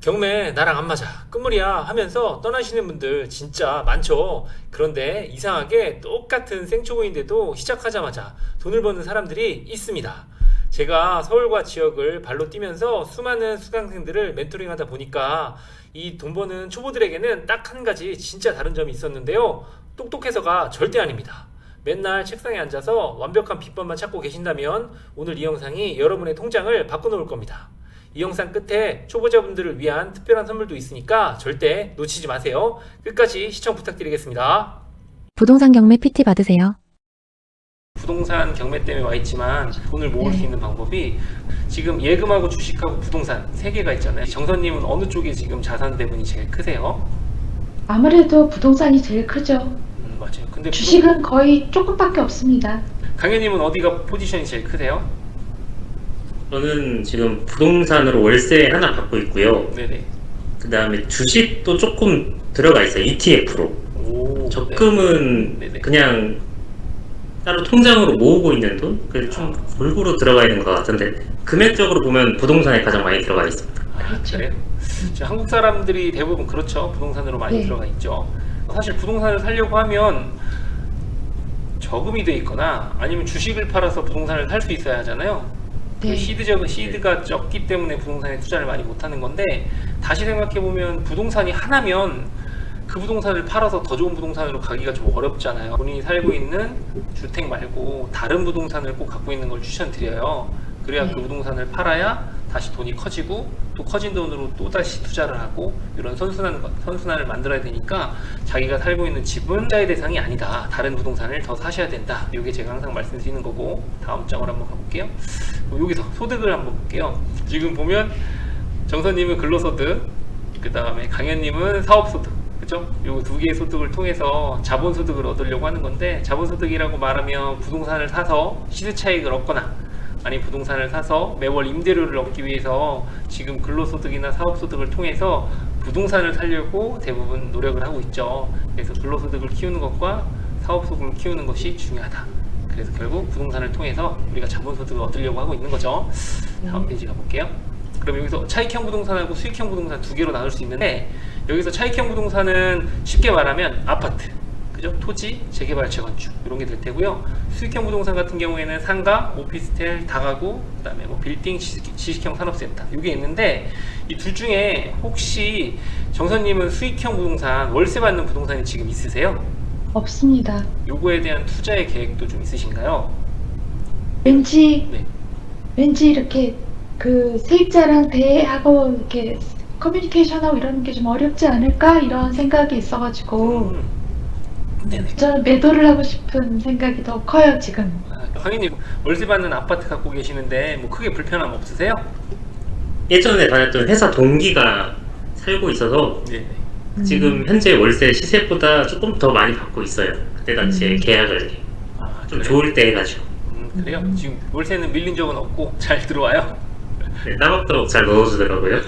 경매 나랑 안 맞아 끝물이야 하면서 떠나시는 분들 진짜 많죠. 그런데 이상하게 똑같은 생초보인데도 시작하자마자 돈을 버는 사람들이 있습니다. 제가 서울과 지역을 발로 뛰면서 수많은 수강생들을 멘토링 하다 보니까 이 돈 버는 초보들에게는 딱 한 가지 진짜 다른 점이 있었는데요. 똑똑해서가 절대 아닙니다. 맨날 책상에 앉아서 완벽한 비법만 찾고 계신다면 오늘 이 영상이 여러분의 통장을 바꿔놓을 겁니다. 이 영상 끝에 초보자분들을 위한 특별한 선물도 있으니까 절대 놓치지 마세요. 끝까지 시청 부탁드리겠습니다. 부동산 경매 PT 받으세요. 부동산 경매 때문에 와 있지만 돈을 모을 수 있는 방법이 지금 예금하고 주식하고 부동산 세 개가 있잖아요. 정선님은 어느 쪽에 지금 자산 배분이 제일 크세요? 아무래도 부동산이 제일 크죠. 맞아요. 근데 주식은 거의 조금밖에 없습니다. 강현님은 어디가 포지션이 제일 크세요? 저는 지금 부동산으로 월세 하나 받고 있고요. 네네. 그 다음에 주식도 조금 들어가 있어요. ETF로. 오, 적금은 네네. 그냥 따로 통장으로 모으고 있는 돈? 그래서 좀 골고루 들어가 있는 것 같은데 금액적으로 보면 부동산에 가장 많이 들어가 있습니다. 그렇죠. 그래요? 지금 한국 사람들이 대부분 그렇죠. 부동산으로 많이 네. 들어가 있죠. 사실 부동산을 살려고 하면 저금이 돼 있거나 아니면 주식을 팔아서 부동산을 살 수 있어야 하잖아요. 네. 시드가 적기 때문에 부동산에 투자를 많이 못하는 건데, 다시 생각해보면 부동산이 하나면 그 부동산을 팔아서 더 좋은 부동산으로 가기가 좀 어렵잖아요. 본인이 살고 있는 주택 말고 다른 부동산을 꼭 갖고 있는 걸 추천드려요. 그래야 그 부동산을 팔아야 다시 돈이 커지고 또 커진 돈으로 또 다시 투자를 하고 이런 선순환을 만들어야 되니까 자기가 살고 있는 집은 투자의 대상이 아니다. 다른 부동산을 더 사셔야 된다. 이게 제가 항상 말씀드리는 거고, 다음 장으로 한번 가볼게요. 여기서 소득을 한번 볼게요. 지금 보면 정선님은 근로소득, 그 다음에 강현님은 사업소득, 그죠? 요 두 개의 소득을 통해서 자본소득을 얻으려고 하는 건데, 자본소득이라고 말하면 부동산을 사서 시세 차익을 얻거나 아니 부동산을 사서 매월 임대료를 얻기 위해서 지금 근로소득이나 사업소득을 통해서 부동산을 살려고 대부분 노력을 하고 있죠. 그래서 근로소득을 키우는 것과 사업소득을 키우는 것이 중요하다. 그래서 결국 부동산을 통해서 우리가 자본소득을 얻으려고 하고 있는 거죠. 다음 페이지 가볼게요. 그럼 여기서 차익형 부동산하고 수익형 부동산 두 개로 나눌 수 있는데, 여기서 차익형 부동산은 쉽게 말하면 아파트, 그죠? 토지, 재개발, 재건축 이런 게 될 테고요. 수익형 부동산 같은 경우에는 상가, 오피스텔, 다가구, 그다음에 뭐 빌딩, 지식형 산업센터 이게 있는데, 이 둘 중에 혹시 정선님은 수익형 부동산, 월세 받는 부동산이 지금 있으세요? 없습니다. 요거에 대한 투자의 계획도 좀 있으신가요? 왠지 네. 이렇게 그 세입자랑 대하고 이렇게 커뮤니케이션하고 이런 게 좀 어렵지 않을까 이런 생각이 있어가지고 네네. 저는 매도를 하고 싶은 생각이 더 커요 지금. 강희님 월세 받는 아파트 갖고 계시는데 뭐 크게 불편함 없으세요? 예전에 다녔던 회사 동기가 살고 있어서 네네. 지금 현재 월세 시세보다 조금 더 많이 받고 있어요. 그때 당시에 계약을 아, 좀 그래요? 좋을 때 해가지고 그래요? 지금 월세는 밀린 적은 없고 잘 들어와요? 네, 따박따박 잘 넣어주더라고요.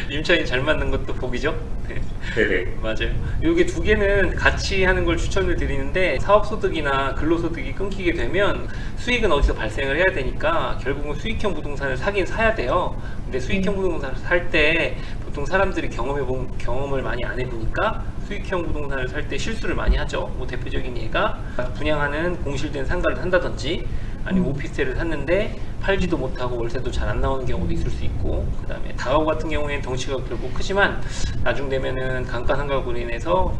임차인 잘 맞는 것도 복이죠? 네. 네네. 맞아요. 이게 두 개는 같이 하는 걸 추천을 드리는데, 사업소득이나 근로소득이 끊기게 되면 수익은 어디서 발생을 해야 되니까 결국은 수익형 부동산을 사긴 사야 돼요. 근데 수익형 부동산을 살 때 보통 사람들이 경험을 많이 안 해보니까 수익형 부동산을 살 때 실수를 많이 하죠. 뭐 대표적인 예가 분양하는 공실된 상가를 산다든지, 아니면 오피스텔을 샀는데 팔지도 못하고 월세도 잘 안 나오는 경우도 있을 수 있고, 그 다음에 다가구 같은 경우에는 덩치가 결국 크지만 나중 되면은 감가상각으로 인해서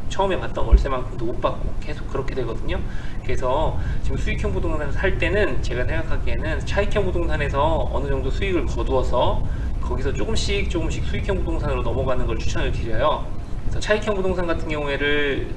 처음에 받던 월세만큼도 못 받고 계속 그렇게 되거든요. 그래서 지금 수익형 부동산을 살 때는 제가 생각하기에는 차익형 부동산에서 어느 정도 수익을 거두어서 거기서 조금씩 수익형 부동산으로 넘어가는 걸 추천을 드려요. 그래서 차익형 부동산 같은 경우에를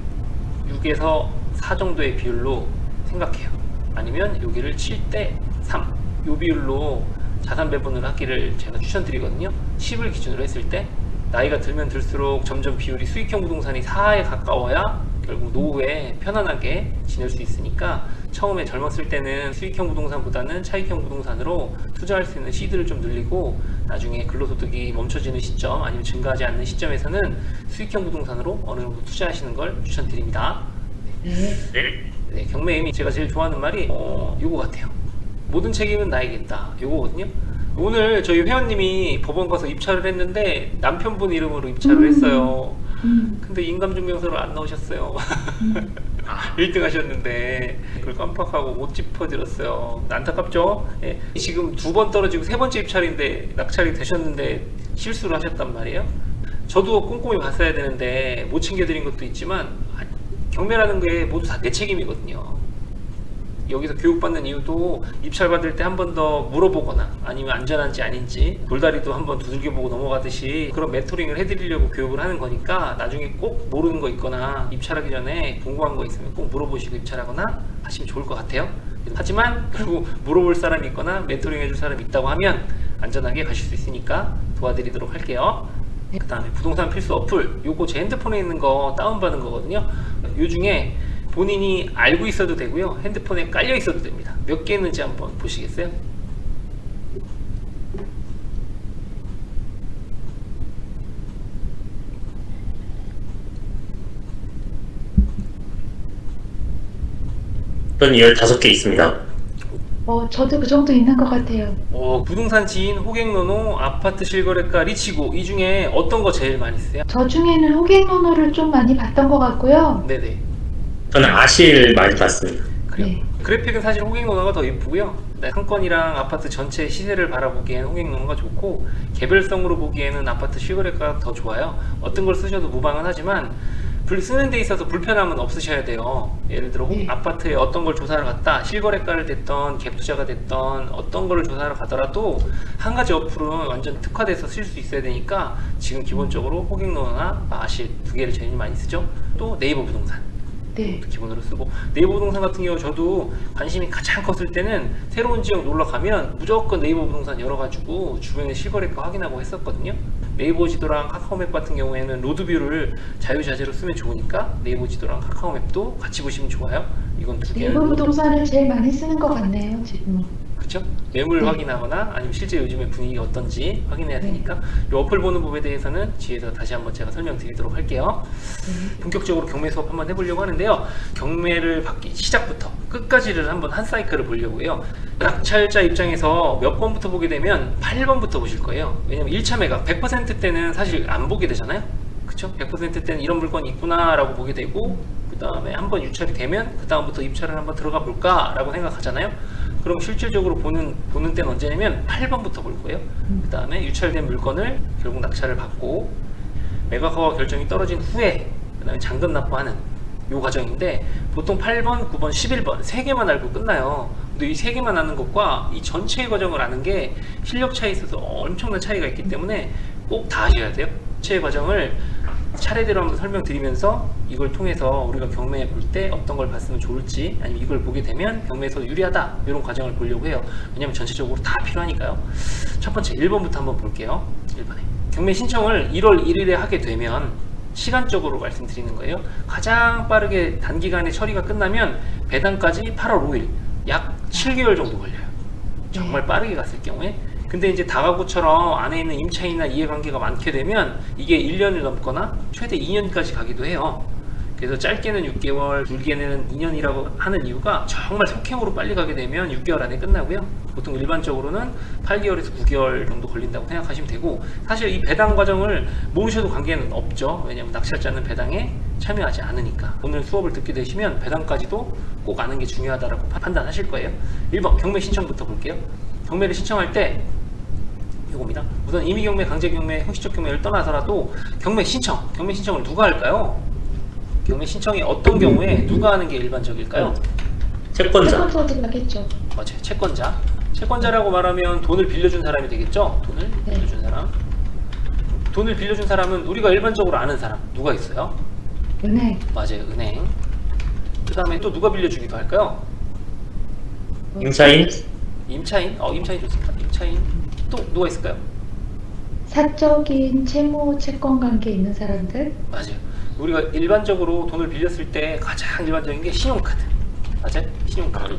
6에서 4 정도의 비율로 생각해요. 아니면 여기를 7대 3 이 비율로 자산 배분을 하기를 제가 추천드리거든요. 10을 기준으로 했을 때 나이가 들면 들수록 점점 비율이 수익형 부동산이 4에 가까워야 결국 노후에 편안하게 지낼 수 있으니까, 처음에 젊었을 때는 수익형 부동산보다는 차익형 부동산으로 투자할 수 있는 시드를 좀 늘리고, 나중에 근로소득이 멈춰지는 시점 아니면 증가하지 않는 시점에서는 수익형 부동산으로 어느 정도 투자하시는 걸 추천드립니다. 네, 경매임이 제가 제일 좋아하는 말이 요거 같아요. 모든 책임은 나에게 있다. 요거거든요. 오늘 저희 회원님이 법원 가서 입찰을 했는데 남편분 이름으로 입찰을 했어요. 근데 인감증명서를 안 넣으셨어요. 1등 하셨는데 그걸 깜빡하고 못 짚어드렸어요. 안타깝죠? 예. 지금 2번 떨어지고 3번째 입찰인데 낙찰이 되셨는데 실수를 하셨단 말이에요. 저도 꼼꼼히 봤어야 되는데 못 챙겨드린 것도 있지만 경매라는 게 모두 다 내 책임이거든요. 여기서 교육받는 이유도 입찰 받을 때 한 번 더 물어보거나 아니면 안전한지 아닌지 돌다리도 한번 두들겨보고 넘어가듯이 그런 멘토링을 해드리려고 교육을 하는 거니까 나중에 꼭 모르는 거 있거나 입찰하기 전에 궁금한 거 있으면 꼭 물어보시고 입찰하거나 하시면 좋을 것 같아요. 하지만 그리고 물어볼 사람이 있거나 멘토링 해줄 사람이 있다고 하면 안전하게 가실 수 있으니까 도와드리도록 할게요. 그 다음에 부동산 필수 어플, 요거 제 핸드폰에 있는 거 다운받은 거거든요. 요 중에 본인이 알고 있어도 되고요, 핸드폰에 깔려 있어도 됩니다. 몇 개 있는지 한번 보시겠어요? 전 15개 있습니다. 저도 그 정도 있는 것 같아요. 부동산 지인, 호갱노노, 아파트 실거래가, 리치고 이 중에 어떤 거 제일 많이 쓰세요? 저 중에는 호갱노노를 좀 많이 봤던 것 같고요. 네네. 저는 아실 많이 봤습니다. 그래요. 네. 그래픽은 사실 호갱노노가 더 예쁘고요. 상권이랑 아파트 전체 시세를 바라보기에는 호갱노노가 좋고, 개별성으로 보기에는 아파트 실거래가가 더 좋아요. 어떤 걸 쓰셔도 무방은 하지만 쓰는 데 있어서 불편함은 없으셔야 돼요. 예를 들어 네. 아파트에 어떤 걸 조사를 갔다, 실거래가를 됐던 갭투자가 됐던 어떤 거를 조사를 가더라도 한 가지 어플은 완전 특화돼서 쓸 수 있어야 되니까 지금 기본적으로 호갱노노나 아실 2개를 제일 많이 쓰죠. 또 네이버 부동산 네. 기본으로 쓰고, 네이버 부동산 같은 경우 저도 관심이 가장 컸을 때는 새로운 지역 놀러 가면 무조건 네이버 부동산 열어가지고 주변에 실거래가 확인하고 했었거든요. 네이버 지도랑 카카오맵 같은 경우에는 로드뷰를 자유자재로 쓰면 좋으니까 네이버 지도랑 카카오맵도 같이 보시면 좋아요. 이건 2개를 네이버 부동산을 제일 많이 쓰는 것 같네요, 지금. 그렇죠? 매물 네. 확인하거나 아니면 실제 요즘에 분위기가 어떤지 확인해야 되니까 이 어플 보는 법에 대해서는 뒤에서 다시 한번 제가 설명드리도록 할게요. 본격적으로 경매 수업 한번 해보려고 하는데요. 경매를 받기 시작부터 끝까지를 한번 한 사이클을 보려고 해요. 낙찰자 입장에서 몇 번부터 보게 되면 8번부터 보실 거예요. 왜냐면 1차 매각 100% 때는 사실 안 보게 되잖아요. 그쵸? 100% 때는 이런 물건이 있구나 라고 보게 되고, 그 다음에 한번 유찰이 되면 그 다음부터 입찰을 한번 들어가 볼까 라고 생각하잖아요. 그럼 실질적으로 보는 때는 언제냐면 8번부터 볼 거예요. 그 다음에 유찰된 물건을 결국 낙찰을 받고 매각허가 결정이 떨어진 후에 그 다음에 잔금 납부하는 요 과정인데, 보통 8번, 9번, 11번 3개만 알고 끝나요. 근데 이 3개만 아는 것과 이 전체의 과정을 아는 게 실력 차이에 있어서 엄청난 차이가 있기 때문에 꼭 다 아셔야 돼요. 전체의 과정을 차례대로 한번 설명드리면서 이걸 통해서 우리가 경매에 볼 때 어떤 걸 봤으면 좋을지, 아니면 이걸 보게 되면 경매에서 유리하다 이런 과정을 보려고 해요. 왜냐면 전체적으로 다 필요하니까요. 첫 번째 1번부터 한번 볼게요. 1번에 경매 신청을 1월 1일에 하게 되면 시간적으로 말씀드리는 거예요. 가장 빠르게 단기간에 처리가 끝나면 배당까지 8월 5일, 약 7개월 정도 걸려요. 정말 빠르게 갔을 경우에. 근데 이제 다가구처럼 안에 있는 임차인이나 이해관계가 많게 되면 이게 1년을 넘거나 최대 2년까지 가기도 해요. 그래서 짧게는 6개월, 길게는 2년이라고 하는 이유가 정말 속행으로 빨리 가게 되면 6개월 안에 끝나고요. 보통 일반적으로는 8개월에서 9개월 정도 걸린다고 생각하시면 되고, 사실 이 배당 과정을 모르셔도 관계는 없죠. 왜냐하면 낙찰자는 배당에 참여하지 않으니까. 오늘 수업을 듣게 되시면 배당까지도 꼭 아는 게 중요하다고 판단하실 거예요. 1번 경매 신청부터 볼게요. 경매를 신청할 때 이겁니다. 우선 임의경매, 강제경매, 형식적 경매를 떠나서라도 경매 신청을 누가 할까요? 경매 신청이 어떤 경우에 누가 하는 게 일반적일까요? 채권자. 채권자들 하겠죠. 맞아요. 채권자라고 말하면 돈을 빌려준 사람이 되겠죠? 돈을 빌려준 사람. 돈을 빌려준 사람은 우리가 일반적으로 아는 사람 누가 있어요? 은행. 맞아요. 은행. 그 다음에 또 누가 빌려주기도 할까요? 임차인. 임차인 좋습니다. 임차인. 또 누가 있을까요? 사적인 채무 채권 관계 있는 사람들. 맞아요. 우리가 일반적으로 돈을 빌렸을 때 가장 일반적인 게 신용카드. 맞아요? 신용카드.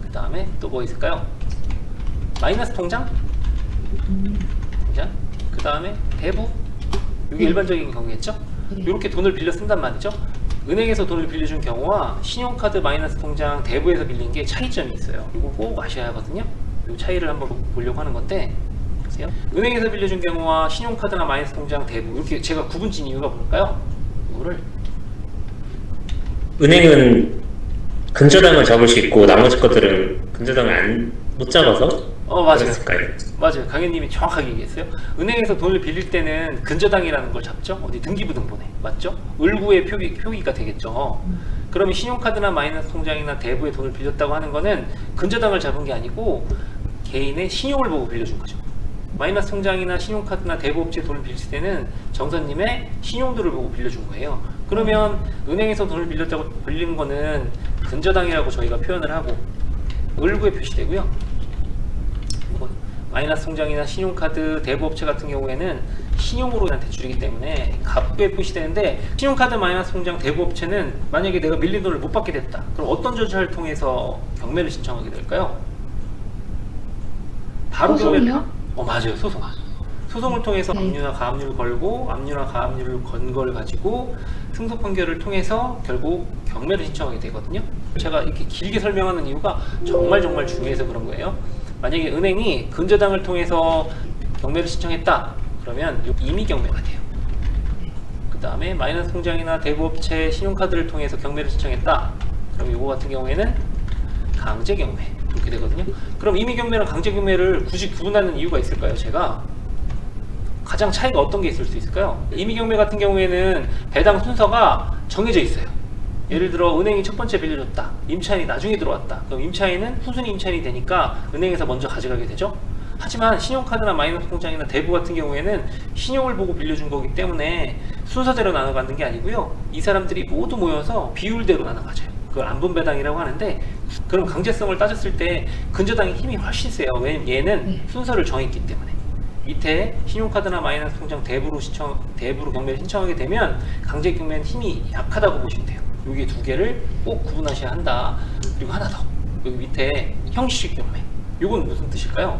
그 다음에 또 뭐 있을까요? 마이너스 통장? 그 다음에 대부? 이게 일반적인 경우겠죠? 이렇게 돈을 빌려 쓴단 말이죠. 은행에서 돈을 빌려준 경우와 신용카드, 마이너스 통장, 대부에서 빌린 게 차이점이 있어요. 이거 꼭 아셔야 하거든요. 이 차이를 한번 보려고 하는 건데 보세요. 은행에서 빌려준 경우와 신용카드나 마이너스 통장 대부 이렇게 제가 구분진 이유가 뭘까요? 이거를 은행은 근저당을 잡을 수 있고 나머지 것들은 근저당을 못 잡아서 맞아요. 그랬을까요? 맞아요. 강현님이 정확하게 얘기했어요. 은행에서 돈을 빌릴 때는 근저당이라는 걸 잡죠. 어디 등기부등본에 맞죠? 을구의 표기가 되겠죠. 그러면 신용카드나 마이너스 통장이나 대부에 돈을 빌렸다고 하는 거는 근저당을 잡은 게 아니고 개인의 신용을 보고 빌려준 거죠. 마이너스 통장이나 신용카드나 대부업체 돈을 빌릴 때는 정선님의 신용도를 보고 빌려준 거예요. 그러면 은행에서 돈을 빌린 거는 근저당이라고 저희가 표현을 하고 을구에 표시되고요. 마이너스 통장이나 신용카드 대부업체 같은 경우에는 신용으로 한 대출이기 때문에 갑부에 표시되는데 신용카드 마이너스 통장 대부업체는 만약에 내가 밀린 돈을 못 받게 됐다. 그럼 어떤 절차를 통해서 경매를 신청하게 될까요? 바로 소송이요? 맞아요. 소송을 통해서 네. 압류나 가압류를 걸고 압류나 가압류를 건 걸 가지고 승소 판결을 통해서 결국 경매를 신청하게 되거든요. 제가 이렇게 길게 설명하는 이유가 정말 중요해서 그런 거예요. 만약에 은행이 근저당을 통해서 경매를 신청했다 그러면 임의 경매가 돼요. 그 다음에 마이너스 통장이나 대부업체 신용카드를 통해서 경매를 신청했다 그럼 이거 같은 경우에는 강제 경매 이렇게 되거든요. 그럼 임의 경매랑 강제 경매를 굳이 구분하는 이유가 있을까요? 제가 가장 차이가 어떤 게 있을 수 있을까요? 임의 경매 같은 경우에는 배당 순서가 정해져 있어요. 예를 들어 은행이 첫 번째 빌려줬다. 임차인이 나중에 들어왔다. 그럼 임차인은 후순위 임차인이 되니까 은행에서 먼저 가져가게 되죠. 하지만 신용카드나 마이너스 통장이나 대부 같은 경우에는 신용을 보고 빌려준 거기 때문에 순서대로 나눠가는 게 아니고요. 이 사람들이 모두 모여서 비율대로 나눠가져요. 그걸 안분배당이라고 하는데 그럼 강제성을 따졌을 때 근저당의 힘이 훨씬 세요. 왜냐면 얘는 순서를 정했기 때문에. 밑에 신용카드나 마이너스 통장 대부로 경매를 신청하게 되면 강제 경매는 힘이 약하다고 보시면 돼요. 여기 두 개를 꼭 구분하셔야 한다. 그리고 하나 더. 여기 밑에 형식적 경매. 이건 무슨 뜻일까요?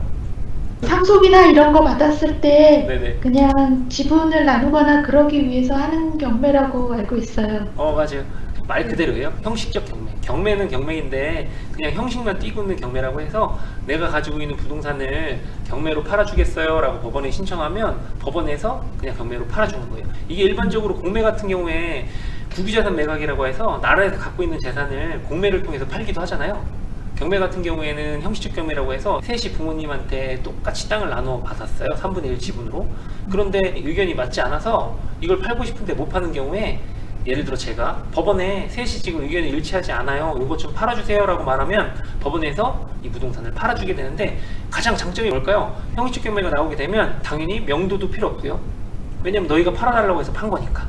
상속이나 이런 거 받았을 때 네네. 그냥 지분을 나누거나 그러기 위해서 하는 경매라고 알고 있어요. 맞아요. 말 그대로예요. 형식적 경매. 경매는 경매인데 그냥 형식만 띄고 있는 경매라고 해서 내가 가지고 있는 부동산을 경매로 팔아주겠어요 라고 법원에 신청하면 법원에서 그냥 경매로 팔아주는 거예요. 이게 일반적으로 공매 같은 경우에 국유재산 매각이라고 해서 나라에서 갖고 있는 재산을 공매를 통해서 팔기도 하잖아요. 경매 같은 경우에는 형식적 경매라고 해서 셋이 부모님한테 똑같이 땅을 나눠 받았어요. 3분의 1 지분으로. 그런데 의견이 맞지 않아서 이걸 팔고 싶은데 못 파는 경우에 예를 들어 제가 법원에 셋이 지금 의견이 일치하지 않아요. 이거 좀 팔아주세요 라고 말하면 법원에서 이 부동산을 팔아주게 되는데 가장 장점이 뭘까요? 형식적 경매가 나오게 되면 당연히 명도도 필요 없고요. 왜냐면 너희가 팔아달라고 해서 판 거니까.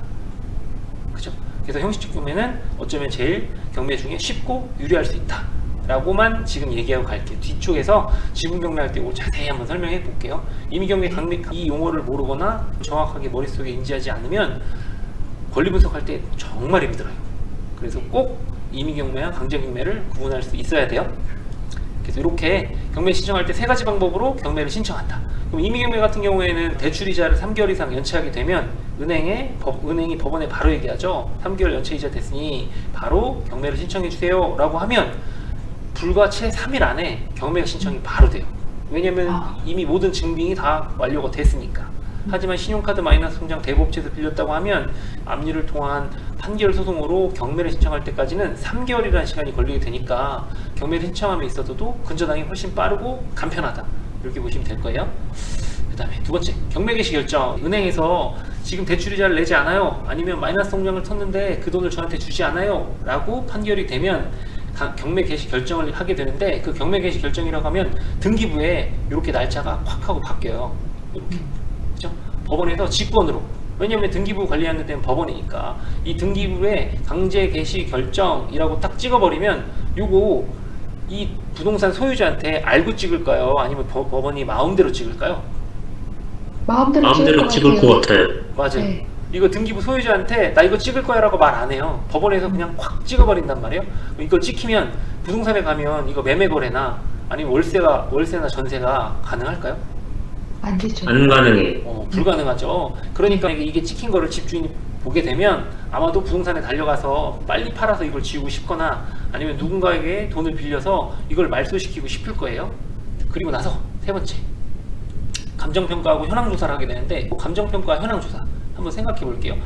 그죠? 그래서 형식적 경매는 어쩌면 제일 경매 중에 쉽고 유리할 수 있다 라고만 지금 얘기하고 갈게요. 뒤쪽에서 지분 경매할 때 자세히 한번 설명해 볼게요. 임의 경매, 강매 이 용어를 모르거나 정확하게 머릿속에 인지하지 않으면 권리 분석할 때 정말 힘들어요. 그래서 꼭 임의 경매와 강제 경매를 구분할 수 있어야 돼요. 그래서 이렇게 경매 신청할 때 세 가지 방법으로 경매를 신청한다. 그럼 임의 경매 같은 경우에는 대출이자를 3개월 이상 연체하게 되면 은행이 법원에 바로 얘기하죠. 3개월 연체이자 됐으니 바로 경매를 신청해 주세요 라고 하면 불과 채 3일 안에 경매 신청이 바로 돼요. 왜냐면 이미 모든 증빙이 다 완료가 됐으니까. 하지만 신용카드 마이너스 통장 대부업체에서 빌렸다고 하면 압류를 통한 판결 소송으로 경매를 신청할 때까지는 3개월이라는 시간이 걸리게 되니까 경매를 신청함에 있어서도 근저당이 훨씬 빠르고 간편하다 이렇게 보시면 될 거예요. 그 다음에 두 번째, 경매 개시 결정. 은행에서 지금 대출이자를 내지 않아요, 아니면 마이너스 통장을 쳤는데 그 돈을 저한테 주지 않아요 라고 판결이 되면 경매 개시 결정을 하게 되는데, 그 경매 개시 결정이라고 하면 등기부에 이렇게 날짜가 콱 하고 바뀌어요. 이렇게. 그죠? 법원에서 직권으로. 왜냐면 등기부 관리하는 데는 법원이니까 이 등기부에 강제 개시 결정이라고 딱 찍어버리면 요거 이 부동산 소유자한테 알고 찍을까요? 아니면 법원이 마음대로 찍을까요? 마음대로 찍을 것 같아요. 맞아요. 네. 이거 등기부 소유자한테 나 이거 찍을 거야 라고 말 안 해요. 법원에서 그냥 확 찍어버린단 말이에요. 이거 찍히면 부동산에 가면 이거 매매 거래나 아니면 월세나 전세가 가능할까요? 안 되죠. 안 가능해. 불가능하죠. 그러니까 이게 찍힌 거를 집주인이 보게 되면 아마도 부동산에 달려가서 빨리 팔아서 이걸 지우고 싶거나 아니면 누군가에게 돈을 빌려서 이걸 말소시키고 싶을 거예요. 그리고 나서 세 번째, 감정평가하고 현황조사를 하게 되는데, 감정평가, 현황조사 한번 생각해 볼게요.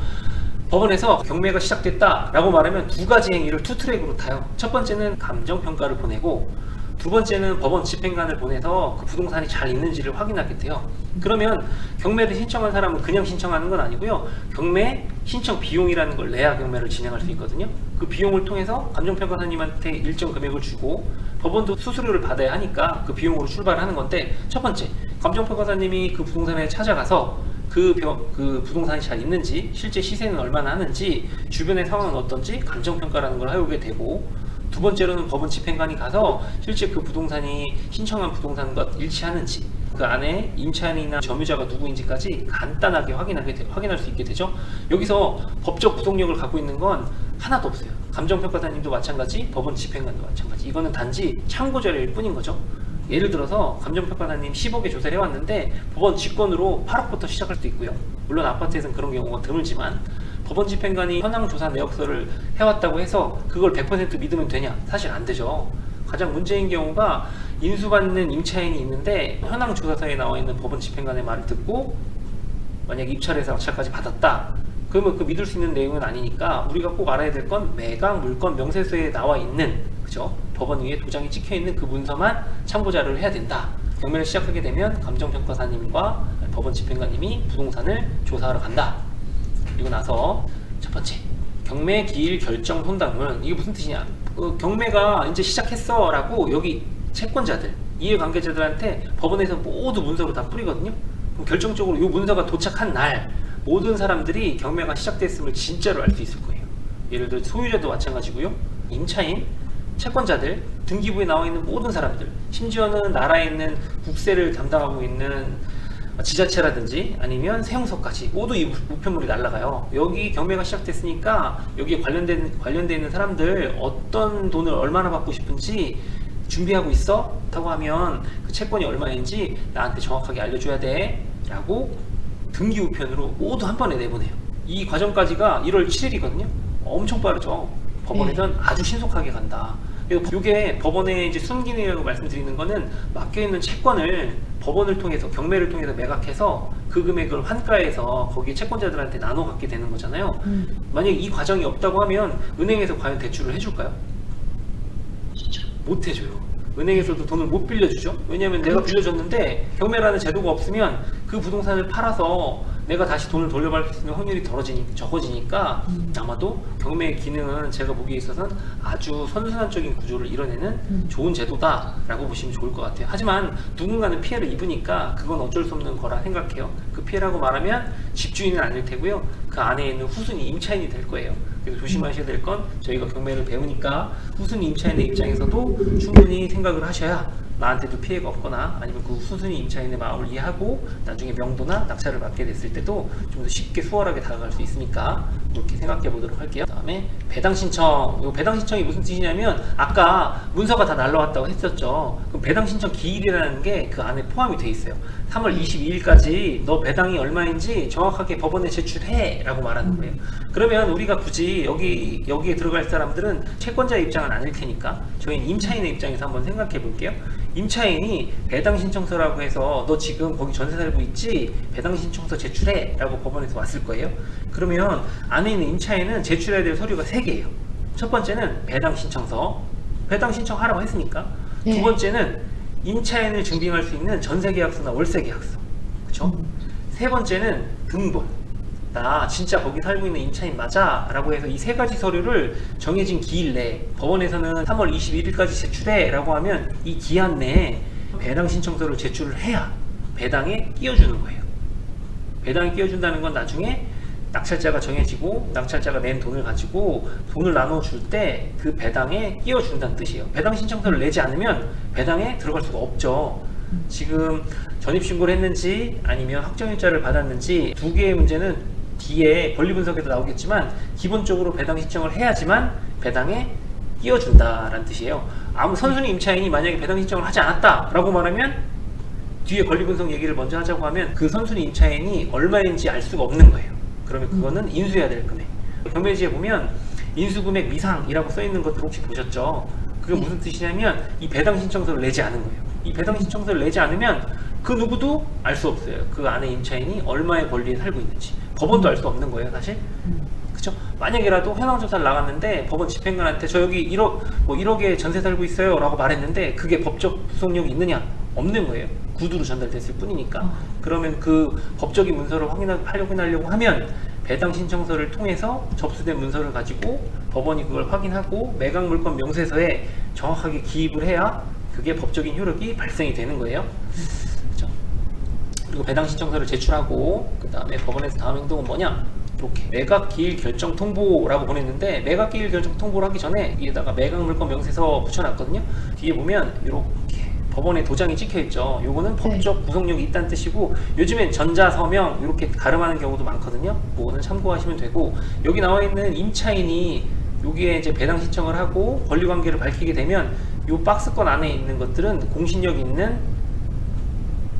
법원에서 경매가 시작됐다라고 말하면 두 가지 행위를 투 트랙으로 타요. 첫 번째는 감정평가를 보내고, 두 번째는 법원 집행관을 보내서 그 부동산이 잘 있는지를 확인하게 돼요. 그러면 경매를 신청한 사람은 그냥 신청하는 건 아니고요. 경매 신청 비용이라는 걸 내야 경매를 진행할 수 있거든요. 그 비용을 통해서 감정평가사님한테 일정 금액을 주고 법원도 수수료를 받아야 하니까 그 비용으로 출발하는 건데, 첫 번째, 감정평가사님이 그 부동산에 찾아가서 그 부동산이 잘 있는지, 실제 시세는 얼마나 하는지, 주변의 상황은 어떤지 감정평가라는 걸 해오게 되고, 두 번째로는 법원 집행관이 가서 실제 그 부동산이 신청한 부동산과 일치하는지, 그 안에 임차인이나 점유자가 누구인지까지 간단하게 확인할 수 있게 되죠. 여기서 법적 구속력을 갖고 있는 건 하나도 없어요. 감정평가사님도 마찬가지, 법원 집행관도 마찬가지. 이거는 단지 참고 자료일 뿐인 거죠. 예를 들어서 감정평가사님 10억에 조사를 해왔는데 법원 직권으로 8억부터 시작할 수도 있고요. 물론 아파트에서는 그런 경우가 드물지만, 법원 집행관이 현황조사 내역서를 해왔다고 해서 그걸 100% 믿으면 되냐? 사실 안 되죠. 가장 문제인 경우가 인수받는 임차인이 있는데 현황조사서에 나와 있는 법원 집행관의 말을 듣고 만약 입찰해서 낙찰까지 받았다. 그러면 그 믿을 수 있는 내용은 아니니까 우리가 꼭 알아야 될 건 매각 물건 명세서에 나와 있는, 그죠? 법원 위에 도장이 찍혀 있는 그 문서만 참고 자료를 해야 된다. 경매를 시작하게 되면 감정평가사님과 법원 집행관님이 부동산을 조사하러 간다. 그리고 나서 첫 번째, 경매 기일 결정 혼당물. 이게 무슨 뜻이냐? 경매가 이제 시작했어 라고 여기 채권자들, 이해관계자들한테 법원에서 모두 문서로 다 뿌리거든요. 그럼 결정적으로 이 문서가 도착한 날 모든 사람들이 경매가 시작됐음을 진짜로 알 수 있을 거예요. 예를 들어 소유자도 마찬가지고요. 임차인, 채권자들, 등기부에 나와 있는 모든 사람들, 심지어는 나라에 있는 국세를 담당하고 있는 지자체라든지 아니면 세무서까지 모두 이 우편물이 날아가요. 여기 경매가 시작됐으니까 여기에 관련돼 있는 사람들 어떤 돈을 얼마나 받고 싶은지 준비하고 있어? 라고 하면 그 채권이 얼마인지 나한테 정확하게 알려줘야 돼 라고 등기 우편으로 모두 한 번에 내보내요. 이 과정까지가 1월 7일이거든요. 엄청 빠르죠. 법원에선 아주 신속하게 간다. 이게 법원의 이제 순기능이라고 말씀드리는 거는 맡겨있는 채권을 법원을 통해서, 경매를 통해서 매각해서 그 금액을 환가해서 거기에 채권자들한테 나눠 갖게 되는 거잖아요. 만약 이 과정이 없다고 하면 은행에서 과연 대출을 해줄까요? 못 해줘요. 은행에서도 돈을 못 빌려주죠. 왜냐하면 내가 빌려줬는데 경매라는 제도가 없으면 그 부동산을 팔아서 내가 다시 돈을 돌려받을 수 있는 확률이 적어지니까 아마도 경매의 기능은 제가 보기에 있어서는 아주 선순환적인 구조를 이뤄내는 좋은 제도다라고 보시면 좋을 것 같아요. 하지만 누군가는 피해를 입으니까 그건 어쩔 수 없는 거라 생각해요. 그 피해라고 말하면 집주인은 아닐 테고요. 그 안에 있는 후순위 임차인이 될 거예요. 그래서 조심하셔야 될 건, 저희가 경매를 배우니까 후순위 임차인의 입장에서도 충분히 생각을 하셔야 나한테도 피해가 없거나 아니면 그 후순위 임차인의 마음을 이해하고 나중에 명도나 낙찰을 받게 됐을 때도 좀 더 쉽게 수월하게 다가갈 수 있으니까 이렇게 생각해 보도록 할게요. 그 다음에 배당 신청. 이 배당 신청이 무슨 뜻이냐면 아까 문서가 다 날라왔다고 했었죠. 그럼 배당 신청 기일이라는 게 그 안에 포함이 돼 있어요. 3월 22일까지 너 배당이 얼마인지 정확하게 법원에 제출해 라고 말하는 거예요. 그러면 우리가 굳이 여기에 들어갈 사람들은 채권자의 입장은 아닐 테니까 저희는 임차인의 입장에서 한번 생각해 볼게요. 임차인이 배당 신청서라고 해서 너 지금 거기 전세 살고 있지? 배당 신청서 제출해 라고 법원에서 왔을 거예요. 그러면 안에 있는 임차인은 제출해야 될 서류가 3개예요. 첫 번째는 배당 신청서, 배당 신청하라고 했으니까. 네. 두 번째는 임차인을 증빙할 수 있는 전세계약서나 월세계약서, 그렇죠? 세 번째는 등본. 나 진짜 거기 살고 있는 임차인 맞아 라고 해서 이 3가지 서류를 정해진 기일 내에, 법원에서는 3월 21일까지 제출해 라고 하면 이 기한 내에 배당 신청서를 제출을 해야 배당에 끼워주는 거예요. 배당에 끼워준다는 건 나중에 낙찰자가 정해지고 낙찰자가 낸 돈을 가지고 돈을 나눠줄 때 그 배당에 끼워준다는 뜻이에요. 배당 신청서를 내지 않으면 배당에 들어갈 수가 없죠. 지금 전입신고를 했는지 아니면 확정일자를 받았는지 두 개의 문제는 뒤에 권리분석에도 나오겠지만 기본적으로 배당 신청을 해야지만 배당에 끼워준다라는 뜻이에요. 아무 선순위 임차인이 만약에 배당 신청을 하지 않았다 라고 말하면 뒤에 권리분석 얘기를 먼저 하자고 하면 그 선순위 임차인이 얼마인지 알 수가 없는 거예요. 그러면 그거는 인수해야 될 금액. 경매지에 보면 인수금액 미상이라고 써있는 것들 혹시 보셨죠? 그게 무슨 뜻이냐면 이 배당 신청서를 내지 않은 거예요. 이 배당 신청서를 내지 않으면 그 누구도 알 수 없어요. 그 안에 임차인이 얼마의 권리에 살고 있는지. 법원도 알 수 없는 거예요, 사실. 그쵸? 만약이라도 현황조사를 나갔는데 법원 집행관한테 저 여기 1억에 전세 살고 있어요 라고 말했는데 그게 법적 구속력이 있느냐? 없는 거예요. 구두로 전달됐을 뿐이니까. 그러면 그 법적인 문서를 확인하려고 하면 배당 신청서를 통해서 접수된 문서를 가지고 법원이 그걸 확인하고 매각 물건 명세서에 정확하게 기입을 해야 그게 법적인 효력이 발생이 되는 거예요. 그렇죠? 그리고 배당 신청서를 제출하고 그 다음에 법원에서 다음 행동은 뭐냐? 이렇게 매각 기일 결정 통보라고 보냈는데 매각 기일 결정 통보를 하기 전에 위에다가 매각 물건 명세서 붙여놨거든요. 뒤에 보면 이렇게 법원에 도장이 찍혀 있죠. 요거는 법적 구속력이 있다는 뜻이고 요즘엔 전자서명 이렇게 가름하는 경우도 많거든요. 그거는 참고하시면 되고 여기 나와 있는 임차인이 여기에 이제 배당 신청을 하고 권리관계를 밝히게 되면 요 박스권 안에 있는 것들은 공신력 있는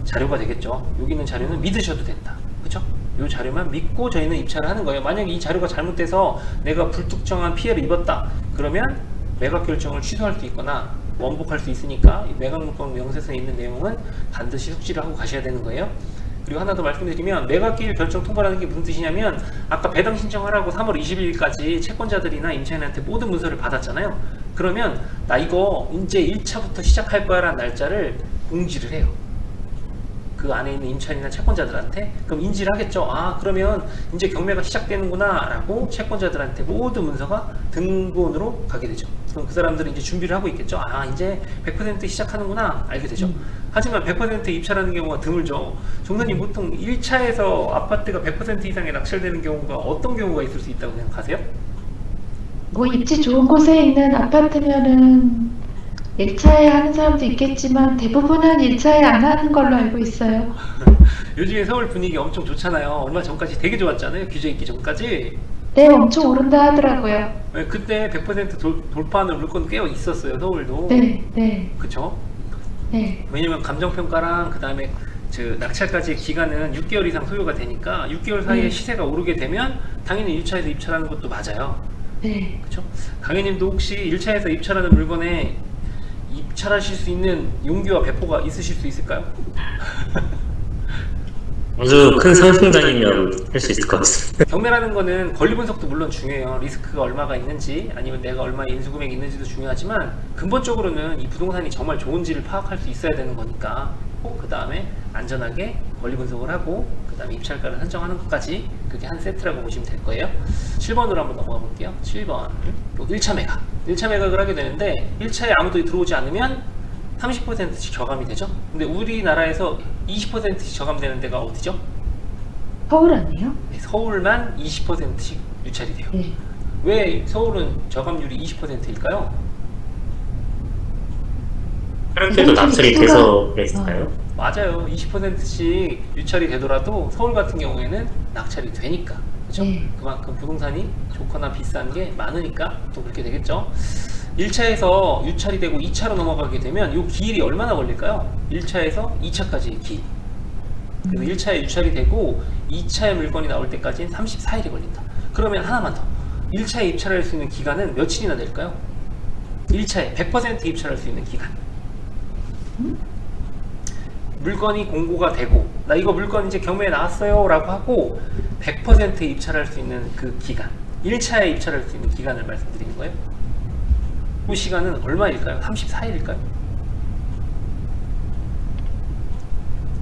자료가 되겠죠. 여기 있는 자료는 믿으셔도 된다. 그렇죠? 이 자료만 믿고 저희는 입찰을 하는 거예요. 만약에 이 자료가 잘못돼서 내가 불특정한 피해를 입었다 그러면 매각 결정을 취소할 수 있거나 원복할 수 있으니까 이 매각 물건 명세서에 있는 내용은 반드시 숙지를 하고 가셔야 되는 거예요. 그리고 하나 더 말씀드리면 매각기일 결정 통보라는 게 무슨 뜻이냐면 아까 배당 신청하라고 3월 20일까지 채권자들이나 임차인한테 모든 문서를 받았잖아요. 그러면 나 이거 이제 1차부터 시작할 거야 라는 날짜를 공지를 해요. 그 안에 있는 임차인이나 채권자들한테. 그럼 인지를 하겠죠. 아 그러면 이제 경매가 시작되는구나 라고 채권자들한테 모든 문서가 등본으로 가게 되죠. 그럼 그 사람들은 이제 준비를 하고 있겠죠. 아 이제 100% 시작하는구나 알게 되죠. 하지만 100% 입찰하는 경우가 드물죠. 종사님 보통 1차에서 아파트가 100% 이상에 낙찰되는 경우가 어떤 경우가 있을 수 있다고 생각하세요? 뭐 입지 좋은 곳에 있는 아파트면은 1차에 하는 사람도 있겠지만 대부분은 1차에 안 하는 걸로 알고 있어요. 요즘에 서울 분위기 엄청 좋잖아요. 얼마 전까지 되게 좋았잖아요. 규제 있기 전까지. 네, 엄청 오른다 하더라고요. 네, 그때 100% 돌파하는 물건도 꽤 있었어요. 서울도. 네, 네, 그쵸? 네. 왜냐면 감정평가랑 그 다음에 낙찰까지 기간은 6개월 이상 소요가 되니까 6개월 사이에 시세가 오르게 되면 당연히 1차에서 입찰하는 것도 맞아요. 네. 그쵸? 강혜님도 혹시 1차에서 입찰하는 물건에 입찰하실 수 있는 용기와 배포가 있으실 수 있을까요? 아주 큰 상승장이면 할 수 있을 것 같습니다. 경매라는 거는 권리 분석도 물론 중요해요. 리스크가 얼마가 있는지 아니면 내가 얼마의 인수금액이 있는지도 중요하지만 근본적으로는 이 부동산이 정말 좋은지를 파악할 수 있어야 되는 거니까 그 다음에 안전하게 권리 분석을 하고 그 다음에 입찰가를 산정하는 것까지 그게 한 세트라고 보시면 될 거예요. 7번으로 한번 넘어가 볼게요. 7번 1차 매각 1차 매각을 하게 되는데 1차에 아무도 들어오지 않으면 30%씩 저감이 되죠. 근데 우리나라에서 20%씩 저감되는 데가 어디죠? 서울 아니에요? 네, 서울만 20%씩 유찰이 돼요. 네. 왜 서울은 저감률이 20%일까요? 다른 데도 납찰이 돼서 그랬을까요? 맞아요. 20%씩 유찰이 되더라도 서울 같은 경우에는 낙찰이 되니까. 그렇죠? 네. 그만큼 부동산이 좋거나 비싼 게 많으니까 또 그렇게 되겠죠. 1차에서 유찰이 되고 2차로 넘어가게 되면 이 기일이 얼마나 걸릴까요? 1차에서 2차까지의 기일. 그래서 1차에 유찰이 되고 2차의 물건이 나올 때까지는 34일이 걸린다. 그러면 하나만 더. 1차에 입찰할 수 있는 기간은 며칠이나 될까요? 1차에 100% 입찰할 수 있는 기간. 물건이 공고가 되고 나 이거 물건 이제 경매에 나왔어요 라고 하고 100% 입찰할 수 있는 그 기간 1차에 입찰할 수 있는 기간을 말씀드리는 거예요. 그 시간은 얼마일까요? 34일일까요?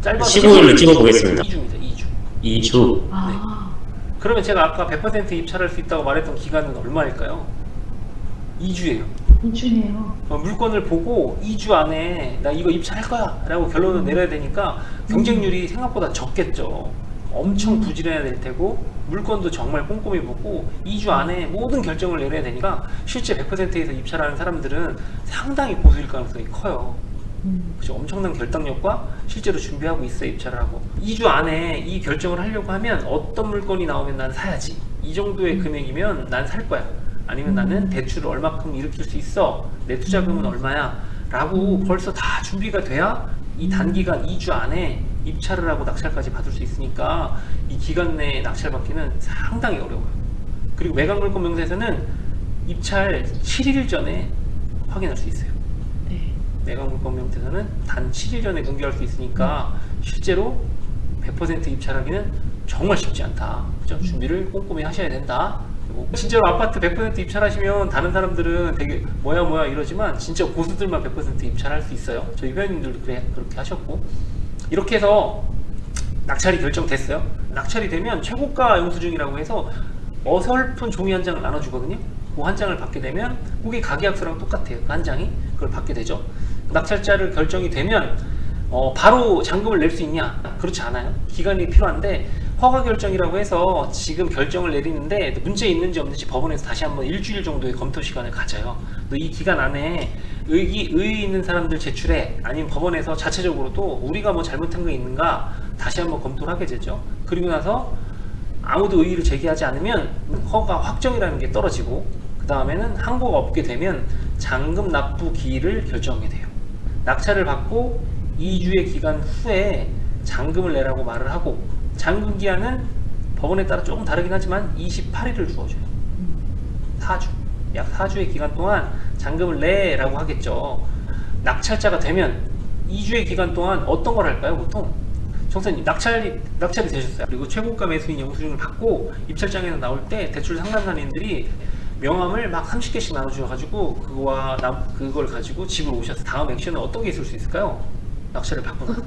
짧아서 15일로 찍어보겠습니다. 2주입니다. 2주. 2주. 아, 그러면 제가 아까 100% 입찰할 수 있다고 말했던 기간은 얼마일까요? 2주예요. 2주네요. 물건을 보고 2주 안에 나 이거 입찰할 거야 라고 결론을 내려야 되니까 경쟁률이 생각보다 적겠죠. 엄청 부지런해야 될 테고 물건도 정말 꼼꼼히 보고 2주 안에 모든 결정을 내려야 되니까 실제 100%에서 입찰하는 사람들은 상당히 고수일 가능성이 커요. 그죠? 엄청난 결단력과 실제로 준비하고 있어요. 입찰을 하고 2주 안에 이 결정을 하려고 하면 어떤 물건이 나오면 난 사야지 이 정도의 금액이면 난 살 거야 아니면 나는 대출을 얼마큼 일으킬 수 있어 내 투자금은 얼마야 라고 벌써 다 준비가 돼야 이 단기간 2주 안에 입찰을 하고 낙찰까지 받을 수 있으니까 이 기간 내에 낙찰받기는 상당히 어려워요. 그리고 매각물건 명세서는 입찰 7일 전에 확인할 수 있어요. 네. 매각물권명태서는 단 7일 전에 공개할 수 있으니까 실제로 100% 입찰하기는 정말 쉽지 않다. 그죠? 준비를 꼼꼼히 하셔야 된다. 그리고 진짜로 아파트 100% 입찰하시면 다른 사람들은 되게 뭐야 이러지만 진짜 고수들만 100% 입찰할 수 있어요. 저희 회원님들도 그렇게 하셨고, 이렇게 해서 낙찰이 결정됐어요. 낙찰이 되면 최고가 영수증이라고 해서 어설픈 종이 한 장을 나눠주거든요. 그 한 장을 받게 되면 그게 가계약서랑 똑같아요. 그 한 장이 그걸 받게 되죠. 낙찰자를 결정이 되면 바로 잔금을 낼 수 있냐? 그렇지 않아요. 기간이 필요한데, 허가 결정이라고 해서 지금 결정을 내리는데 문제 있는지 없는지 법원에서 다시 한번 일주일 정도의 검토 시간을 가져요. 이 기간 안에 의의 있는 사람들 제출해, 아니면 법원에서 자체적으로 또 우리가 뭐 잘못한 거 있는가 다시 한번 검토를 하게 되죠. 그리고 나서 아무도 의의를 제기하지 않으면 허가 확정이라는 게 떨어지고, 그 다음에는 항고가 없게 되면 잔금 납부 기일을 결정하게 돼요. 낙찰을 받고 2주의 기간 후에 잔금을 내라고 말을 하고, 잔금 기한은 법원에 따라 조금 다르긴 하지만 28일을 주어줘요. 4주. 약 4주의 기간 동안 잔금을 내라고 하겠죠. 낙찰자가 되면 2주의 기간 동안 어떤 걸 할까요, 보통? 정선님, 낙찰이 되셨어요. 그리고 최고가 매수인 영수증을 받고 입찰장에서 나올 때 대출 상담사님들이 명함을 막 30개씩 나눠주셔가지고 그걸 가지고 집으로 오셨어요. 다음 액션은 어떤 게 있을 수 있을까요? 낙찰을 받고 나서.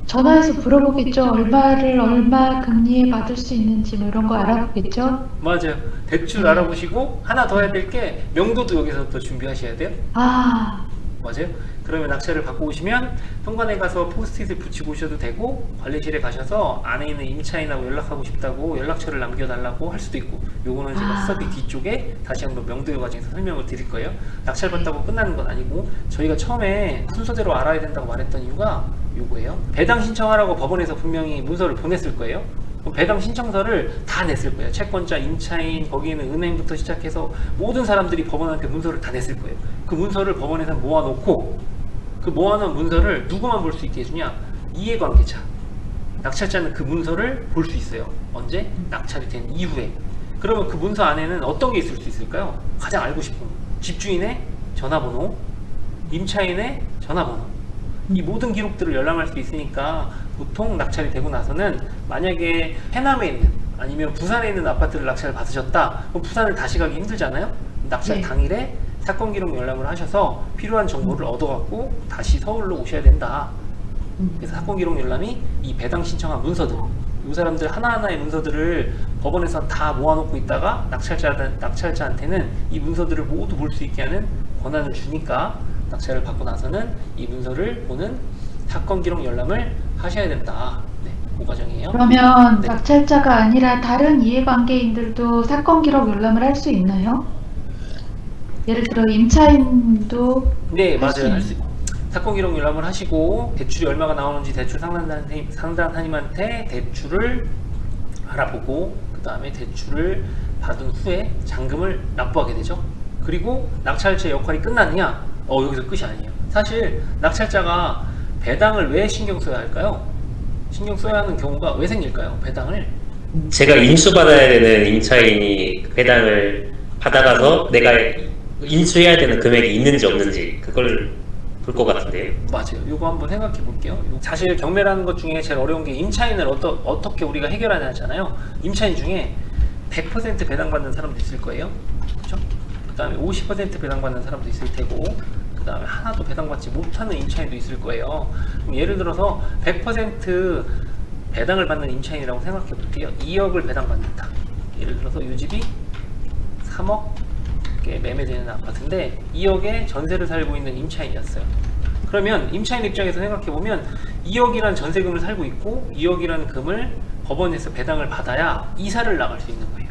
전화해서 물어보겠죠. 얼마 금리에 받을 수 있는지 뭐 이런 거 알아보겠죠. 맞아요. 대출 알아보시고 하나 더 해야 될 게 명도도 여기서 또 준비하셔야 돼요. 아, 맞아요. 그러면 낙찰을 받고 오시면 현관에 가서 포스트잇을 붙이고 오셔도 되고, 관리실에 가셔서 안에 있는 임차인하고 연락하고 싶다고 연락처를 남겨달라고 할 수도 있고, 요거는 제가 스터디 뒤쪽에 다시 한번 명도의 과정에서 설명을 드릴 거예요. 낙찰 받다고 끝나는 건 아니고, 저희가 처음에 순서대로 알아야 된다고 말했던 이유가 요거예요. 배당 신청하라고 법원에서 분명히 문서를 보냈을 거예요. 그럼 배당 신청서를 다 냈을 거예요. 채권자, 임차인, 거기에는 은행부터 시작해서 모든 사람들이 법원한테 문서를 다 냈을 거예요. 그 문서를 법원에서 모아놓고, 그 모아놓은 문서를 누구만 볼 수 있게 해주냐? 이해관계자. 낙찰자는 그 문서를 볼 수 있어요. 언제? 낙찰이 된 이후에. 그러면 그 문서 안에는 어떤 게 있을 수 있을까요? 가장 알고 싶은 거. 집주인의 전화번호, 임차인의 전화번호. 이 모든 기록들을 열람할 수 있으니까 보통 낙찰이 되고 나서는, 만약에 해남에 있는 아니면 부산에 있는 아파트를 낙찰을 받으셨다, 그럼 부산을 다시 가기 힘들잖아요. 낙찰 네. 당일에 사건 기록 열람을 하셔서 필요한 정보를 얻어갖고 다시 서울로 오셔야 된다. 그래서 사건 기록 열람이 이 배당 신청한 문서들, 이 사람들 하나하나의 문서들을 법원에서 다 모아놓고 있다가 낙찰자한테는 이 문서들을 모두 볼 수 있게 하는 권한을 주니까, 낙찰을 받고 나서는 이 문서를 보는 사건 기록 열람을 하셔야 된다. 네, 그 과정이에요. 그러면 네. 낙찰자가 아니라 다른 이해관계인들도 사건 기록 열람을 할 수 있나요? 예를 들어 임차인도 네, 할수 맞아요. 있는- 사건 기록 열람을 하시고, 대출이 얼마가 나오는지 대출 상담사님한테 대출을 알아보고, 그 다음에 대출을 받은 후에 잔금을 납부하게 되죠. 그리고 낙찰자의 역할이 끝났느냐? 여기서 끝이 아니에요. 사실 낙찰자가 배당을 왜 신경 써야 할까요? 신경 써야 하는 경우가 왜 생길까요? 배당을. 제가 인수받아야 되는 임차인이 배당을 받아가서 내가 인수해야 되는 금액이 있는지 없는지 그걸 볼 것 같은데요. 맞아요. 이거 한번 생각해 볼게요. 사실 경매라는 것 중에 제일 어려운 게 임차인을 어떻게 우리가 해결하냐잖아요. 임차인 중에 100% 배당받는 사람도 있을 거예요. 그렇죠? 그 다음에 50% 배당받는 사람도 있을 테고, 그 다음에 하나도 배당받지 못하는 임차인도 있을 거예요. 그럼 예를 들어서 100% 배당을 받는 임차인이라고 생각해 볼게요. 2억을 배당받는다. 예를 들어서 이 집이 3억에 매매되는 아파트인데 2억에 전세를 살고 있는 임차인이었어요. 그러면 임차인 입장에서 생각해 보면 2억이라는 전세금을 살고 있고 2억이라는 금을 법원에서 배당을 받아야 이사를 나갈 수 있는 거예요.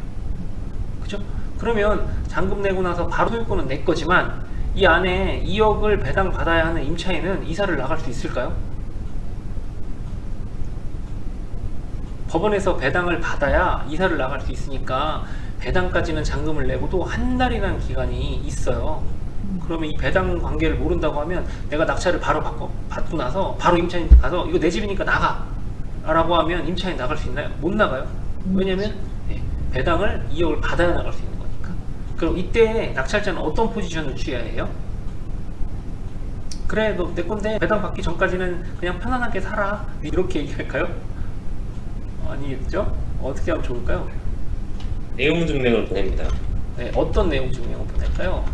그죠? 그러면 잔금 내고 나서 바로 소유권은 내 거지만 이 안에 2억을 배당 받아야 하는 임차인은 이사를 나갈 수 있을까요? 법원에서 배당을 받아야 이사를 나갈 수 있으니까 배당까지는 잔금을 내고도 한 달이라는 기간이 있어요. 그러면 이 배당 관계를 모른다고 하면 내가 낙찰을 바로 받고 나서 바로 임차인한테 가서 이거 내 집이니까 나가 라고 하면 임차인 나갈 수 있나요? 못 나가요. 왜냐면 배당을 2억을 받아야 나갈 수 있는 거니까. 그럼 이때 낙찰자는 어떤 포지션을 취해야 해요? 그래 너 내 건데 배당 받기 전까지는 그냥 편안하게 살아 이렇게 얘기할까요? 아니겠죠? 어떻게 하면 좋을까요? 내용 증명을 보냅니다. 네, 어떤 내용 증명을 보낼까요?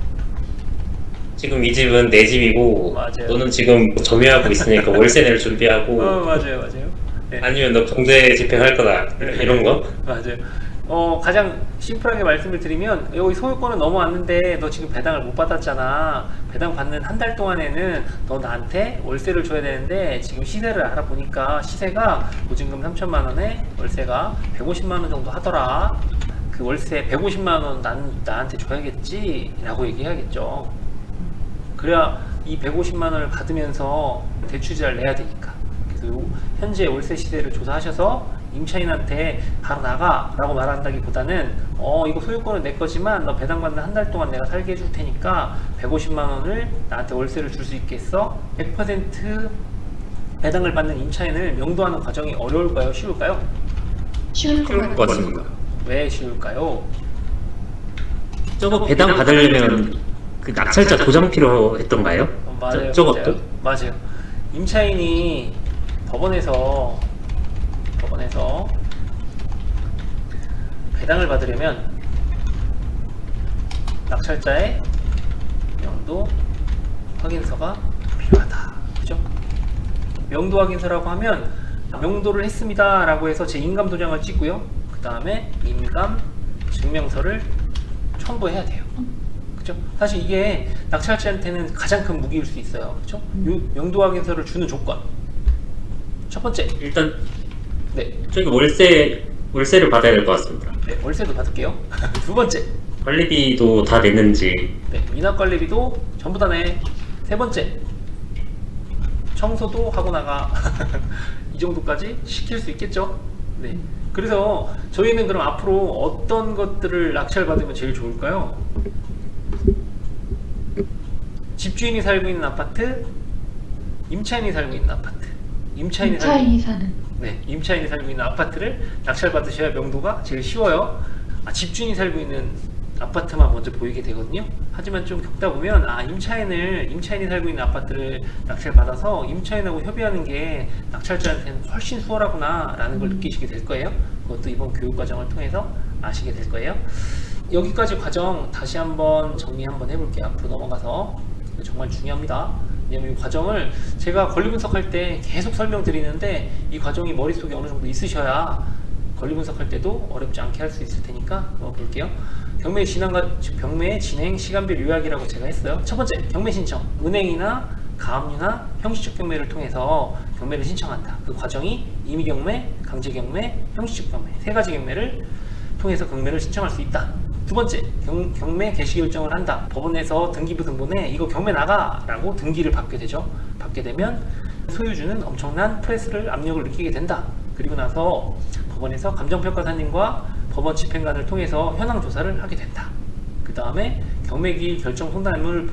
지금 이 집은 내 집이고 맞아요. 너는 지금 점유하고 있으니까 월세 낼 준비하고 맞아요. 네. 아니면 너 강제 집행할 거다 이런 거. 맞아요. 가장 심플하게 말씀을 드리면 여기 소유권은 넘어왔는데 너 지금 배당을 못 받았잖아. 배당 받는 한 달 동안에는 너 나한테 월세를 줘야 되는데 지금 시세를 알아보니까 시세가 보증금 3천만 원에 월세가 150만 원 정도 하더라. 그 월세 150만 원 나한테 줘야겠지 라고 얘기해야겠죠. 그래야 이 150만 원을 받으면서 대출이자를 내야 되니까. 그래서 현재 월세 시세를 조사하셔서 임차인한테 바로 나가 라고 말한다기보다는 이거 소유권은 내 거지만 너 배당받는 한 달 동안 내가 살게 해줄 테니까 150만 원을 나한테 월세를 줄 수 있겠어? 100% 배당을 받는 임차인을 명도하는 과정이 어려울까요? 쉬울까요? 쉬울 것 쉬울 같아요. 것 같습니다. 왜 쉬울까요? 저거 배당 받으려면 그 낙찰자 도장 필요했던가요? 맞아요. 저것도? 맞아요. 임차인이 법원에서 배당을 받으려면 낙찰자의 명도 확인서가 필요하다. 그죠? 명도 확인서라고 하면 명도를 했습니다 라고 해서 제 인감 도장을 찍고요. 그 다음에 인감 증명서를 첨부해야 돼요. 그죠? 사실 이게 낙찰자한테는 가장 큰 무기일 수 있어요. 그죠? 요 명도 확인서를 주는 조건. 첫 번째, 일단 네, 저기 월세를 받아야 될 것 같습니다. 네, 월세도 받을게요. 두 번째, 관리비도 다 냈는지. 네, 미납관리비도 전부 다 내. 세 번째, 청소도 하고 나가. 이 정도까지 시킬 수 있겠죠? 네. 그래서 저희는 그럼 앞으로 어떤 것들을 낙찰받으면 제일 좋을까요? 집주인이 살고 있는 아파트, 임차인이 살고 있는 아파트. 임차인이 살고 있는 아파트를 낙찰받으셔야 명도가 제일 쉬워요. 집주인이 살고 있는 아파트만 먼저 보이게 되거든요. 하지만 좀 겪다 보면 임차인이 살고 있는 아파트를 낙찰받아서 임차인하고 협의하는 게 낙찰자한테는 훨씬 수월하구나 라는 걸 느끼시게 될 거예요. 그것도 이번 교육 과정을 통해서 아시게 될 거예요. 여기까지 과정 다시 한번 정리 한번 해볼게요. 앞으로 넘어가서 정말 중요합니다. 왜냐면 이 과정을 제가 권리 분석할 때 계속 설명드리는데 이 과정이 머릿속에 어느 정도 있으셔야 권리 분석할 때도 어렵지 않게 할 수 있을 테니까 한번 볼게요. 경매 진행 시간별 요약이라고 제가 했어요. 첫 번째, 경매 신청. 은행이나 가압류나 형식적 경매를 통해서 경매를 신청한다. 그 과정이 임의 경매, 강제 경매, 형식적 경매 세 가지 경매를 통해서 경매를 신청할 수 있다. 두 번째, 경매 개시 결정을 한다. 법원에서 등기부 등본에 이거 경매 나가 라고 등기를 받게 되죠. 받게 되면 소유주는 엄청난 프레스를 압력을 느끼게 된다. 그리고 나서 법원에서 감정평가사님과 법원 집행관을 통해서 현황 조사를 하게 된다. 그 다음에 경매기일 결정 송달문을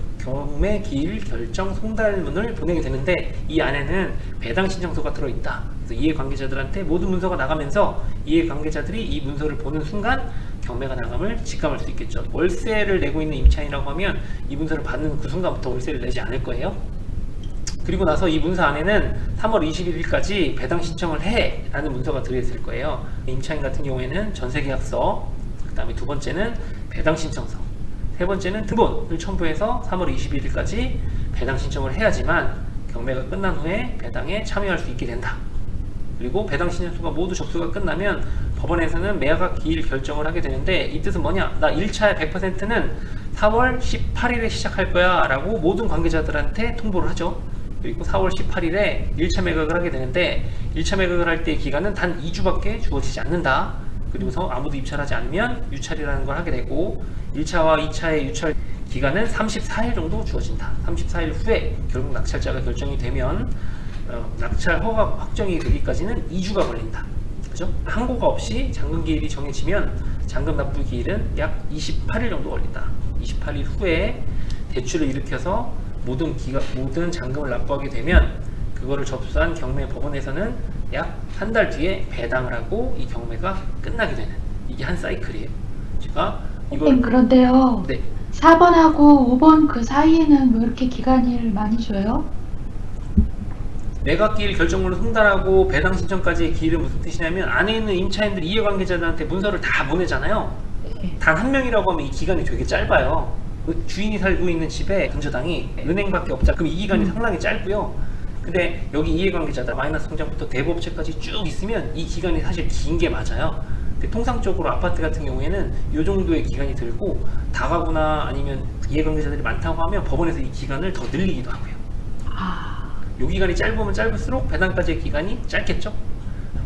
보내게 되는데 이 안에는 배당 신청서가 들어있다. 그래서 이해관계자들한테 모든 문서가 나가면서 이해관계자들이 이 문서를 보는 순간 경매가 나감을 직감할 수 있겠죠. 월세를 내고 있는 임차인이라고 하면 이 문서를 받는 그 순간부터 월세를 내지 않을 거예요. 그리고 나서 이 문서 안에는 3월 21일까지 배당 신청을 해 라는 문서가 들어있을 거예요. 임차인 같은 경우에는 전세계약서, 그 다음에 두 번째는 배당 신청서, 세 번째는 등본을 첨부해서 3월 21일까지 배당 신청을 해야지만 경매가 끝난 후에 배당에 참여할 수 있게 된다. 그리고 배당 신청서가 모두 접수가 끝나면 법원에서는 매각 기일 결정을 하게 되는데 이 뜻은 뭐냐? 나 1차 100%는 4월 18일에 시작할 거야 라고 모든 관계자들한테 통보를 하죠. 그리고 4월 18일에 1차 매각을 하게 되는데 1차 매각을 할 때의 기간은 단 2주밖에 주어지지 않는다. 그리고서 아무도 입찰하지 않으면 유찰이라는 걸 하게 되고 1차와 2차의 유찰 기간은 34일 정도 주어진다. 34일 후에 결국 낙찰자가 결정이 되면 낙찰 허가 확정이 되기까지는 2주가 걸린다. 그죠? 항고가 없이 잔금 기일이 정해지면 잔금 납부 기일은 약 28일 정도 걸린다. 28일 후에 대출을 일으켜서 모든 잔금을 납부하게 되면 그거를 접수한 경매 법원에서는 약 한 달 뒤에 배당을 하고 이 경매가 끝나게 되는 이게 한 사이클이에요. 제가 이걸 그런데요. 네. 4번하고 5번 그 사이에는 왜 이렇게 기간을 많이 줘요? 매각기일 결정문을 송달하고 배당 신청까지의 기일은 무슨 뜻이냐면 안에 있는 임차인들 이해관계자들한테 문서를 다 보내잖아요. 네. 단 한 명이라고 하면 이 기간이 되게 짧아요. 주인이 살고 있는 집에 근저당이 은행밖에 없자. 그럼 이 기간이 상당히 짧고요. 근데 여기 이해관계자들 마이너스 통장부터 대부업체까지 쭉 있으면 이 기간이 사실 긴 게 맞아요. 근데 통상적으로 아파트 같은 경우에는 이 정도의 기간이 들고 다가구나 아니면 이해관계자들이 많다고 하면 법원에서 이 기간을 더 늘리기도 하고요. 요 기간이 짧으면 짧을수록 배당까지의 기간이 짧겠죠.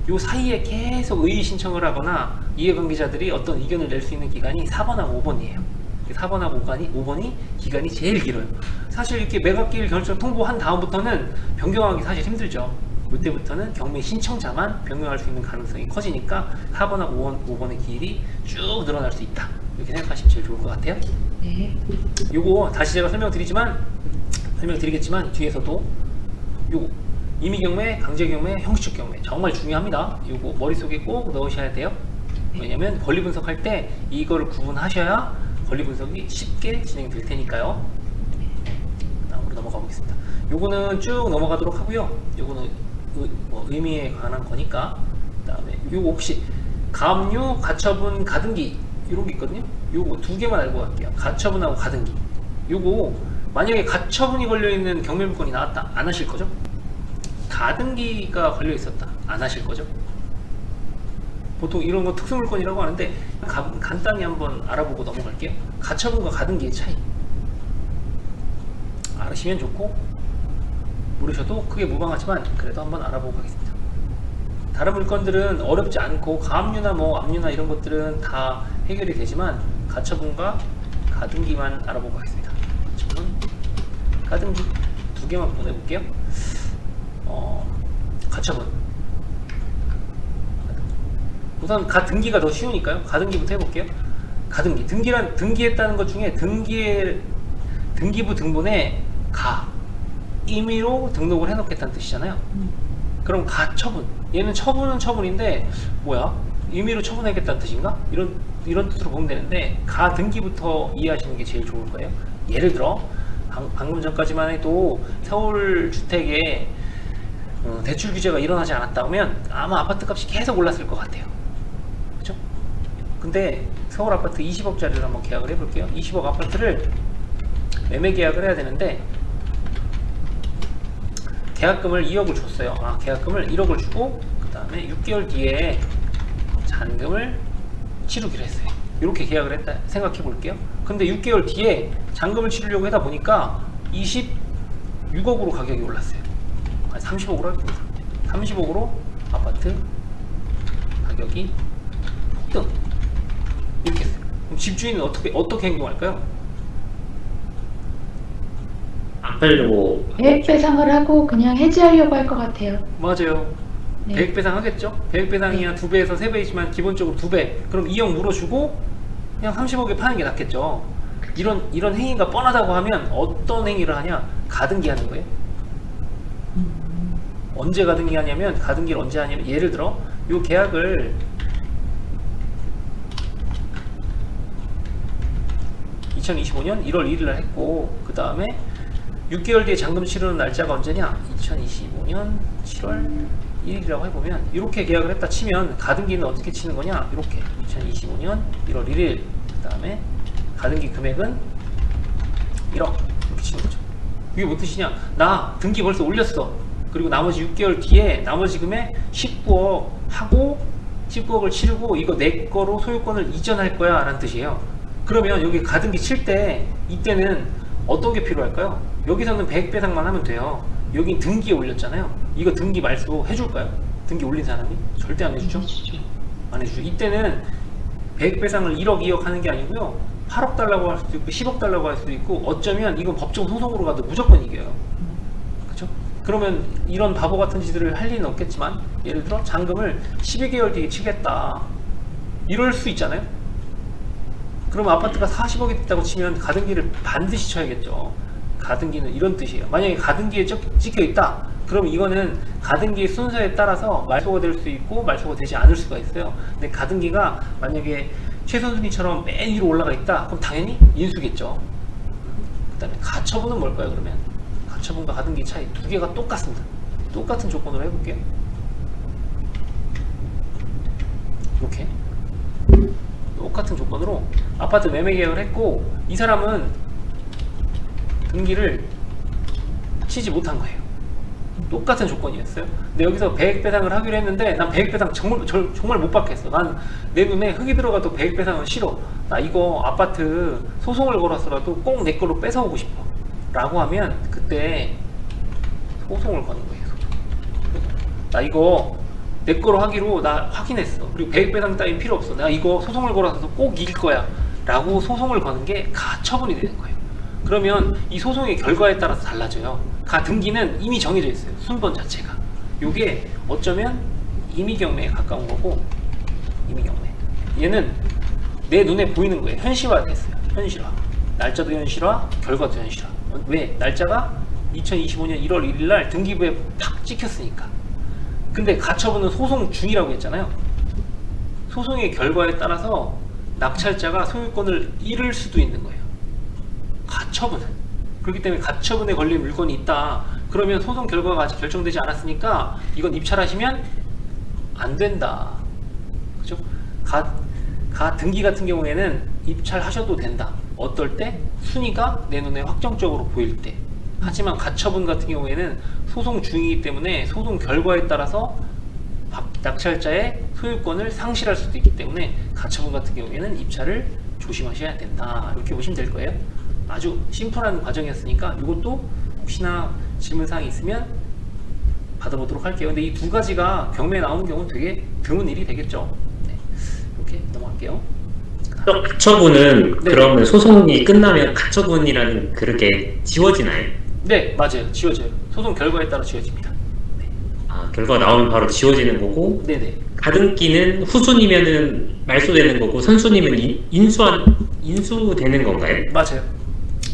요 사이에 계속 의의 신청을 하거나 이해관계자들이 어떤 의견을 낼 수 있는 기간이 4번하고 5번이에요. 4번하고 5번이 기간이 제일 길어요. 사실 이렇게 매각기일 결정 통보한 다음부터는 변경하기 사실 힘들죠. 이때부터는 경매 신청자만 변경할 수 있는 가능성이 커지니까 4번하고 5번의 기일이 쭉 늘어날 수 있다. 이렇게 생각하시면 제일 좋을 것 같아요. 네. 요거 다시 제가 설명드리겠지만 뒤에서도 요거 임의경매, 강제경매, 형식적 경매 정말 중요합니다. 요거 머릿속에 꼭 넣으셔야 돼요. 왜냐면 권리 분석할 때 이거를 구분하셔야 권리 분석이 쉽게 진행될 테니까요. 다음으로 넘어가 보겠습니다. 요거는 쭉 넘어가도록 하고요. 요거는 의미에 관한 거니까. 그다음에 요거 혹시 가압류, 가처분, 가등기 이런 게 있거든요. 요거 두 개만 알고 갈게요. 가처분하고 가등기. 요거 만약에 가처분이 걸려있는 경매물건이 나왔다. 안 하실 거죠? 가등기가 걸려있었다. 안 하실 거죠? 보통 이런 거 특수물건이라고 하는데 간단히 한번 알아보고 넘어갈게요. 가처분과 가등기의 차이 알으시면 좋고 모르셔도 크게 무방하지만 그래도 한번 알아보고 가겠습니다. 다른 물건들은 어렵지 않고 가압류나 뭐 압류나 이런 것들은 다 해결이 되지만 가처분과 가등기만 알아보고 가겠습니다. 가처분, 가등기 두 개만 보내볼게요. 가처분 우선 가등기가 더 쉬우니까요. 가등기부터 해볼게요. 가등기 등기했다는 것 중에 등기부 등본에 임의로 등록을 해놓겠다는 뜻이잖아요. 그럼 가처분 얘는 처분은 처분인데 뭐야? 임의로 처분하겠다는 뜻인가? 이런 뜻으로 보면 되는데 가등기부터 이해하시는 게 제일 좋을 거예요. 예를 들어 방금 전까지만 해도 서울 주택에 대출 규제가 일어나지 않았다 하면 아마 아파트 값이 계속 올랐을 것 같아요. 그죠? 근데 서울 아파트 20억짜리를 한번 계약을 해볼게요. 20억 아파트를 매매 계약을 해야 되는데 계약금을 2억을 줬어요. 계약금을 1억을 주고 그 다음에 6개월 뒤에 잔금을 치르기로 했어요. 이렇게 계약을 했다 생각해 볼게요. 근데 6개월 뒤에 잔금을 치르려고 하다 보니까 26억으로 가격이 올랐어요. 30억으로 할게요. 30억으로 아파트 가격이 폭등 이렇게 했어요. 그럼 집주인은 어떻게 행동할까요? 안 팔려고 배액 배상을 하고 그냥 해지하려고 할 것 같아요. 맞아요. 네. 배액 배상 하겠죠? 배액 배상이 한 2배에서 3배이지만 기본적으로 2배. 그럼 2억 물어주고 그냥 30억에 파는 게 낫겠죠. 이런 행위가 뻔하다고 하면 어떤 행위를 하냐? 가등기 하는 거예요. 언제 가등기 하냐면 가등기를 언제 하냐면 예를 들어 이 계약을 2025년 1월 1일 날 했고 그 다음에 6개월 뒤에 잔금 치르는 날짜가 언제냐? 2025년 7월 1일이라고 해보면 이렇게 계약을 했다 치면 가등기는 어떻게 치는 거냐? 이렇게 2025년 1월 1일 그 다음에 가등기 금액은 1억 이렇게 치는 거죠. 이게 무슨 뜻이냐? 나 등기 벌써 올렸어. 그리고 나머지 6개월 뒤에 나머지 금액 19억 하고 19억을 치르고 이거 내 거로 소유권을 이전할 거야 라는 뜻이에요. 그러면 여기 가등기 칠 때 이때는 어떤 게 필요할까요? 여기서는 배액 배상만 하면 돼요. 여긴 등기에 올렸잖아요. 이거 등기 말소 해줄까요? 등기 올린 사람이? 절대 안 해주죠? 안 해주죠. 이때는 배액 배상을 1억 2억 하는 게 아니고요 8억 달라고 할 수도 있고 10억 달라고 할 수도 있고 어쩌면 이건 법정 소송으로 가도 무조건 이겨요. 그쵸? 그러면 이런 바보 같은 짓을 할 리는 없겠지만 예를 들어 잔금을 12개월 뒤에 치겠다 이럴 수 있잖아요. 그러면 아파트가 40억이 됐다고 치면 가등기를 반드시 쳐야겠죠. 가등기는 이런 뜻이에요. 만약에 가등기에 찍혀 있다 그럼 이거는 가등기의 순서에 따라서 말소가 될 수 있고 말소가 되지 않을 수가 있어요. 근데 가등기가 만약에 최선순위처럼 맨 위로 올라가 있다 그럼 당연히 인수겠죠. 그 다음에 가처분은 뭘까요? 그러면 가처분과 가등기 차이 두 개가 똑같습니다. 똑같은 조건으로 해볼게요. 이렇게 똑같은 조건으로 아파트 매매 계약을 했고 이 사람은 등기를 치지 못한 거예요. 똑같은 조건이었어요. 근데 여기서 배액 배상을 하기로 했는데 난 배액 배상 정말 못 받겠어. 난 내 눈에 흙이 들어가도 배액 배상은 싫어. 나 이거 아파트 소송을 걸어서라도 꼭 내 걸로 뺏어오고 싶어 라고 하면 그때 소송을 거는 거예요. 소송. 나 이거 내 거로 하기로 나 확인했어. 그리고 배액 배상 따윈 필요 없어. 내가 이거 소송을 걸어서 꼭 이길 거야 라고 소송을 거는 게 가처분이 되는 거예요. 그러면 이 소송의 결과에 따라서 달라져요. 등기는 이미 정해져 있어요. 순번 자체가. 요게 어쩌면 임의경매에 가까운 거고, 임의경매. 얘는 내 눈에 보이는 거예요. 현실화 됐어요. 현실화. 날짜도 현실화, 결과도 현실화. 왜? 날짜가 2025년 1월 1일 날 등기부에 팍 찍혔으니까. 근데 가처분은 소송 중이라고 했잖아요. 소송의 결과에 따라서 낙찰자가 소유권을 잃을 수도 있는 거예요. 가처분은. 그렇기 때문에 가처분에 걸린 물건이 있다. 그러면 소송 결과가 아직 결정되지 않았으니까 이건 입찰하시면 안 된다. 그죠? 등기 같은 경우에는 입찰하셔도 된다. 어떨 때? 순위가 내 눈에 확정적으로 보일 때. 하지만 가처분 같은 경우에는 소송 중이기 때문에 소송 결과에 따라서 낙찰자의 소유권을 상실할 수도 있기 때문에 가처분 같은 경우에는 입찰을 조심하셔야 된다. 이렇게 보시면 될 거예요. 아주 심플한 과정이었으니까 이것도 혹시나 질문사항이 있으면 받아보도록 할게요. 근데 이 두 가지가 경매에 나오는 경우는 되게 드문 일이 되겠죠. 네. 이렇게 넘어갈게요. 가처분은 네. 그러면 소송이 끝나면 가처분이라는 그렇게 지워지나요? 네, 맞아요. 지워져요. 소송 결과에 따라 지워집니다. 네. 아, 결과 나오면 바로 지워지는 거고, 네네. 가등기는 후순이면은 말소되는 거고, 선순이면 인수되는 건가요? 맞아요.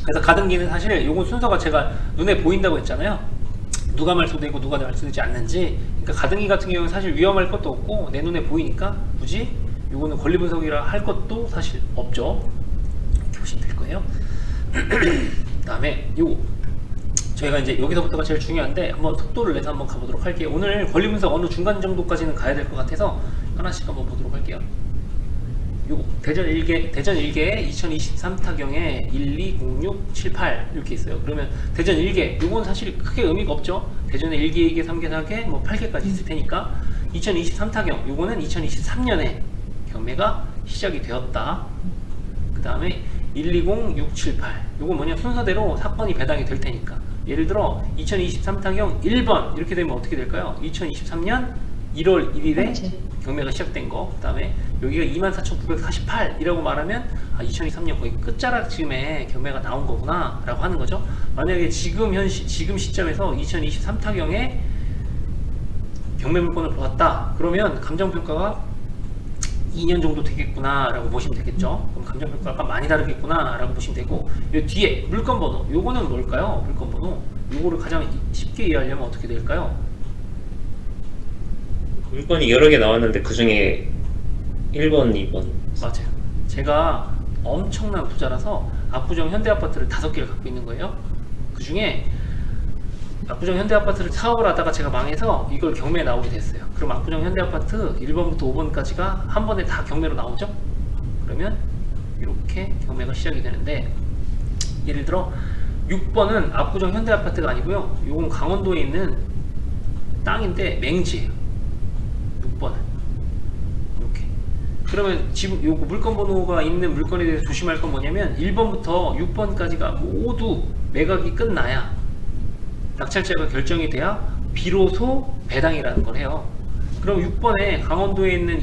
그래서 가등기는 사실 요건 순서가 제가 눈에 보인다고 했잖아요. 누가 말소되고 누가 말소되지 않는지. 그러니까 가등기 같은 경우는 사실 위험할 것도 없고 내 눈에 보이니까 굳이 요거는 권리 분석이라 할 것도 사실 없죠. 이렇게 보시면 될 거예요. 그다음에 요거 저희가 이제 여기서부터가 제일 중요한데 한번 속도를 내서 한번 가보도록 할게요. 오늘 권리 분석 어느 중간 정도까지는 가야 될 것 같아서 하나씩 한번 보도록 할게요. 요거 대전 1개 2023 타경에 120678 이렇게 있어요. 그러면 대전 1개 요건 사실 크게 의미가 없죠. 대전에 1개, 2개, 3개, 4개 뭐 8개까지 있을 테니까 2023 타경 요거는 2023년에 경매가 시작이 되었다. 그 다음에 120678 요건 뭐냐 순서대로 사건이 배당이 될 테니까 예를 들어 2023 타경 1번 이렇게 되면 어떻게 될까요? 2023년 1월 1일에 그렇지. 경매가 시작된 거. 그 다음에 여기가 24,948이라고 말하면 2023년 거의 끝자락쯤에 경매가 나온 거구나 라고 하는 거죠. 만약에 지금 시점에서 2023 타경에 경매 물건을 보았다 그러면 감정평가가 2년 정도 되겠구나 라고 보시면 되겠죠. 그럼 감정평가가 많이 다르겠구나 라고 보시면 되고 이 뒤에 물건번호 요거는 뭘까요? 물건번호 요거를 가장 쉽게 이해하려면 어떻게 될까요? 물건이 여러 개 나왔는데 그 중에 1번, 2번. 맞아요. 제가 엄청난 부자라서 압구정 현대아파트를 5개를 갖고 있는 거예요. 그 중에 압구정 현대아파트를 사업을 하다가 제가 망해서 이걸 경매에 나오게 됐어요. 그럼 압구정 현대아파트 1번부터 5번까지가 한 번에 다 경매로 나오죠? 그러면 이렇게 경매가 시작이 되는데 예를 들어 6번은 압구정 현대아파트가 아니고요. 이건 강원도에 있는 땅인데 맹지예요. 6번은 이렇게. 그러면 지금 요거 물건 번호가 있는 물건에 대해서 조심할 건 뭐냐면 1번부터 6번까지가 모두 매각이 끝나야 낙찰자가 결정이 돼야 비로소 배당이라는 걸 해요. 그럼 6번에 강원도에 있는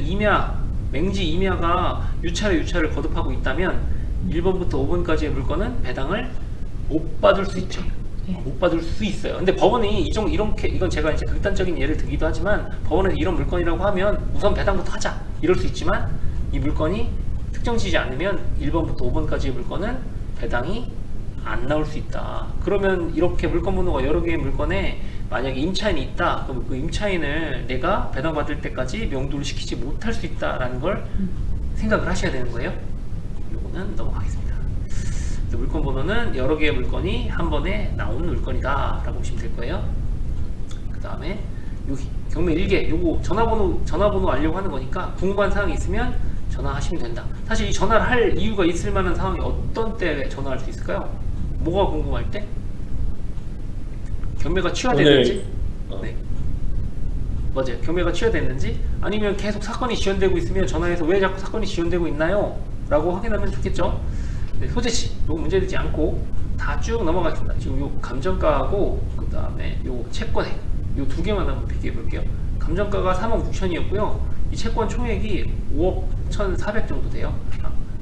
맹지 임야가 유차를 거듭하고 있다면 1번부터 5번까지의 물건은 배당을 못 받을 수 있죠. 못 받을 수 있어요. 근데 법원이 이건 제가 이제 극단적인 예를 들기도 하지만 법원에서 이런 물건이라고 하면 우선 배당부터 하자 이럴 수 있지만 이 물건이 특정지지 않으면 1번부터 5번까지의 물건은 배당이 안 나올 수 있다. 그러면 이렇게 물건 번호가 여러 개의 물건에 만약에 임차인이 있다. 그럼 그 임차인을 내가 배당받을 때까지 명도를 시키지 못할 수 있다라는 걸 생각을 하셔야 되는 거예요. 요거는 넘어가겠습니다. 물건 번호는 여러 개의 물건이 한 번에 나오는 물건이다 라고 보시면 될 거예요. 그 다음에 여기 경매 1개 요거 전화번호 알려고 하는 거니까 궁금한 사항이 있으면 전화하시면 된다. 사실 이 전화를 할 이유가 있을 만한 상황이 어떤 때 전화할 수 있을까요? 뭐가 궁금할 때? 경매가 취하됐는지? 네. 맞아요. 경매가 취하됐는지 아니면 계속 사건이 지연되고 있으면 전화해서 왜 자꾸 사건이 지연되고 있나요? 라고 확인하면 좋겠죠. 네, 소재치 이거 문제되지 않고 다 쭉 넘어가겠습니다. 지금 요 감정가하고 그 다음에 요 채권액 요 두 개만 한번 비교해 볼게요. 감정가가 3억 6천이었고요. 이 채권 총액이 5억 1,400 정도 돼요.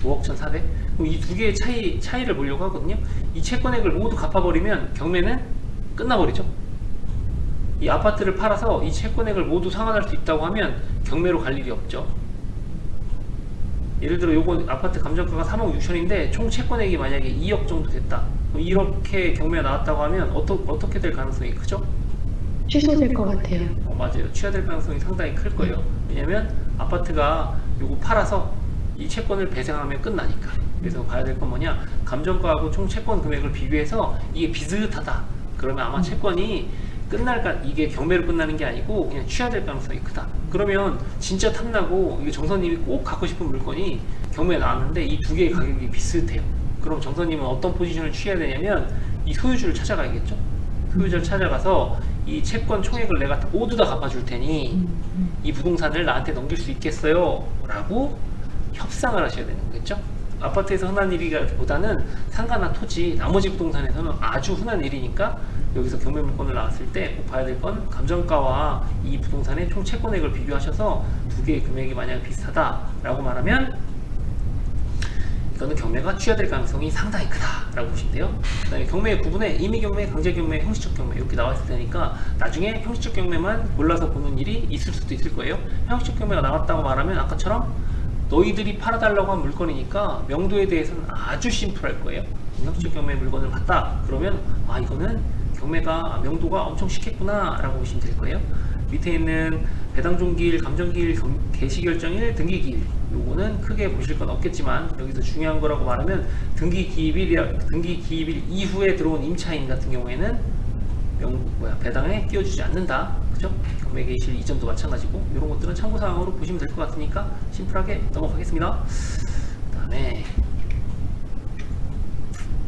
5억 1,400. 그럼 이 두 개의 차이를 보려고 하거든요. 이 채권액을 모두 갚아버리면 경매는 끝나버리죠. 이 아파트를 팔아서 이 채권액을 모두 상환할 수 있다고 하면 경매로 갈 일이 없죠. 예를 들어 요거 아파트 감정가가 3억 6천인데 총 채권액이 만약에 2억 정도 됐다. 그럼 이렇게 경매가 나왔다고 하면 어떻게 될 가능성이 크죠? 취소될 것 같아요. 맞아요. 취하될 가능성이 상당히 클 거예요. 왜냐면 아파트가 요거 팔아서 이 채권을 배상하면 끝나니까. 그래서 봐야 될 건 뭐냐, 감정가하고 총 채권 금액을 비교해서 이게 비슷하다 그러면 아마 채권이 이게 경매로 끝나는 게 아니고 그냥 취하될 가능성이 크다. 그러면 진짜 탐나고 이게 정선님이 꼭 갖고 싶은 물건이 경매에 나왔는데 이 두 개의 가격이 비슷해요. 그럼 정선님은 어떤 포지션을 취해야 되냐면 이 소유주를 찾아가야겠죠. 소유주를 찾아가서 이 채권 총액을 내가 모두 다 갚아줄 테니 이 부동산을 나한테 넘길 수 있겠어요? 라고 협상을 하셔야 되는 거겠죠. 아파트에서 흔한 일이보다는 상가나 토지, 나머지 부동산에서는 아주 흔한 일이니까 여기서 경매 물건을 나왔을 때 꼭 봐야 될 건 감정가와 이 부동산의 총 채권액을 비교하셔서 두 개의 금액이 만약 비슷하다라고 말하면 이거는 경매가 취하될 가능성이 상당히 크다라고 보시면 돼요. 그 다음에 경매의 구분에 임의경매, 강제경매, 형식적 경매 이렇게 나와 있을 테니까 나중에 형식적 경매만 골라서 보는 일이 있을 수도 있을 거예요. 형식적 경매가 나왔다고 말하면 아까처럼 너희들이 팔아달라고 한 물건이니까 명도에 대해서는 아주 심플할 거예요. 형식적 경매 물건을 봤다 그러면 아 이거는 경매가 명도가 엄청 쉽겠구나 라고 보시면 될 거예요. 밑에 있는 배당종기일, 감정기일, 개시결정일, 등기기일 요거는 크게 보실 건 없겠지만 여기서 중요한 거라고 말하면 등기기입일 이후에 들어온 임차인 같은 경우에는 배당에 끼워주지 않는다. 그죠? 경매 개시일 이전도 마찬가지고 이런 것들은 참고사항으로 보시면 될 것 같으니까 심플하게 넘어가겠습니다. 그 다음에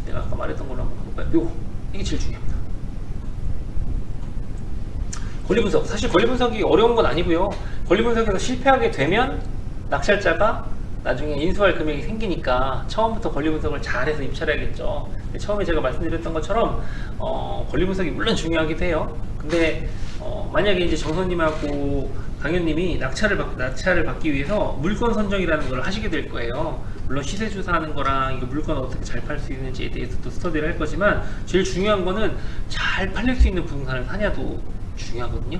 내가 아까 말했던 걸로 한번 가볼까요? 이게 제일 중요합니다. 권리분석. 사실 권리분석이 어려운 건 아니고요. 권리분석에서 실패하게 되면 낙찰자가 나중에 인수할 금액이 생기니까 처음부터 권리분석을 잘해서 입찰을 해야겠죠. 처음에 제가 말씀드렸던 것처럼 권리분석이 물론 중요하기도 해요. 근데 만약에 이제 정선님하고 강현님이 낙찰을 받기 위해서 물건 선정이라는 걸 하시게 될 거예요. 물론 시세 조사하는 거랑 이거 물건을 어떻게 잘 팔 수 있는지에 대해서도 스터디를 할 거지만 제일 중요한 거는 잘 팔릴 수 있는 부동산을 사냐도 중요하거든요.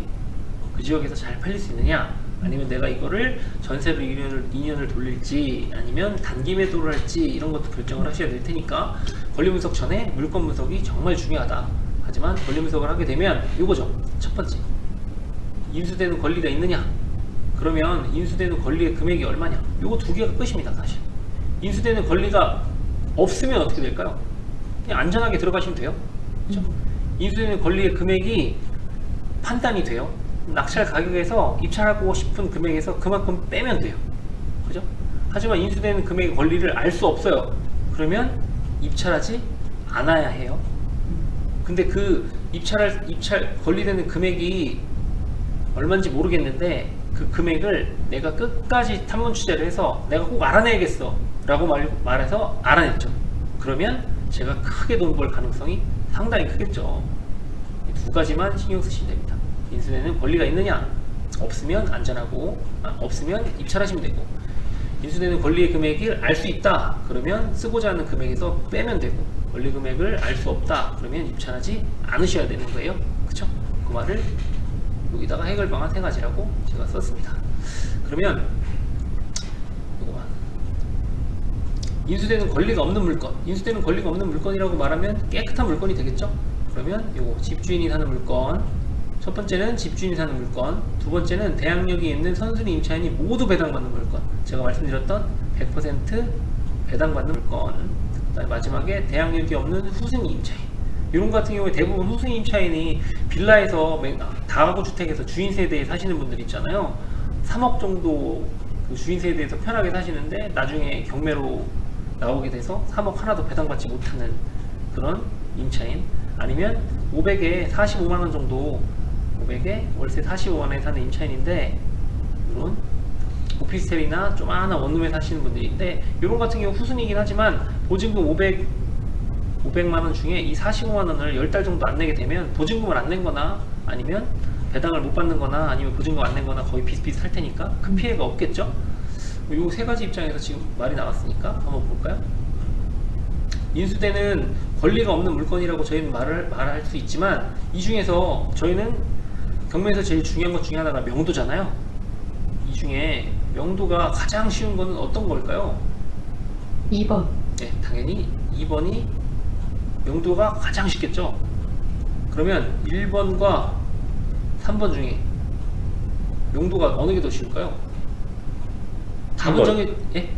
그 지역에서 잘 팔릴 수 있느냐 아니면 내가 이거를 전세로 2년을 돌릴지 아니면 단기 매도를 할지 이런 것도 결정을 하셔야 될 테니까 권리분석 전에 물건 분석이 정말 중요하다. 하지만 권리분석을 하게 되면 이거죠. 첫 번째, 인수되는 권리가 있느냐? 그러면 인수되는 권리의 금액이 얼마냐? 요거 두 개가 끝입니다. 사실 인수되는 권리가 없으면 어떻게 될까요? 그냥 안전하게 들어가시면 돼요. 그렇죠? 인수되는 권리의 금액이 판단이 돼요. 낙찰 가격에서 입찰하고 싶은 금액에서 그만큼 빼면 돼요. 그죠? 하지만 인수되는 금액의 권리를 알 수 없어요. 그러면 입찰하지 않아야 해요. 근데 그 입찰 권리되는 금액이 얼마인지 모르겠는데 그 금액을 내가 끝까지 탐문 취재를 해서 내가 꼭 알아내야겠어 라고 말해서 알아냈죠. 그러면 제가 크게 돈 벌 가능성이 상당히 크겠죠. 이 두 가지만 신경 쓰시면 됩니다. 인수되는 권리가 있느냐? 없으면 안전하고 없으면 입찰하시면 되고, 인수되는 권리의 금액을 알 수 있다 그러면 쓰고자 하는 금액에서 빼면 되고, 권리 금액을 알 수 없다 그러면 입찰하지 않으셔야 되는 거예요. 그쵸? 그 말을 여기다가 해결 방안 3가지라고 제가 썼습니다. 그러면 이거만 인수되는 권리가 없는 물건, 인수되는 권리가 없는 물건이라고 말하면 깨끗한 물건이 되겠죠? 그러면 요거 집주인이 사는 물건, 첫 번째는 집주인이 사는 물건, 두 번째는 대항력이 있는 선순위 임차인이 모두 배당받는 물건, 제가 말씀드렸던 100% 배당받는 물건, 그다음에 마지막에 대항력이 없는 후순위 임차인. 이런 같은 경우에 대부분 후순위 임차인이 빌라에서 다가구 주택에서 주인 세대에 사시는 분들 있잖아요. 3억 정도 그 주인 세대에서 편하게 사시는데 나중에 경매로 나오게 돼서 3억 하나도 배당받지 못하는 그런 임차인, 아니면 500에 45만 원 정도, 500에 월세 45만 원에 사는 임차인인데 이런 오피스텔이나 조그마한 원룸에 사시는 분들인데, 이런 같은 경우 후순위이긴 하지만 보증금 500만 원 중에 이 45만 원을 10달 정도 안 내게 되면 보증금을 안 낸 거나 아니면 배당을 못 받는 거나 아니면 보증금 안 낸 거나 거의 비슷비슷할 테니까 큰 피해가 없겠죠. 요 세 가지 입장에서 지금 말이 나왔으니까 한번 볼까요? 인수대는 권리가 없는 물건이라고 저희는 말할 수 있지만, 이 중에서 저희는 경매에서 제일 중요한 것 중에 하나가 명도잖아요. 이 중에 명도가 가장 쉬운 거는 어떤 걸까요? 2번. 네, 당연히 2번이 명도가 가장 쉽겠죠. 그러면 1번과 3번 중에 명도가 어느 게 더 쉬울까요? 답은 3번. 예?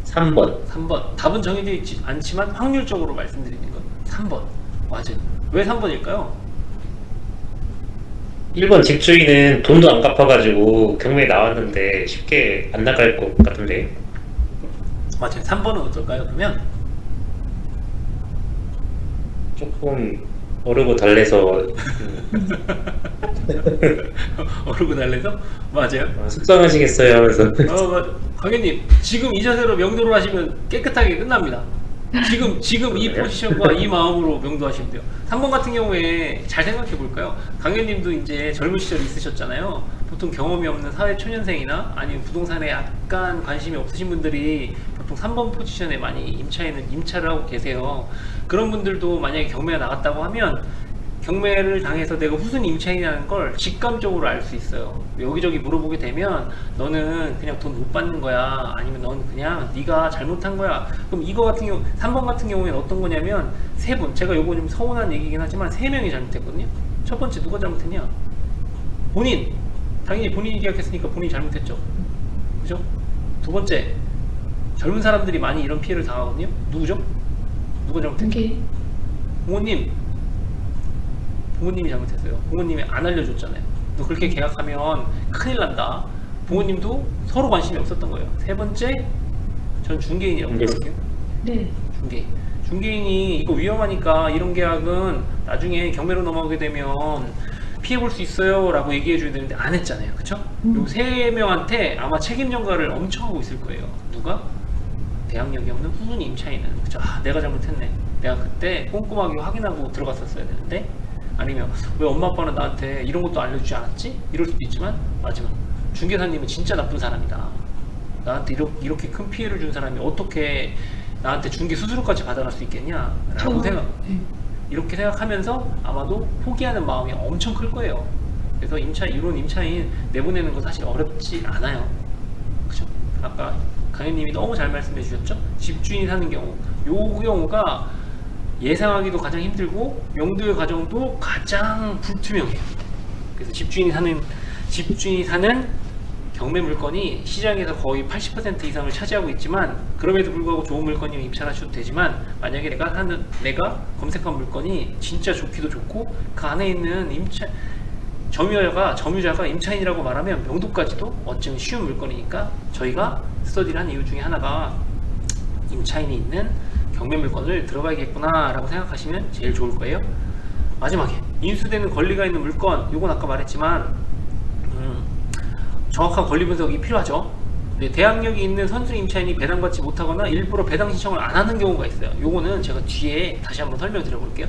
3번. 3번. 답은 정해져 있지 않지만 확률적으로 말씀드리는 건 3번. 맞아요. 왜 3번일까요? 1번 집주인은 돈도 안 갚아가지고 경매에 나왔는데 쉽게 안 나갈 것 같은데. 맞아요. 3번은 어떨까요? 그러면 조금 어르고 달래서 어르고 달래서 맞아요. 속상하시겠어요 하면서. 맞아. 강현님 지금 이 자세로 명도를 하시면 깨끗하게 끝납니다. 지금 이 포지션과 이 마음으로 명도하시면 돼요. 3번 같은 경우에 잘 생각해 볼까요? 강현님도 이제 젊은 시절 있으셨잖아요. 보통 경험이 없는 사회 초년생이나 아니면 부동산에 약간 관심이 없으신 분들이 보통 3번 포지션에 많이 임차를 하고 계세요. 그런 분들도 만약에 경매가 나갔다고 하면 경매를 당해서 내가 후순위 임차인이라는 걸 직감적으로 알 수 있어요. 여기저기 물어보게 되면 너는 그냥 돈 못 받는 거야, 아니면 너는 그냥 네가 잘못한 거야. 그럼 이거 같은 경우 3번 같은 경우에는 어떤 거냐면 세 분, 제가 요거 좀 서운한 얘기긴 하지만 3명이 잘못했거든요. 첫 번째 누가 잘못했냐? 본인. 당연히 본인이 계약했으니까 본인이 잘못했죠. 그죠? 두 번째, 젊은 사람들이 많이 이런 피해를 당하거든요. 누구죠? 누가 잘못했죠? 이게 부모님이 잘못했어요. 부모님이 안 알려줬잖아요. 너 그렇게 계약하면 큰일 난다. 부모님도 서로 관심이 없었던 거예요. 세 번째, 전 중개인이라고 생각해요. 네. 중개인이 이거 위험하니까 이런 계약은 나중에 경매로 넘어가게 되면 피해 볼 수 있어요 라고 얘기해 줘야 되는데 안 했잖아요. 그쵸? 요 3명한테 아마 책임 전가를 엄청 하고 있을 거예요. 누가? 대항력이 없는 후순위 임차인은. 그쵸? 아, 내가 잘못했네. 내가 그때 꼼꼼하게 확인하고 들어갔었어야 되는데, 아니면 왜 엄마 아빠는 나한테 이런 것도 알려주지 않았지? 이럴 수도 있지만, 마지막 중개사님은 진짜 나쁜 사람이다. 나한테 이렇게 큰 피해를 준 사람이 어떻게 나한테 중개 수수료까지 받아갈 수 있겠냐? 라고 이렇게 생각하면서 아마도 포기하는 마음이 엄청 클 거예요. 그래서 이런 임차인 내보내는 건 사실 어렵지 않아요. 그죠? 아까 강현님이 너무 잘 말씀해 주셨죠? 집주인이 사는 경우, 요 경우가 예상하기도 가장 힘들고 명도의 과정도 가장 불투명해요. 그래서 집주인이 사는 경매 물건이 시장에서 거의 80% 이상을 차지하고 있지만, 그럼에도 불구하고 좋은 물건이면 입찰하셔도 되지만, 만약에 내가 검색한 물건이 진짜 좋기도 좋고 그 안에 있는 점유자가 임차인이라고 말하면 명도까지도 어쩌면 쉬운 물건이니까, 저희가 스터디를 한 이유 중에 하나가 임차인이 있는 경매 물건을 들어가야겠구나 라고 생각하시면 제일 좋을 거예요. 마지막에 인수되는 권리가 있는 물건, 요건 아까 말했지만 정확한 권리 분석이 필요하죠. 네, 대항력이 있는 선순위 임차인이 배당받지 못하거나 일부러 배당 신청을 안 하는 경우가 있어요. 요거는 제가 뒤에 다시 한번 설명드려 볼게요.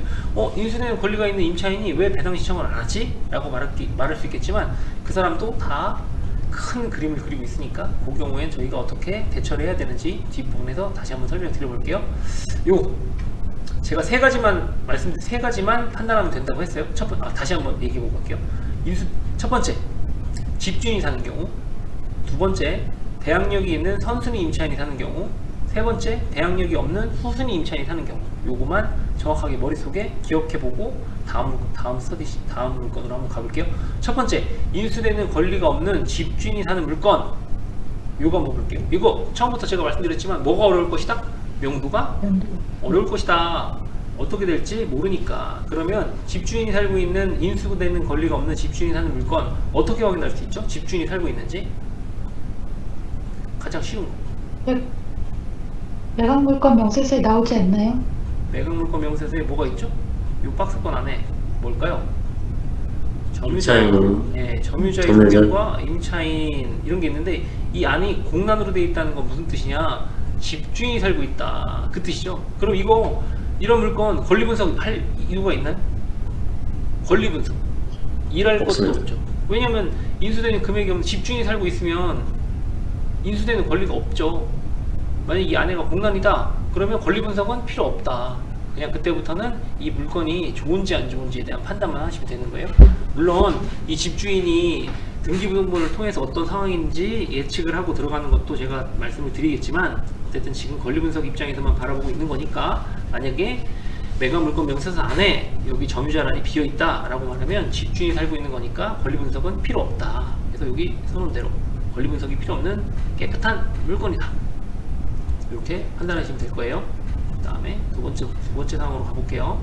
인수되는 권리가 있는 임차인이 왜 배당 신청을 안 하지? 라고 말할 수 있겠지만, 그 사람도 다 큰 그림을 그리고 있으니까 그 경우엔 저희가 어떻게 대처를 해야 되는지 뒷부분에서 다시 한번 설명드려 볼게요. 제가 세 가지만 판단하면 된다고 했어요. 다시 한번 얘기해 보고 갈게요. 첫 번째, 집주인이 사는 경우. 두 번째, 대항력이 있는 선순위 임차인이 사는 경우. 세 번째, 대항력이 없는 후순위 임차인이 사는 경우. 요거만 정확하게 머릿속에 기억해보고 다음 물건으로 한번 가볼게요. 첫 번째, 인수되는 권리가 없는 집주인이 사는 물건. 요거 한번 볼게요. 이거 처음부터 제가 말씀드렸지만 뭐가 어려울 것이다? 명도가 어려울 것이다. 어떻게 될지 모르니까. 그러면 집주인이 살고 있는 인수되는 권리가 없는 집주인이 사는 물건 어떻게 확인할 수 있죠? 집주인이 살고 있는지 가장 쉬운 거. 매각 물건 명세서에 나오지 않나요? 매각 물건 명세서에 뭐가 있죠? 이 박스권 안에 뭘까요? 임차인. 네, 점유자의 점유자. 선택과 임차인 이런 게 있는데 이 안이 공란으로 되어 있다는 건 무슨 뜻이냐? 집주인이 살고 있다 그 뜻이죠. 그럼 이런 물건 권리 분석할 이유가 있나요? 권리 분석 일할 것도 없습니다. 없죠. 왜냐하면 인수되는 금액이 없는 집주인이 살고 있으면 인수되는 권리가 없죠. 만약 이 안에가 공란이다 그러면 권리 분석은 필요 없다. 그냥 그때부터는 이 물건이 좋은지 안 좋은지에 대한 판단만 하시면 되는 거예요. 물론 이 집주인이 등기부등본을 통해서 어떤 상황인지 예측을 하고 들어가는 것도 제가 말씀을 드리겠지만 어쨌든 지금 권리분석 입장에서만 바라보고 있는 거니까 만약에 매각 물건 명세서 안에 여기 점유자란이 비어있다 라고 말하면 집주인이 살고 있는 거니까 권리분석은 필요 없다. 그래서 여기 선언대로 권리분석이 필요 없는 깨끗한 물건이다. 이렇게 판단하시면 될 거예요. 그 다음에 두 번째 상황으로 가볼게요.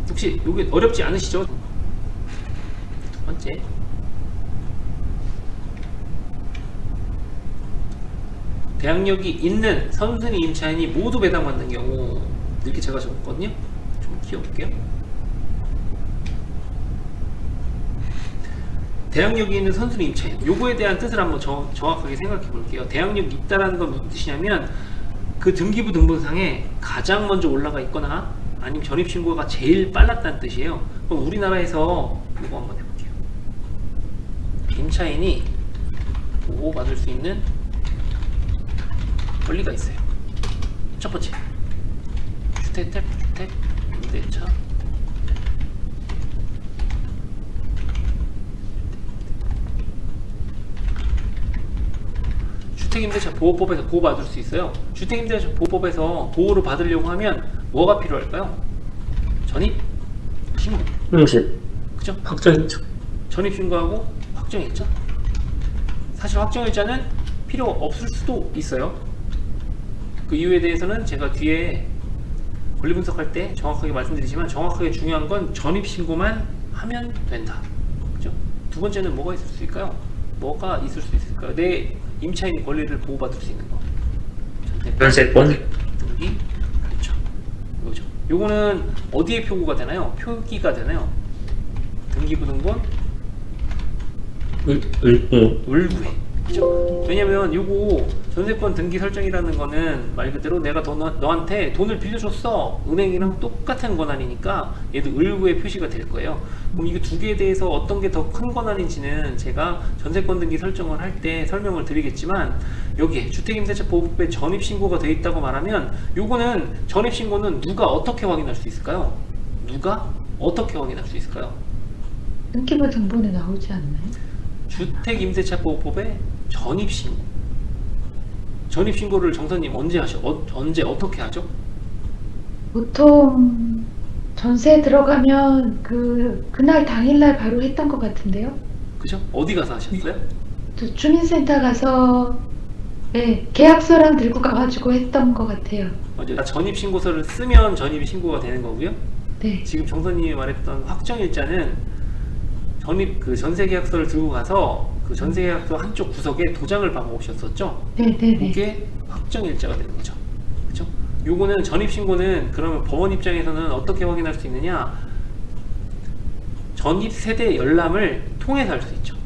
혹시 이게 어렵지 않으시죠? 두 번째. 대항력이 있는 선순위 임차인이 모두 배당받는 경우 이렇게 제가 적었거든요. 좀 키워볼게요. 대항력이 있는 선순위 임차인 요거에 대한 뜻을 한번 정확하게 생각해 볼게요. 대항력이 있다라는 건 무슨 뜻이냐면 그 등기부 등본상에 가장 먼저 올라가 있거나 아니면 전입신고가 제일 빨랐다는 뜻이에요. 그럼 우리나라에서 이거 한번 해볼게요. 임차인이 보호받을 수 있는 권리가 있어요. 첫 번째, 주택, 임대차, 주택임대차 보호법에서 보호받을 수 있어요. 주택임대차 보호법에서 보호를 받으려고 하면 뭐가 필요할까요? 전입, 신고. 응실. 그죠? 확정했죠. 전입신고하고 확정일자. 사실 확정일자는 필요 없을 수도 있어요. 그 이유에 대해서는 제가 뒤에 권리 분석할 때 정확하게 말씀드리지만 정확하게 중요한 건 전입신고만 하면 된다. 그죠? 두 번째는 뭐가 있을 수 있을까요? 뭐가 있을 수 있을까요? 내 임차인 권리를 보호받을 수 있는 거. 전세권. 등기, 그렇죠. 이거죠. 요거는 어디에 표기가 되나요? 표기가 되나요? 등기부등본 을부에. 그죠? 왜냐면 요거 전세권 등기 설정이라는 거는 말 그대로 내가 너한테 돈을 빌려줬어. 은행이랑 똑같은 권한이니까 얘도 을부에 표시가 될 거예요. 그럼 이거 두 개에 대해서 어떤 게 더 큰 권한인지는 제가 전세권 등기 설정을 할 때 설명을 드리겠지만 여기에 주택임대차 보호법에 전입신고가 되어 있다고 말하면 요거는 전입신고는 누가 어떻게 확인할 수 있을까요? 누가 어떻게 확인할 수 있을까요? 등기부 등본에 나오지 않나요? 주택임대차 보호법에 전입신고. 전입신고를 정선님 언제 언제 어떻게 하죠? 보통 전세 들어가면 그날 당일날 바로 했던 것 같은데요. 그죠? 어디 가서 하셨어요? 또 주민센터 가서 네, 계약서랑 들고 가가지고 했던 것 같아요. 맞아요. 전입신고서를 쓰면 전입이 신고가 되는 거고요. 네. 지금 정선님이 말했던 확정일자는 그 전세계약서를 들고 가서 그 전세계약서 한쪽 구석에 도장을 박아 오셨었죠? 네네네. 그게 확정일자가 되는 거죠. 그렇죠? 요거는 전입신고는 그러면 법원 입장에서는 어떻게 확인할 수 있느냐? 전입세대 열람을 통해서 할 수 있죠.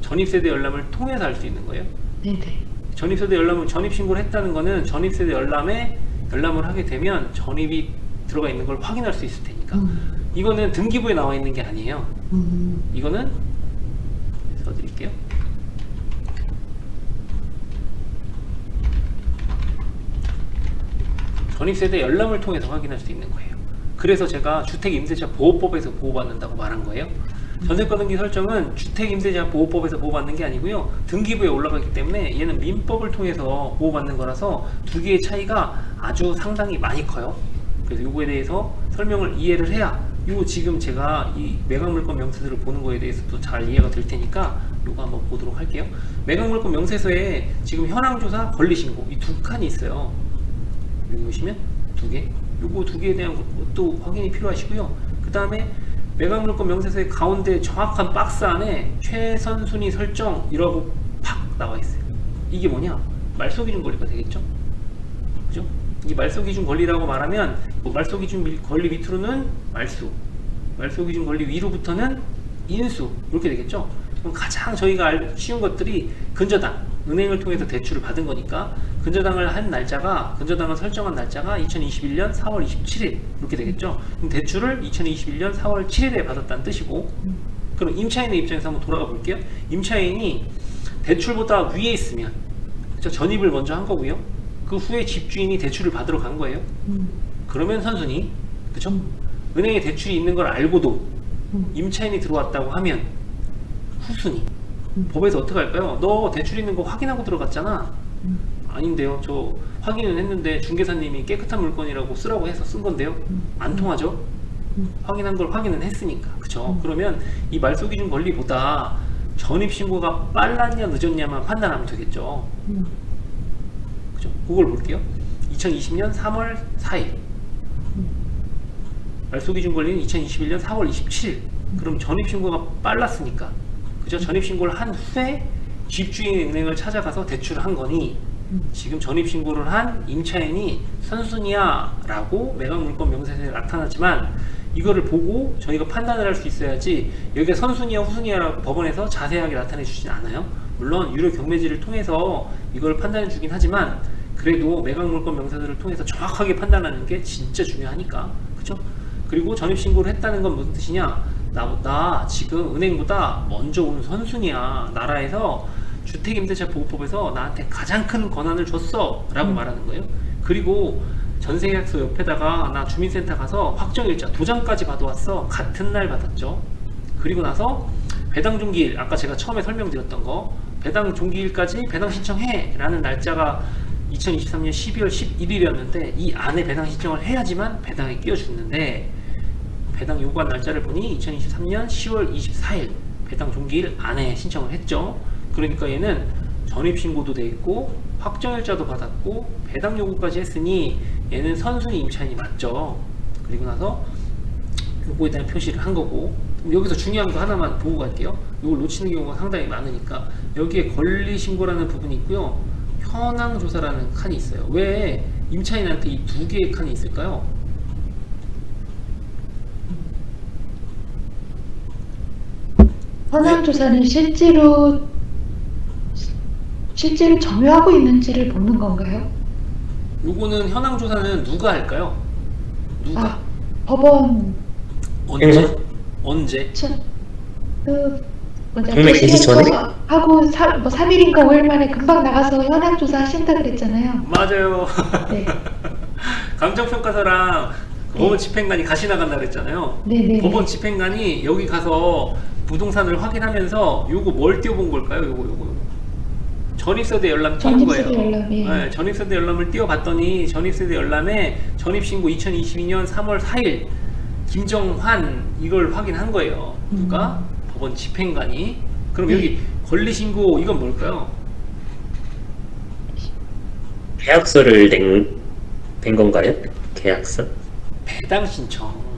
전입세대 열람을 통해서 할 수 있는 거예요. 네네. 전입세대 열람을 전입신고를 했다는 거는 전입세대 열람을 하게 되면 전입이 들어가 있는 걸 확인할 수 있을 테니까. 이거는 등기부에 나와 있는 게 아니에요. 이거는 써드릴게요. 전입세대 열람을 통해서 확인할 수 있는 거예요. 그래서 제가 주택임대차 보호법에서 보호받는다고 말한 거예요. 전세권 등기 설정은 주택임대차 보호법에서 보호받는 게 아니고요. 등기부에 올라가기 때문에 얘는 민법을 통해서 보호받는 거라서 두 개의 차이가 아주 상당히 많이 커요. 그래서 이거에 대해서 설명을 이해를 해야 요 지금 제가 이 매각물건 명세서를 보는 거에 대해서도 잘 이해가 될 테니까 요거 한번 보도록 할게요. 매각물건 명세서에 지금 현황조사, 권리신고 이 두 칸이 있어요. 여기 보시면 두 개. 요거 두 개에 대한 것도 확인이 필요하시고요. 그 다음에 매각물권 명세서의 가운데 정확한 박스 안에 최선순위 설정이라고 팍 나와 있어요. 이게 뭐냐? 말소기준 권리가 되겠죠? 그죠? 이 말소기준 권리라고 말하면 뭐 말소기준 권리 밑으로는 말소기준 권리 위로부터는 인수 이렇게 되겠죠? 그럼 가장 저희가 쉬운 것들이 근저당, 은행을 통해서 대출을 받은 거니까 근저당을 설정한 날짜가 2021년 4월 27일 이렇게 되겠죠? 그럼 대출을 2021년 4월 7일에 받았다는 뜻이고, 그럼 임차인의 입장에서 한번 돌아가 볼게요. 임차인이 대출보다 위에 있으면 그쵸? 전입을 먼저 한 거고요. 그 후에 집주인이 대출을 받으러 간 거예요. 그러면 선순위, 그쵸? 은행에 대출이 있는 걸 알고도 임차인이 들어왔다고 하면 후순위. 법에서 어떻게 할까요? 너 대출 있는 거 확인하고 들어갔잖아. 아닌데요. 저 확인은 했는데 중개사님이 깨끗한 물건이라고 쓰라고 해서 쓴 건데요. 안 통하죠? 확인한 걸 확인은 했으니까. 그쵸? 그러면 이 말소기준 권리보다 전입신고가 빨랐냐 늦었냐만 판단하면 되겠죠. 그죠? 그걸 볼게요. 2020년 3월 4일. 말소기준 권리는 2021년 4월 27일. 그럼 전입신고가 빨랐으니까. 그죠? 전입신고를 한 후에 집주인 은행을 찾아가서 대출을 한 거니, 지금 전입신고를 한 임차인이 선순위야 라고 매각물권 명세서에 나타나지만, 이거를 보고 저희가 판단을 할 수 있어야지 여기가 선순위야 후순위야 라고 법원에서 자세하게 나타내 주진 않아요. 물론 유료 경매지를 통해서 이걸 판단해 주긴 하지만, 그래도 매각물권 명세서를 통해서 정확하게 판단하는 게 진짜 중요하니까. 그죠? 그리고 전입신고를 했다는 건 무슨 뜻이냐? 나 지금 은행보다 먼저 온 선순위야. 나라에서 주택임대차 보호법에서 나한테 가장 큰 권한을 줬어 라고 말하는 거예요. 그리고 전세계약서 옆에다가 나 주민센터 가서 확정일자 도장까지 받아왔어. 같은 날 받았죠. 그리고 나서 배당종기일, 아까 제가 처음에 설명드렸던 거, 배당종기일까지 배당 신청해 라는 날짜가 2023년 12월 11일이었는데 이 안에 배당 신청을 해야지만 배당에 끼워주는데, 배당 요구한 날짜를 보니 2023년 10월 24일 배당 종기일 안에 신청을 했죠. 그러니까 얘는 전입신고도 돼 있고 확정일자도 받았고 배당 요구까지 했으니 얘는 선순위 임차인이 맞죠. 그리고 나서 요거에 대한 표시를 한 거고, 여기서 중요한 거 하나만 보고 갈게요. 이걸 놓치는 경우가 상당히 많으니까. 여기에 권리신고라는 부분이 있고요, 현황조사라는 칸이 있어요. 왜 임차인한테 이 두 개의 칸이 있을까요? 현황조사는 실제로 점유하고 있는지를 보는 건가요? 요거는 현황조사는 누가 할까요? 누가? 아, 법원 행사? 언제? 경매 개시 전에? 하고 3일인가 5일 만에 금방 나가서 현황조사 하신다 그랬잖아요. 맞아요. 네. 감정평가서랑 법원 집행관이 같이 나간다 그랬잖아요. 네네. 법원 집행관이 여기 가서 부동산을 확인하면서 요거 뭘 띄워본 걸까요? 요거 전입세대 열람 띄운 거예요. 전입세대 열람, 예. 네, 전입세대 열람을 띄워봤더니 전입세대 열람에 전입신고 2022년 3월 4일 김정환 이걸 확인한 거예요. 누가? 법원 집행관이. 그럼 여기 권리신고 이건 뭘까요? 계약서를 낸 건가요? 계약서? 배당 신청.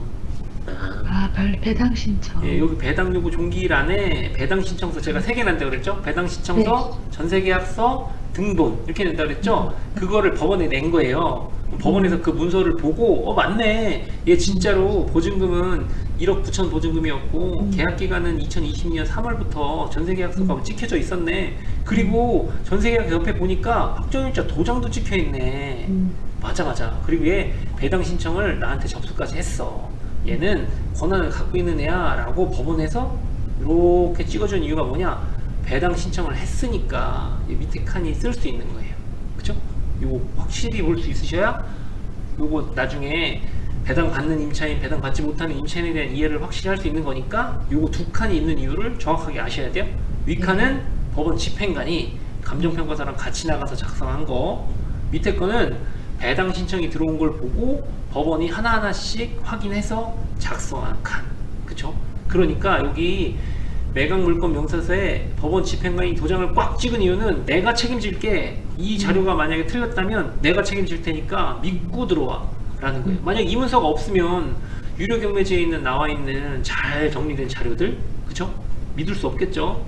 배당 신청. 예, 여기 배당 요구 종기일 안에 배당 신청서 제가 3개 낸다고 그랬죠? 배당 신청서, 전세계약서, 등본 이렇게 낸다고 그랬죠? 그거를 법원에 낸 거예요. 법원에서 그 문서를 보고 맞네. 얘 진짜로 보증금은 1억 9천 보증금이었고 계약기간은 2022년 3월부터 전세계약서가 찍혀져 있었네. 그리고 전세계약 옆에 보니까 확정일자 도장도 찍혀있네. 맞아. 그리고 얘 배당 신청을 나한테 접수까지 했어. 얘는 권한을 갖고 있는 애야 라고 법원에서 이렇게 찍어준 이유가 뭐냐? 배당 신청을 했으니까 이 밑에 칸이 쓸 수 있는 거예요. 그쵸? 요거 확실히 볼 수 있으셔야 요거 나중에 배당 받는 임차인, 배당 받지 못하는 임차인에 대한 이해를 확실히 할 수 있는 거니까 요거 두 칸이 있는 이유를 정확하게 아셔야 돼요. 위 칸은 법원 집행관이 감정평가서랑 같이 나가서 작성한 거, 밑에 거는 배당 신청이 들어온 걸 보고 법원이 하나하나씩 확인해서 작성한 칸. 그쵸? 그러니까 여기 매각물권 명세서에 법원 집행관이 도장을 꽉 찍은 이유는 내가 책임질게. 이 자료가 만약에 틀렸다면 내가 책임질 테니까 믿고 들어와 라는 거예요. 만약 이 문서가 없으면 유료 경매지에 있는 나와 있는 잘 정리된 자료들, 그쵸? 믿을 수 없겠죠.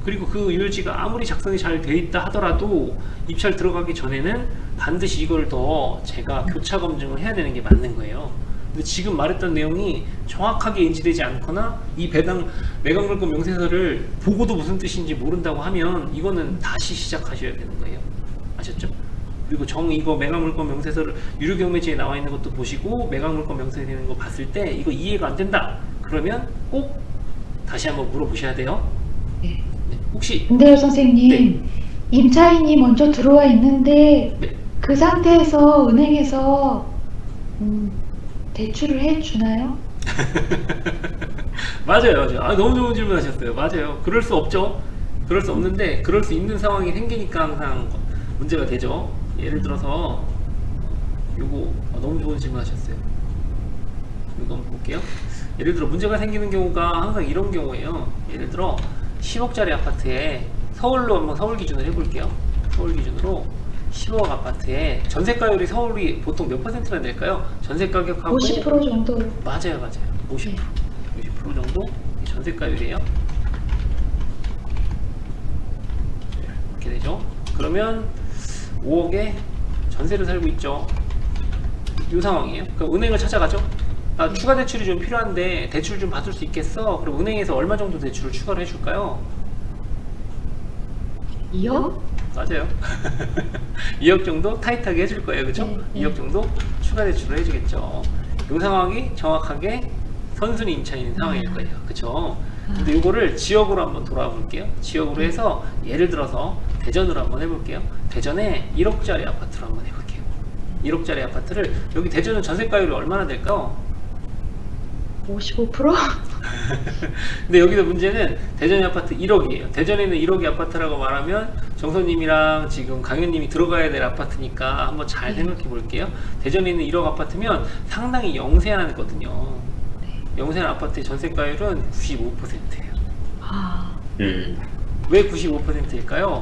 그리고 그 유효지가 아무리 작성이 잘 돼 있다 하더라도 입찰 들어가기 전에는 반드시 이걸 더 제가 교차 검증을 해야 되는 게 맞는 거예요. 근데 지금 말했던 내용이 정확하게 인지되지 않거나 이 매각물건 명세서를 보고도 무슨 뜻인지 모른다고 하면 이거는 다시 시작하셔야 되는 거예요. 아셨죠? 그리고 이거 매각물건 명세서를 유료 경매지에 나와 있는 것도 보시고 매각물건 명세서 되는 거 봤을 때 이거 이해가 안 된다 그러면 꼭 다시 한번 물어보셔야 돼요. 네. 네, 혹시 근데요, 선생님, 네. 임차인이 먼저 들어와 있는데 네. 그 상태에서 은행에서 대출을 해주나요? 맞아요. 아, 너무 좋은 질문 하셨어요. 맞아요. 그럴 수 없죠. 그럴 수 없는데 그럴 수 있는 상황이 생기니까 항상 문제가 되죠. 예를 들어서 요거 너무 좋은 질문 하셨어요. 이거 한번 볼게요. 예를 들어 문제가 생기는 경우가 항상 이런 경우예요. 예를 들어 10억짜리 아파트에 서울로 한번 서울 기준으로 해볼게요. 서울 기준으로 10억 아파트에 전세가율이 서울이 보통 몇 %나 될까요? 전세 가격하고 50% 정도. 맞아요. 50% 정도 전세가율이에요. 이렇게 되죠. 그러면 5억에 전세를 살고 있죠. 이 상황이에요. 그럼 은행을 찾아가죠. 추가 대출이 좀 필요한데 대출 좀 받을 수 있겠어? 그럼 은행에서 얼마 정도 대출을 추가를 해줄까요? 2억? 맞아요. 2억 정도 타이트하게 해줄 거예요. 그죠? 네. 2억 정도 추가 대출을 해주겠죠. 이 상황이 정확하게 선순위 임차인인 상황일 거예요. 그쵸? 근데 이거를 지역으로 한번 돌아와 볼게요. 지역으로 해서 예를 들어서 대전으로 한번 해볼게요. 대전에 1억짜리 아파트로 한번 해볼게요. 1억짜리 아파트를 여기 대전은 전세가율이 얼마나 될까요? 55%? 근데 여기서 문제는 대전의 아파트 1억이에요. 대전에는 1억의 아파트라고 말하면 정선님이랑 지금 강현님이 들어가야 될 아파트니까 한번 잘 생각해 볼게요. 대전에 있는 1억 아파트면 상당히 영세하거든요. 영세한 아파트의 전세가율은 95%예요. 왜 95%일까요?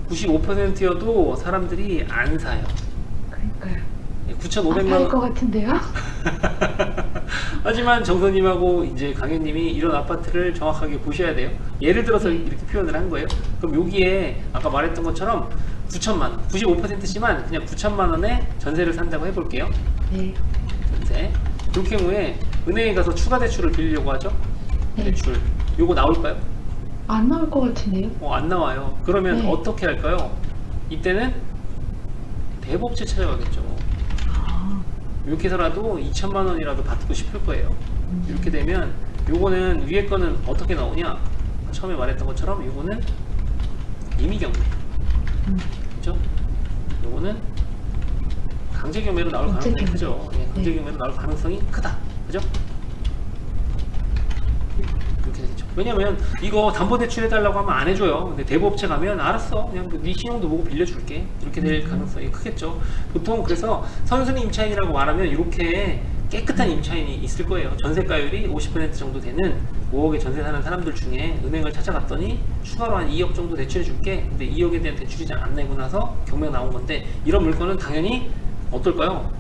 95%여도 사람들이 안 사요. 그러니까요. 9,500만 아파일 원. 것 같은데요? 하지만 정선님하고 이제 강현님이 이런 아파트를 정확하게 보셔야 돼요. 예를 들어서 이렇게 표현을 한 거예요. 그럼 여기에 아까 말했던 것처럼 9천만 원, 95%지만 그냥 9천만 원에 전세를 산다고 해볼게요. 네. 전세. 그 경우에 은행에 가서 추가 대출을 빌리려고 하죠. 네. 대출. 요거 나올까요? 안 나올 것 같은데요? 안 나와요. 그러면 네. 어떻게 할까요? 이때는 대법제 찾아가겠죠. 이렇게 해서라도 2천만 원이라도 받고 싶을 거예요. 이렇게 되면 요거는 위에 거는 어떻게 나오냐? 처음에 말했던 것처럼 요거는 임의경매. 그죠? 요거는 강제경매로 나올 가능성이 강제경매. 크죠. 예, 강제경매로 나올 가능성이 크다. 그죠? 이렇게 되죠. 왜냐면 이거 담보대출 해달라고 하면 안 해줘요. 근데 대부업체 가면 알았어. 그냥 네 신용도 보고 빌려줄게. 이렇게 될 가능성이 크겠죠. 보통 그래서 선순위 임차인이라고 말하면 이렇게 깨끗한 임차인이 있을 거예요. 전세가율이 50% 정도 되는 5억에 전세 사는 사람들 중에 은행을 찾아갔더니 추가로 한 2억 정도 대출해 줄게. 근데 2억에 대한 대출이 잘 안 내고 나서 경매가 나온 건데 이런 물건은 당연히 어떨까요?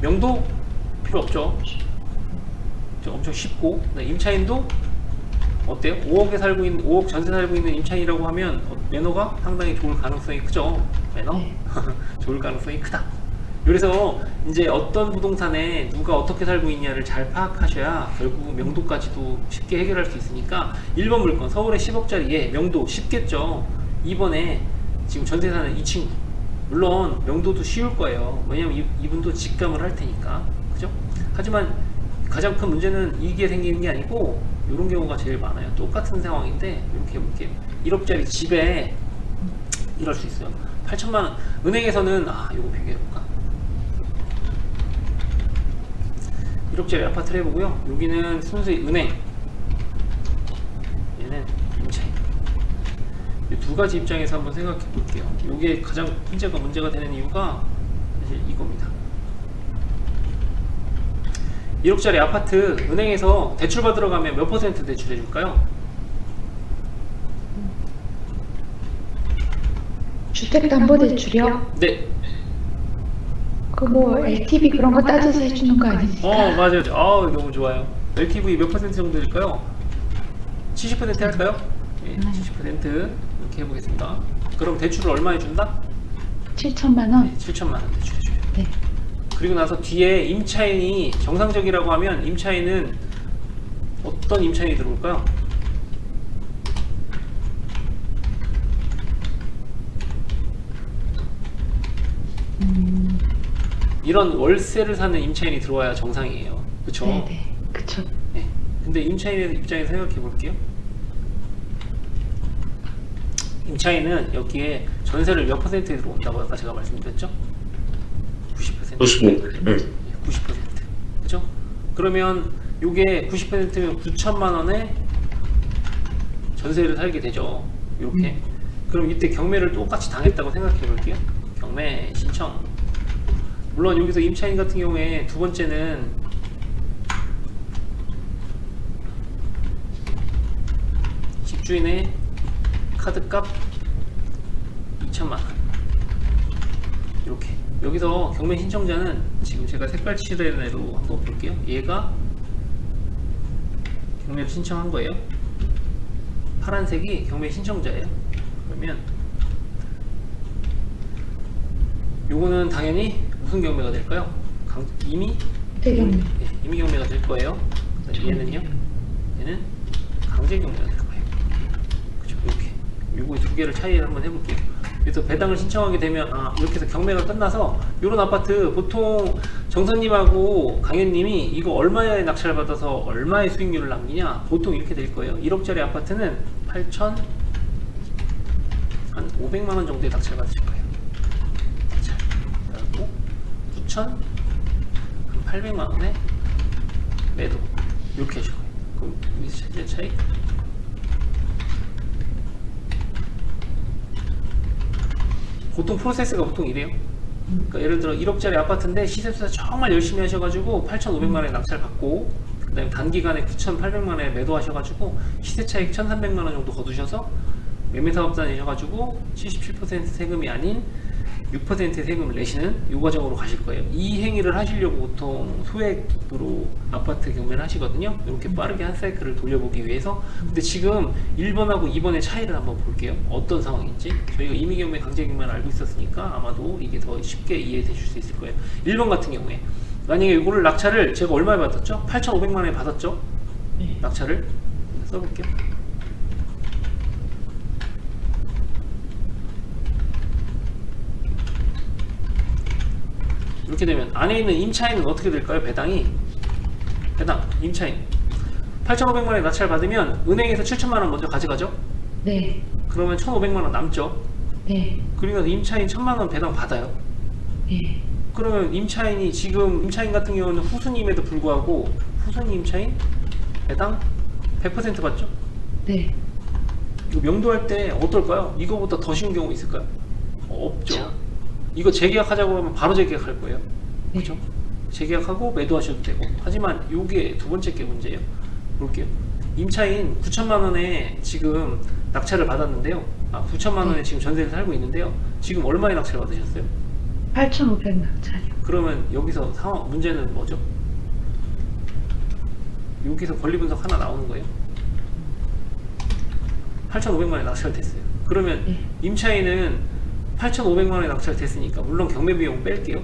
명도 필요 없죠. 엄청 쉽고 임차인도 어때요? 5억 전세 살고 있는 임차인이라고 하면 매너가 상당히 좋을 가능성이 크죠. 매너? 네. 좋을 가능성이 크다. 그래서 이제 어떤 부동산에 누가 어떻게 살고 있냐를 잘 파악하셔야 결국 명도까지도 쉽게 해결할 수 있으니까 1번 물건 서울의 10억짜리에 명도 쉽겠죠. 2번에 지금 전세 사는 이 친구 물론 명도도 쉬울 거예요. 왜냐면 이분도 직감을 할 테니까. 그죠? 하지만 가장 큰 문제는 이게 생기는 게 아니고 이런 경우가 제일 많아요. 똑같은 상황인데 이렇게 1억짜리 집에 이럴 수 있어요. 8천만 원. 은행에서는 이거 비교해볼까? 1억짜리 아파트를 해보고요. 여기는 순수히 은행. 얘는 임차인. 이 두 가지 입장에서 한번 생각해 볼게요. 이게 가장 문제가 되는 이유가 사실 이겁니다. 1억짜리 아파트 은행에서 대출 받으러 가면 몇 % 대출해 줄까요? 주택담보대출이요? 네. 그 뭐 LTV 그런 거 따져서 해주는 거 아니니까. 맞아요. 너무 좋아요. LTV 몇 퍼센트 정도 될까요? 70% 할까요? 예, 70% 이렇게 해보겠습니다. 그럼 대출을 얼마에 준다? 7천만 원. 네, 7천만 원 대출해줘요. 네. 그리고 나서 뒤에 임차인이 정상적이라고 하면 임차인은 어떤 임차인이 들어올까요? 이런 월세를 사는 임차인이 들어와야 정상이에요. 그쵸? 네네. 그쵸. 네. 근데 임차인의 입장에서 생각해 볼게요. 임차인은 여기에 전세를 몇 퍼센트에 들어온다고 아까 제가 말씀드렸죠? 90%. 90. 90%. 그죠? 그러면 요게 90%면 9천만 원에 전세를 살게 되죠. 이렇게. 그럼 이때 경매를 똑같이 당했다고 생각해 볼게요. 경매 신청. 물론 여기서 임차인 같은 경우에 두 번째는 집주인의 카드값 2천만 원. 이렇게. 여기서 경매 신청자는 지금 제가 색깔 칠해낸 애로 한번 볼게요. 얘가 경매를 신청한 거예요. 파란색이 경매 신청자예요. 그러면 요거는 당연히 무슨 경매가 될까요? 임의 경매가 될 거예요. 얘는요? 얘는 강제 경매가 될 거예요. 그죠? 이렇게. 요거 두 개를 차이를 한번 해볼게요. 그래서 배당을 신청하게 되면 이렇게 해서 경매가 끝나서 요런 아파트 보통 정선님하고 강현님이 이거 얼마에 낙찰 받아서 얼마의 수익률을 남기냐 보통 이렇게 될 거예요. 1억짜리 아파트는 8천 한 500만 원 정도의 낙찰 받으실 거예요. 낙찰. 그리고 9천 한 800만 원에 매도 이렇게 하실 거예요. 그럼 실제 차익 보통 프로세스가 보통 이래요. 그러니까 예를 들어 1억짜리 아파트인데 시세조사 정말 열심히 하셔가지고 8,500만 원에 낙찰 받고 그 다음에 단기간에 9,800만 원에 매도하셔가지고 시세 차익 1,300만 원 정도 거두셔서 매매사업자이셔가지고 77% 세금이 아닌 6%의 세금을 내시는 이 과정으로 가실 거예요. 이 행위를 하시려고 보통 소액으로 아파트 경매를 하시거든요. 이렇게 빠르게 한 사이클을 돌려보기 위해서. 근데 지금 1번하고 2번의 차이를 한번 볼게요. 어떤 상황인지. 저희가 임의 경매, 강제 경매를 알고 있었으니까 아마도 이게 더 쉽게 이해되실 수 있을 거예요. 1번 같은 경우에 만약에 이거를 낙찰을 제가 얼마에 받았죠? 8,500만 원에 받았죠? 네. 낙찰을 써볼게요. 이렇게 되면 안에 있는 임차인은 어떻게 될까요? 배당 임차인 8,500만 원에 낙찰 받으면 은행에서 7천만 원 먼저 가져가죠? 네. 그러면 1,500만 원 남죠? 네. 그러면 임차인 1,000만 원 배당 받아요. 네. 그러면 임차인이 지금 임차인 같은 경우는 후순임에도 불구하고 후순위 임차인 배당 100% 받죠? 네. 이거 명도할 때 어떨까요? 이거보다 더 쉬운 경우 있을까요? 없죠. 그렇죠. 이거 재계약하자고 하면 바로 재계약할 거예요. 네. 그렇죠? 재계약하고 매도하셔도 되고. 하지만 요게 두 번째 게 문제예요. 볼게요. 임차인 9천만 원에 지금 낙찰을 받았는데요. 9천만 원에 지금 전세를 살고 있는데요. 지금 얼마에 낙찰 받으셨어요? 8,500만 원짜리. 그러면 여기서 상황 문제는 뭐죠? 여기서 권리 분석 하나 나오는 거예요. 8,500만 원에 낙찰됐어요. 그러면 네. 임차인은 8,500만 원에 낙찰됐으니까 물론 경매 비용 뺄게요.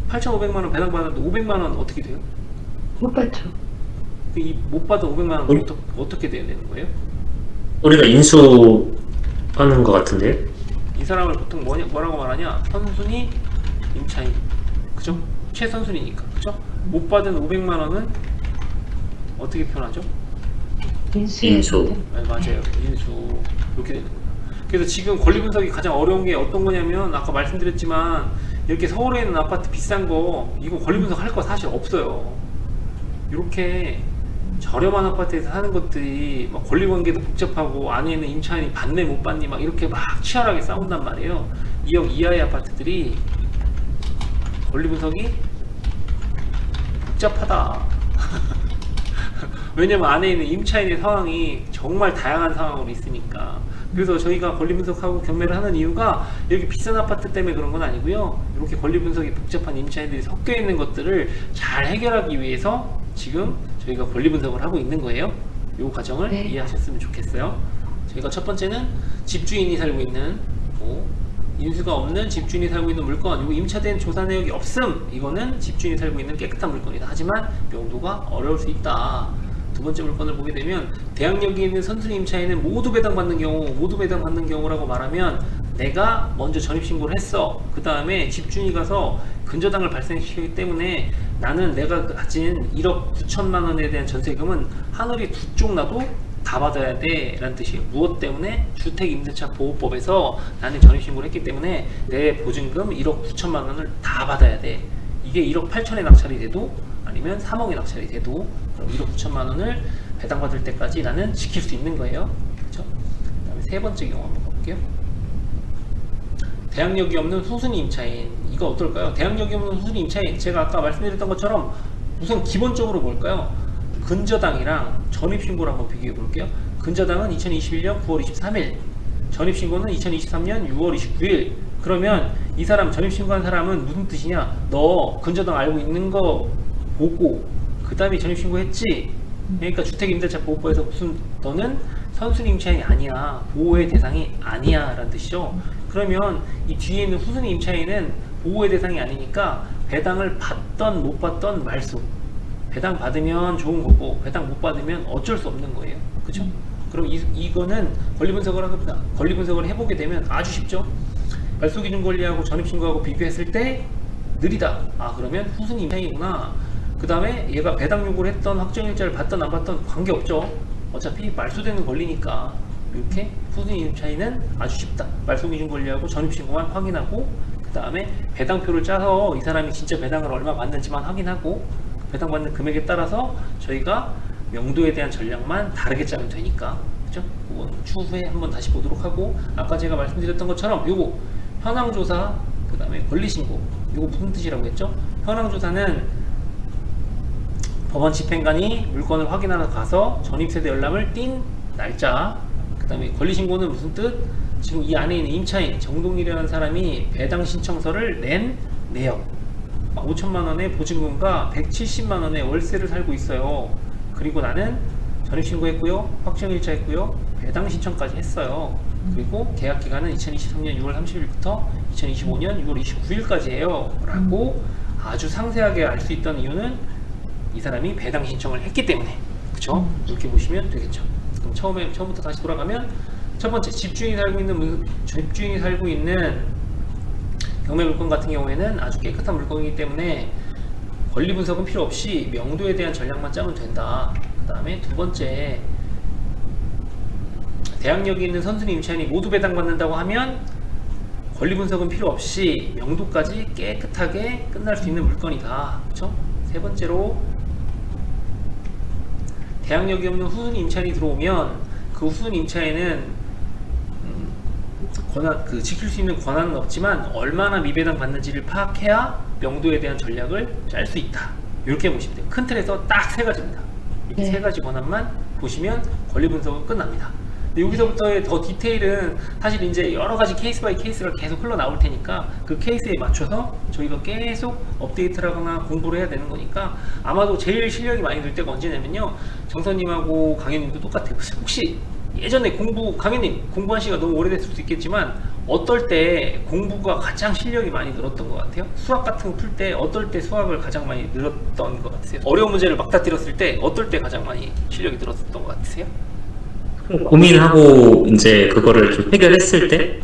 8,500만 원 배당 받았는데 500만 원 어떻게 돼요? 못 받죠. 못 받은 500만 원 어떻게 돼야 되는 거예요? 우리가 인수하는 것 같은데. 이 사람을 보통 뭐라고 말하냐? 선순위 임차인. 그죠? 최선순위니까. 그죠? 못 받은 500만 원은 어떻게 표현하죠? 인수. 네, 맞아요. 인수. 이렇게 되는 거예요. 그래서 지금 권리 분석이 가장 어려운 게 어떤 거냐면 아까 말씀드렸지만 이렇게 서울에 있는 아파트 비싼 거 이거 권리 분석 할 거 사실 없어요. 이렇게 저렴한 아파트에서 사는 것들이 막 권리 관계도 복잡하고 안에 있는 임차인이 받네 못 받니 막 이렇게 막 치열하게 싸운단 말이에요. 2억 이하의 아파트들이 권리 분석이 복잡하다. 왜냐면 안에 있는 임차인의 상황이 정말 다양한 상황으로 있으니까. 그래서 저희가 권리 분석하고 경매를 하는 이유가 여기 비싼 아파트 때문에 그런 건 아니고요. 이렇게 권리 분석이 복잡한 임차인들이 섞여 있는 것들을 잘 해결하기 위해서 지금 저희가 권리 분석을 하고 있는 거예요. 이 과정을 네. 이해하셨으면 좋겠어요. 저희가 첫 번째는 집주인이 살고 있는 인수가 없는 집주인이 살고 있는 물건, 이거 임차된 조사 내역이 없음, 이거는 집주인이 살고 있는 깨끗한 물건이다. 하지만 명도가 어려울 수 있다. 두 번째 물건을 보게 되면 대항력이 있는 선순위 임차인은 모두 배당받는 경우, 모두 배당받는 경우라고 말하면 내가 먼저 전입신고를 했어. 그 다음에 집주인이 가서 근저당을 발생시키기 때문에 나는 내가 가진 1억 9천만 원에 대한 전세금은 하늘이 두 쪽 나도 다 받아야 돼 라는 뜻이에요. 무엇 때문에? 주택임대차 보호법에서 나는 전입신고를 했기 때문에 내 보증금 1억 9천만 원을 다 받아야 돼. 이게 1억 8천에 낙찰이 돼도 아니면 3억에 낙찰이 돼도 그럼 1억 9천만 원을 배당받을 때까지 나는 지킬 수 있는 거예요. 그렇죠? 그 다음에 세 번째 경우 한번 볼게요. 대항력이 없는 후순위 임차인, 이거 어떨까요? 대항력이 없는 후순위 임차인, 제가 아까 말씀드렸던 것처럼 우선 기본적으로 뭘까요? 근저당이랑 전입신고를 한번 비교해 볼게요. 근저당은 2021년 9월 23일, 전입신고는 2023년 6월 29일. 그러면 이 사람, 전입신고한 사람은 무슨 뜻이냐? 너 근저당 알고 있는 거 보고 그 다음에 전입신고했지? 그러니까 주택임대차 보호법에서 무슨 너는 선순위 임차인이 아니야, 보호의 대상이 아니야 라는 뜻이죠. 그러면 이 뒤에 있는 후순위 임차인은 보호의 대상이 아니니까 배당을 받던 못 받던 말소, 배당 받으면 좋은 거고 배당 못 받으면 어쩔 수 없는 거예요. 그렇죠? 그럼 이거는 권리 분석을 해보게 되면 아주 쉽죠. 말소 기준 권리하고 전입신고하고 비교했을 때 느리다. 아, 그러면 후순위 임차인이구나. 그 다음에 얘가 배당 요구를 했던 확정일자를 받던 안 받던 관계없죠. 어차피 말소되는 권리니까. 이렇게 후순위 임차인은 아주 쉽다. 말소 기준 권리하고 전입신고만 확인하고 그 다음에 배당표를 짜서 이 사람이 진짜 배당을 얼마 받는지만 확인하고 배당받는 금액에 따라서 저희가 명도에 대한 전략만 다르게 짜면 되니까. 그죠? 그건 추후에 한번 다시 보도록 하고, 아까 제가 말씀드렸던 것처럼 요거 현황조사, 그 다음에 권리신고, 요거 무슨 뜻이라고 했죠? 현황조사는 법원 집행관이 물건을 확인하러 가서 전입세대 열람을 띈 날짜, 그 다음에 권리신고는 무슨 뜻? 지금 이 안에 있는 임차인 정동일이라는 사람이 배당 신청서를 낸 내역, 5천만 원의 보증금과 170만 원의 월세를 살고 있어요. 그리고 나는 전입신고했고요, 확정일자 했고요, 배당 신청까지 했어요. 그리고 계약 기간은 2023년 6월 30일부터 2025년 6월 29일까지예요 라고 아주 상세하게 알 수 있던 이유는 이 사람이 배당 신청을 했기 때문에. 그쵸? 이렇게 보시면 되겠죠. 그럼 처음부터 다시 돌아가면, 첫 번째, 집주인이 살고 있는 경매 물건 같은 경우에는 아주 깨끗한 물건이기 때문에 권리 분석은 필요 없이 명도에 대한 전략만 짜면 된다. 그 다음에 두 번째, 대항력이 있는 선순위 임차인이 모두 배당받는다고 하면 권리 분석은 필요 없이 명도까지 깨끗하게 끝날 수 있는 물건이다. 그렇죠? 세 번째로, 대항력이 없는 후순위 임차인이 들어오면 그 후순위 임차인은 지킬 수 있는 권한은 없지만 얼마나 미배당 받는지를 파악해야 명도에 대한 전략을 짤 수 있다. 이렇게 보시면 돼요. 큰 틀에서 딱 세 가지입니다. 이렇게 네. 세 가지 권한만 보시면 권리 분석은 끝납니다. 근데 여기서부터의 더 디테일은 사실 이제 여러 가지 케이스 바이 케이스가 계속 흘러나올 테니까 그 케이스에 맞춰서 저희가 계속 업데이트를 하거나 공부를 해야 되는 거니까, 아마도 제일 실력이 많이 늘 때가 언제냐면요, 정선님하고 강현님도 똑같아요. 혹시 예전에 강현님 공부한 시기가 너무 오래됐을 수도 있겠지만 어떨 때 공부가 가장 실력이 많이 늘었던 것 같아요? 수학 같은 거 풀 때 어떨 때 수학을 가장 많이 늘었던 것 같으세요? 어려운 문제를 막다뜨렸을 때 어떨 때 가장 많이 실력이 늘었던 것 같으세요? 고민하고 이제 그거를 좀 해결했을 때,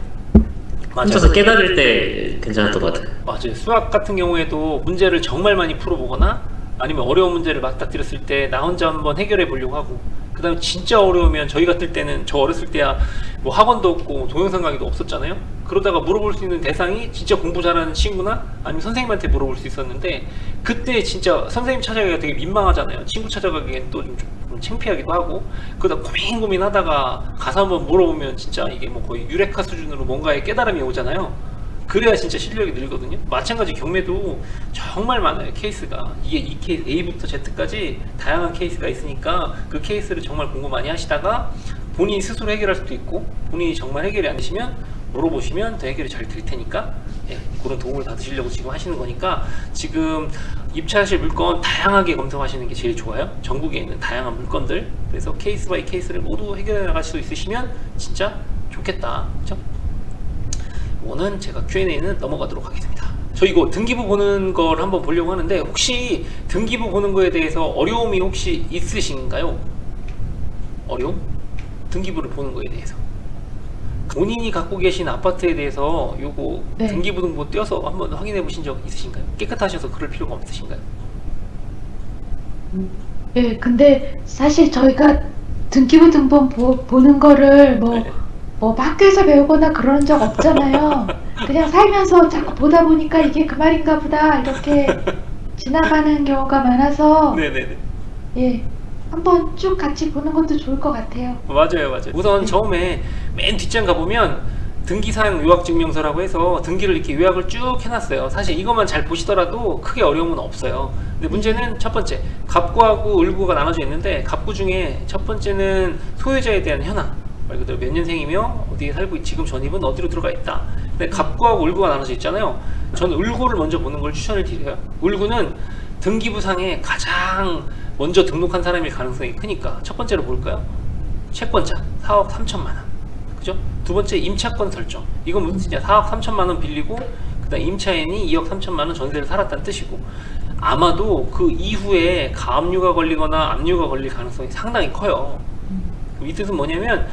혼자서 맞아요. 깨달을 때 괜찮았던 것 같아요. 맞아요. 수학 같은 경우에도 문제를 정말 많이 풀어보거나 아니면 어려운 문제를 막다뜨렸을 때 나 혼자 한번 해결해 보려고 하고, 그 다음에 진짜 어려우면 저희 같을 때는, 저 어렸을 때야 뭐 학원도 없고 동영상 강의도 없었잖아요. 그러다가 물어볼 수 있는 대상이 진짜 공부 잘하는 친구나 아니면 선생님한테 물어볼 수 있었는데, 그때 진짜 선생님 찾아가기가 되게 민망하잖아요. 친구 찾아가기엔 또 좀 창피하기도 하고. 그러다 고민하다가 가서 한번 물어보면 진짜 이게 뭐 거의 유레카 수준으로 뭔가의 깨달음이 오잖아요. 그래야 진짜 실력이 늘거든요. 마찬가지 경매도 정말 많아요, 케이스가. 이게 이 케이스 A부터 Z까지 다양한 케이스가 있으니까 그 케이스를 정말 공부 많이 하시다가 본인이 스스로 해결할 수도 있고 본인이 정말 해결이 안 되시면 물어보시면 더 해결이 잘 될 테니까 예, 그런 도움을 받으시려고 지금 하시는 거니까 지금 입찰하실 물건 다양하게 검토하시는 게 제일 좋아요. 전국에 있는 다양한 물건들. 그래서 케이스 바이 케이스를 모두 해결해 나갈 수 있으시면 진짜 좋겠다. 그렇죠? 오늘 제가 Q&A는 넘어가도록 하겠습니다. 저 이거 등기부 보는 걸 한번 보려고 하는데 혹시 등기부 보는 거에 대해서 어려움이 혹시 있으신가요? 어려움? 등기부를 보는 거에 대해서 본인이 갖고 계신 아파트에 대해서 요거 네. 등기부 등본 떼어서 한번 확인해 보신 적 있으신가요? 깨끗하셔서 그럴 필요가 없으신가요? 예, 근데 사실 저희가 등기부 등본 보는 거를 네. 뭐 학교에서 배우거나 그런 적 없잖아요. 그냥 살면서 자꾸 보다 보니까 이게 그 말인가 보다 이렇게 지나가는 경우가 많아서 네네네. 예, 한번 쭉 같이 보는 것도 좋을 것 같아요. 맞아요. 우선 처음에 맨 뒷장 가보면 등기사항 요약증명서라고 해서 등기를 이렇게 요약을 쭉 해놨어요. 사실 이것만 잘 보시더라도 크게 어려움은 없어요. 근데 문제는 첫 번째, 갑구하고 을구가 나눠져 있는데 갑구 중에 첫 번째는 소유자에 대한 현황, 말 그대로 몇 년생이며 어디에 살고 지금 전입은 어디로 들어가 있다. 근데 갑구하고 을구가 나눠져 있잖아요. 저는 을구를 먼저 보는 걸 추천을 드려요. 을구는 등기부상에 가장 먼저 등록한 사람일 가능성이 크니까 첫 번째로 볼까요? 채권자 4억 3천만 원, 그죠? 두 번째 임차권 설정. 이건 무슨 뜻이냐? 4억 3천만 원 빌리고 그다음 임차인이 2억 3천만 원 전세를 살았다는 뜻이고, 아마도 그 이후에 가압류가 걸리거나 압류가 걸릴 가능성이 상당히 커요. 이 뜻은 뭐냐면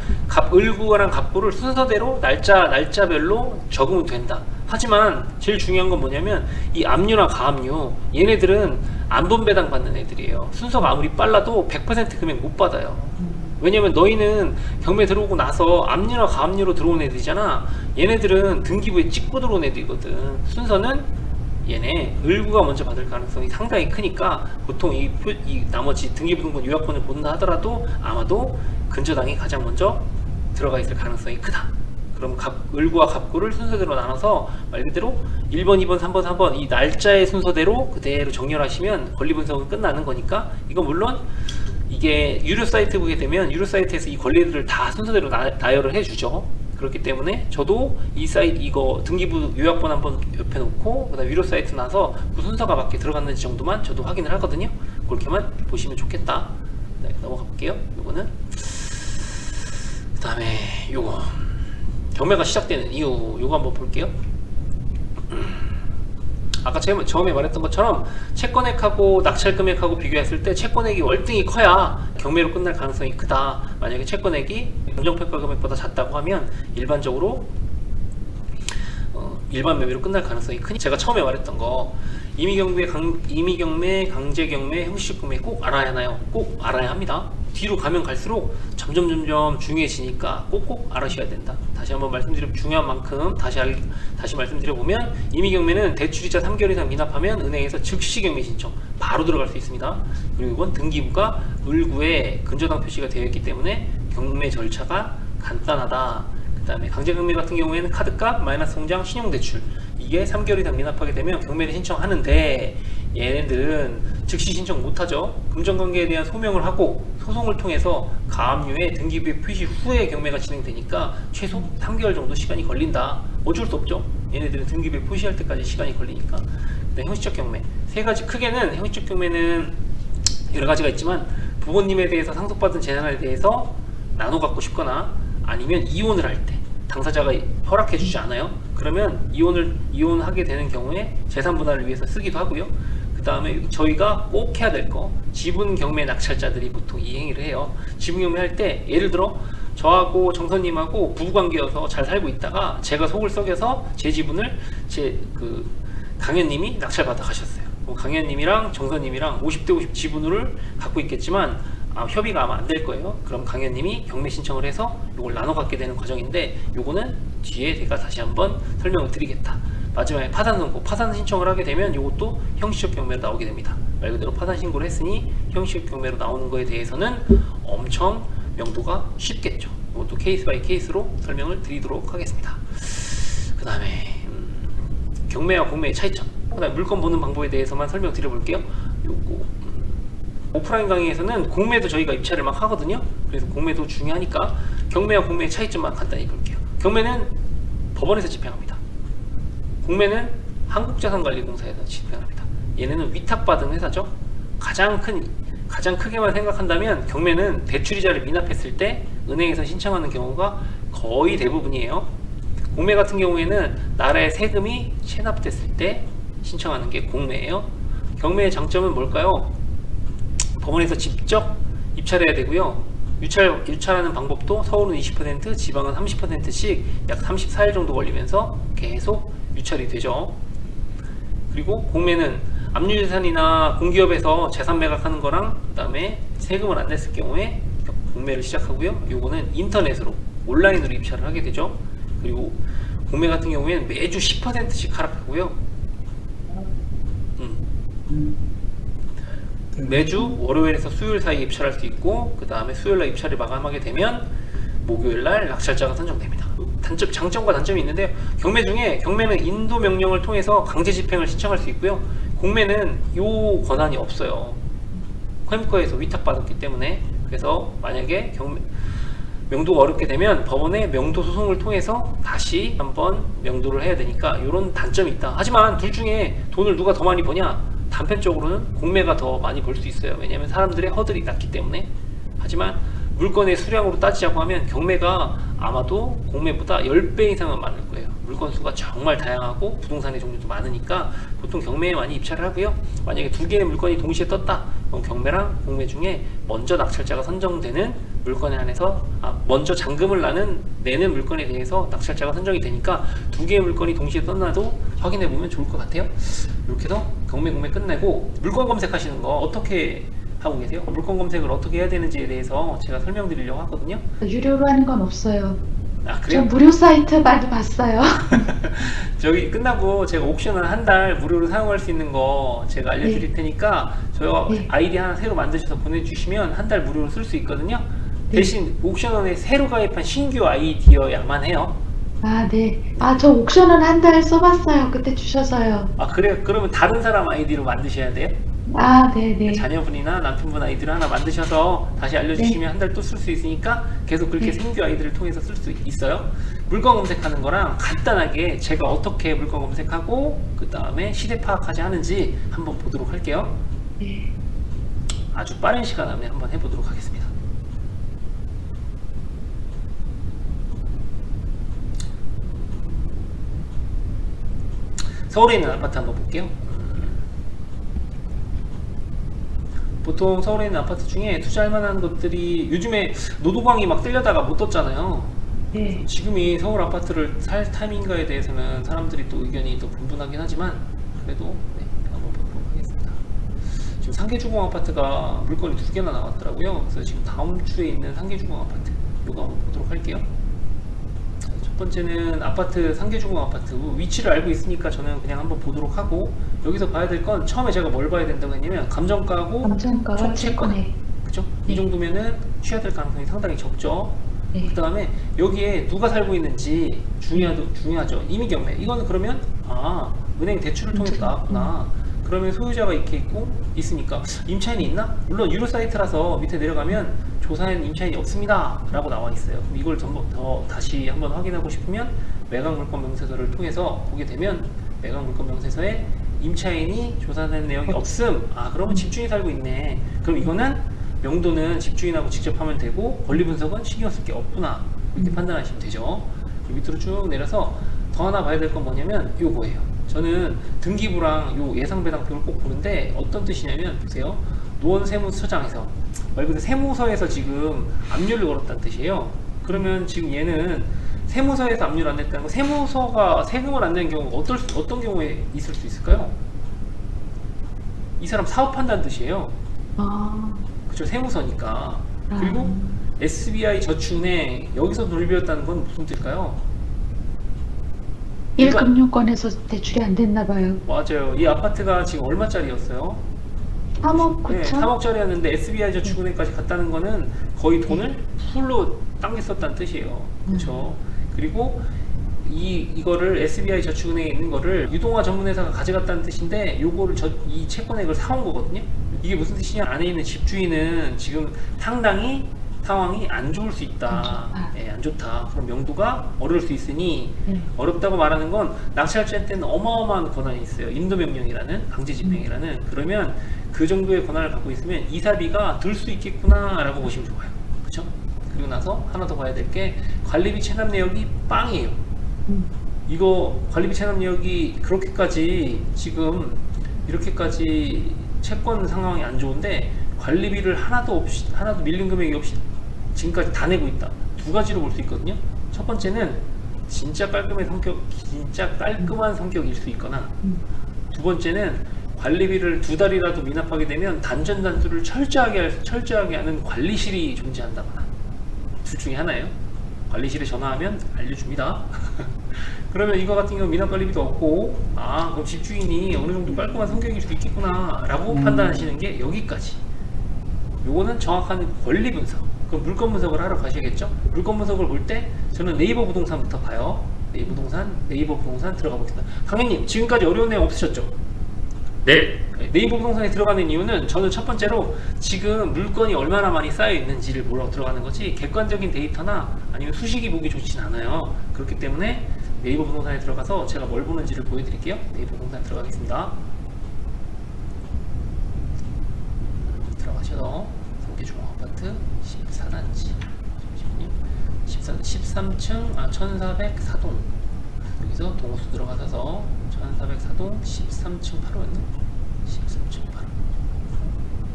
을구랑 갑구를 순서대로 날짜별로 적으면 된다. 하지만 제일 중요한 건 뭐냐면 이 압류나 가압류, 얘네들은 안본배당 받는 애들이에요. 순서가 아무리 빨라도 100% 금액 못 받아요. 왜냐면 너희는 경매 들어오고 나서 압류나 가압류로 들어온 애들이잖아. 얘네들은 등기부에 찍고 들어온 애들이거든. 순서는 얘네 을구가 먼저 받을 가능성이 상당히 크니까 보통 이 나머지 등기부 등본 요약본을 본다 하더라도 아마도 근저당이 가장 먼저 들어가 있을 가능성이 크다. 그럼 을구와 갑구를 순서대로 나눠서 말 그대로 1번, 2번, 3번, 4번 이 날짜의 순서대로 그대로 정렬하시면 권리 분석은 끝나는 거니까, 이건 물론 이게 유료 사이트 보게 되면 유료 사이트에서 이 권리들을 다 순서대로 나열을 해주죠. 그렇기 때문에 저도 이 사이트 이거 등기부 요약본 한번 옆에 놓고 그다음 유료 사이트 나서 그 순서가 맞게 들어갔는지 정도만 저도 확인을 하거든요. 그렇게만 보시면 좋겠다. 네, 넘어가 볼게요. 요거는 그 다음에 요거 경매가 시작되는 이유, 요거 한번 볼게요. 아까 처음에 말했던 것처럼 채권액하고 낙찰금액하고 비교했을 때 채권액이 월등히 커야 경매로 끝날 가능성이 크다. 만약에 채권액이 감정평가 금액보다 작다고 하면 일반적으로 일반 매매로 끝날 가능성이 크니, 제가 처음에 말했던 거 임의경매, 강제경매, 형식경매 꼭 알아야 하나요? 꼭 알아야 합니다. 뒤로 가면 갈수록 점점 중요해지니까 꼭 알아셔야 된다. 다시 한번 말씀드리면 중요한 만큼 다시 말씀드려보면, 임의경매는 대출이자 3개월 이상 미납하면 은행에서 즉시 경매 신청 바로 들어갈 수 있습니다. 그리고 이건 등기부가 을구에 근저당 표시가 되어 있기 때문에 경매 절차가 간단하다. 그 다음에 강제경매 같은 경우에는 카드값, 마이너스 통장, 신용대출 이게 3개월 이상 미납하게 되면 경매를 신청하는데, 얘네들은 즉시 신청 못하죠. 금전관계에 대한 소명을 하고 소송을 통해서 가압류에 등기부에 표시 후에 경매가 진행되니까 최소 3개월 정도 시간이 걸린다. 어쩔 수 없죠. 얘네들은 등기부에 표시할 때까지 시간이 걸리니까. 형식적 경매 세 가지. 크게는 형식적 경매는 여러 가지가 있지만, 부모님에 대해서 상속받은 재산에 대해서 나눠 갖고 싶거나 아니면 이혼을 할 때 당사자가 허락해 주지 않아요. 그러면 이혼하게 되는 경우에 재산 분할을 위해서 쓰기도 하고요. 그 다음에 저희가 꼭 해야 될 거, 지분 경매 낙찰자들이 보통 이 행위를 해요. 지분 경매 할 때 예를 들어 저하고 정선님하고 부부관계여서 잘 살고 있다가 제가 속을 썩여서 제 지분을 강현님이 낙찰받아 가셨어요. 강현님이랑 정선님이랑 50대 50 지분을 갖고 있겠지만 협의가 아마 안 될 거예요. 그럼 강현님이 경매 신청을 해서 이걸 나눠 갖게 되는 과정인데, 요거는 뒤에 제가 다시 한번 설명을 드리겠다. 마지막에 파산 선고, 파산 신청을 하게 되면 이것도 형식적 경매로 나오게 됩니다. 말 그대로 파산 신고를 했으니 형식적 경매로 나오는 거에 대해서는 엄청 명도가 쉽겠죠. 이것도 케이스 바이 케이스로 설명을 드리도록 하겠습니다. 그 다음에 경매와 공매의 차이점, 그 다음에 물건 보는 방법에 대해서만 설명드려 볼게요. 요거 오프라인 강의에서는 공매도 저희가 입찰을 막 하거든요. 그래서 공매도 중요하니까 경매와 공매의 차이점만 간단히 볼게요. 경매는 법원에서 집행합니다. 공매는 한국자산관리공사에서 집행합니다. 얘네는 위탁받은 회사죠. 가장 크게만 생각한다면 경매는 대출이자를 미납했을 때 은행에서 신청하는 경우가 거의 대부분이에요. 공매 같은 경우에는 나라의 세금이 체납됐을 때 신청하는 게 공매예요. 경매의 장점은 뭘까요? 법원에서 직접 입찰해야 되고요. 유찰하는 방법도 서울은 20%, 지방은 30%씩 약 34일 정도 걸리면서 계속 유찰이 되죠. 그리고 공매는 압류재산이나 공기업에서 재산 매각하는 거랑 그 다음에 세금을 안 냈을 경우에 공매를 시작하고요. 요거는 인터넷으로 온라인으로 입찰을 하게 되죠. 그리고 공매 같은 경우에는 매주 10%씩 하락하고요. 매주 월요일에서 수요일 사이에 입찰할 수 있고 그 다음에 수요일날 입찰을 마감하게 되면 목요일날 낙찰자가 선정됩니다. 장점과 단점이 있는데요. 경매 중에 경매는 인도 명령을 통해서 강제 집행을 신청할 수 있고요. 공매는 요 권한이 없어요. 캠코에서 위탁받았기 때문에. 그래서 만약에 명도가 어렵게 되면 법원의 명도 소송을 통해서 다시 한번 명도를 해야 되니까 이런 단점이 있다. 하지만 둘 중에 돈을 누가 더 많이 버냐? 단편적으로는 공매가 더 많이 벌 수 있어요. 왜냐하면 사람들의 허들이 낮기 때문에. 하지만 물건의 수량으로 따지자고 하면 경매가 아마도 공매보다 10배 이상은 많을 거예요. 물건 수가 정말 다양하고 부동산의 종류도 많으니까 보통 경매에 많이 입찰을 하고요. 만약에 두 개의 물건이 동시에 떴다. 그럼 경매랑 공매 중에 먼저 낙찰자가 선정되는 물건에 한해서 먼저 잔금을 내는 물건에 대해서 낙찰자가 선정이 되니까 두 개의 물건이 동시에 떴나도 확인해 보면 좋을 것 같아요. 이렇게 해서 경매 공매 끝내고 물건 검색하시는 거 어떻게 하고 계세요? 물건 검색을 어떻게 해야 되는지에 대해서 제가 설명드리려고 하거든요. 유료로 하는 건 없어요. 아 그래요? 저 무료 사이트 많이 봤어요. 저기 끝나고 제가 옥션을 한 달 무료로 사용할 수 있는 거 제가 알려드릴 테니까 저희가 아이디 하나 새로 만드셔서 보내주시면 한 달 무료로 쓸 수 있거든요. 대신 옥션원에 새로 가입한 신규 아이디어야만 해요. 아, 네. 저 옥션은 한 달 써봤어요. 그때 주셔서요. 아 그래요? 그러면 다른 사람 아이디로 만드셔야 돼요? 네네. 자녀분이나 남편분 아이디를 하나 만드셔서 다시 알려주시면 한 달 또 쓸 수 있으니까 계속 그렇게 신규 아이디를 통해서 쓸 수 있어요. 물건 검색하는 거랑 간단하게 제가 어떻게 물건 검색하고 그 다음에 시대 파악까지 하는지 한번 보도록 할게요. 네. 아주 빠른 시간 안에 한번 해보도록 하겠습니다. 서울에 있는 아파트 한번 볼게요. 보통 서울에 있는 아파트 중에 투자할 만한 것들이 요즘에 노도광이 막 뜨려다가 못 떴잖아요. 네. 지금이 서울 아파트를 살 타이밍인가에 대해서는 사람들이 또 의견이 더 분분하긴 하지만 그래도 한번 보도록 하겠습니다. 지금 상계주공 아파트가 물건이 2개나 나왔더라고요. 그래서 지금 다음 주에 있는 상계주공 아파트 이거 한번 보도록 할게요. 첫 번째는 아파트 상계주공 아파트 위치를 알고 있으니까 저는 그냥 한번 보도록 하고 여기서 봐야 될 건 처음에 제가 뭘 봐야 된다고 했냐면 감정가하고 감정가와 채권액. 그죠? 네. 이 정도면은 취하될 가능성이 상당히 적죠. 네. 그 다음에 여기에 누가 살고 있는지 중요하죠. 임의경매. 이거는 그러면 은행 대출을 통해서 나왔구나. 그러면 소유자가 이렇게 있으니까 임차인이 있나? 물론 유료 사이트라서 밑에 내려가면 조사에는 임차인이 없습니다 라고 나와 있어요. 그럼 이걸 더 다시 한번 확인하고 싶으면 매각물건 명세서를 통해서 보게 되면 매각물건 명세서에 임차인이 조사된 내용이 없음. 그러면 집주인이 살고 있네. 그럼 이거는 명도는 집주인하고 직접 하면 되고 권리 분석은 신경 쓸 게 없구나 이렇게 판단하시면 되죠. 밑으로 쭉 내려서 더 하나 봐야 될 건 뭐냐면 요거예요. 저는 등기부랑 요 예상배당표를 꼭 보는데 어떤 뜻이냐면 보세요. 노원세무서장에서 말 그대로 세무서에서 지금 압류를 걸었다는 뜻이에요. 그러면 지금 얘는 세무서에서 압류를 안 냈다는 거, 세무서가 세금을 안 내는 경우가 어떤 경우에 있을 수 있을까요? 이 사람 사업한다는 뜻이에요. 그쵸, 세무서니까. 그리고 SBI 저축은행 여기서 돈을 빌렸다는 건 무슨 뜻일까요? 1금융권에서 대출이 안 됐나 봐요. 맞아요. 이 아파트가 지금 얼마짜리였어요? 3억 9천? 네, 3억짜리였는데 SBI 저축은행까지 갔다는 거는 거의 돈을 풀로 당겼었다는 뜻이에요. 그렇죠? 그리고 이거를 SBI 저축은행에 있는 거를 유동화 전문회사가 가져갔다는 뜻인데 요거를 이 채권액을 사온 거거든요. 이게 무슨 뜻이냐? 안에 있는 집주인은 지금 상당히 상황이 안 좋을 수 있다. 안 좋다. 예, 안 좋다. 그럼 명도가 어려울 수 있으니 네. 어렵다고 말하는 건 납치할자한테는 어마어마한 권한이 있어요. 인도명령이라는 강제집행이라는. 그러면 그 정도의 권한을 갖고 있으면 이사비가 들 수 있겠구나라고 보시면 좋아요. 그렇죠? 그리고 나서 하나 더 봐야 될 게 관리비 체납 내역이 빵이에요. 이거 관리비 체납 내역이 그렇게까지 지금 이렇게까지 채권 상황이 안 좋은데 관리비를 하나도 밀린 금액이 없이 지금까지 다 내고 있다. 두 가지로 볼 수 있거든요. 첫 번째는 진짜 깔끔한 성격일 수 있거나, 두 번째는 관리비를 2달이라도 미납하게 되면 단전단수를 철저하게 하는 관리실이 존재한다거나, 둘 중에 하나예요. 관리실에 전화하면 알려줍니다. 그러면 이거 같은 경우 미납 관리비도 없고, 그럼 집주인이 어느 정도 깔끔한 성격일 수 있겠구나 라고 판단하시는 게 여기까지. 요거는 정확한 권리 분석. 그럼 물건 분석을 하러 가셔야겠죠? 물건 분석을 볼 때 저는 네이버 부동산부터 봐요. 네이버 부동산 들어가 보겠습니다. 강현님, 지금까지 어려운 내용 없으셨죠? 네. 네이버 부동산에 들어가는 이유는 저는 첫 번째로 지금 물건이 얼마나 많이 쌓여 있는지를 보러 들어가는 거지 객관적인 데이터나 아니면 수식이 보기 좋진 않아요. 그렇기 때문에 네이버 부동산에 들어가서 제가 뭘 보는지를 보여드릴게요. 네이버 부동산 들어가겠습니다. 들어가셔서 성계종합아파트 14단지 13층 1404동 여기서 동호수 들어가서 1404동 13층 8호였나? 13층 8호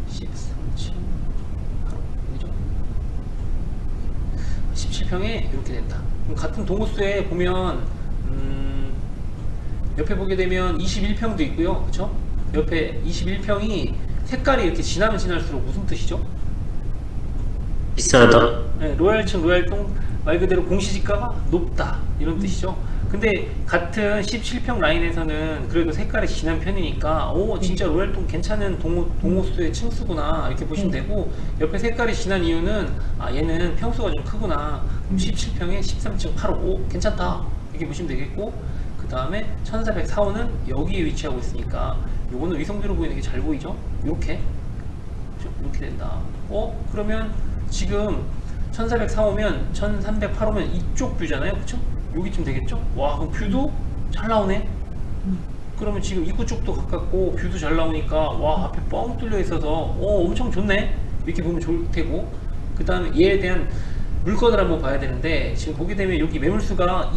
13층 8호 여기죠? 17평에 이렇게 된다. 그럼 같은 동호수에 보면 옆에 보게 되면 21평도 있고요. 그렇죠? 옆에 21평이 색깔이 이렇게 지나면 지날수록 무슨 뜻이죠? 비싸다. 네, 로얄층, 로얄동 말 그대로 공시지가가 높다 이런 뜻이죠. 근데 같은 17평 라인에서는 그래도 색깔이 진한 편이니까 진짜 로얄동 괜찮은 동호수의 층수구나 이렇게 보시면 되고, 옆에 색깔이 진한 이유는 얘는 평수가 좀 크구나. 그럼 17평에 13층 8호 괜찮다 이렇게 보시면 되겠고, 그 다음에 1404호는 여기에 위치하고 있으니까 요거는 위성비로 보이는 게 잘 보이죠? 이렇게 된다. 그러면 지금 1404호면 1308호면 이쪽 뷰잖아요. 그쵸? 여기쯤 되겠죠? 와, 그럼 뷰도 잘 나오네? 그러면 지금 입구 쪽도 가깝고 뷰도 잘 나오니까 와, 앞에 뻥 뚫려 있어서 엄청 좋네? 이렇게 보면 좋을 테고, 그 다음에 얘에 대한 물건을 한번 봐야 되는데, 지금 보게 되면 여기 매물수가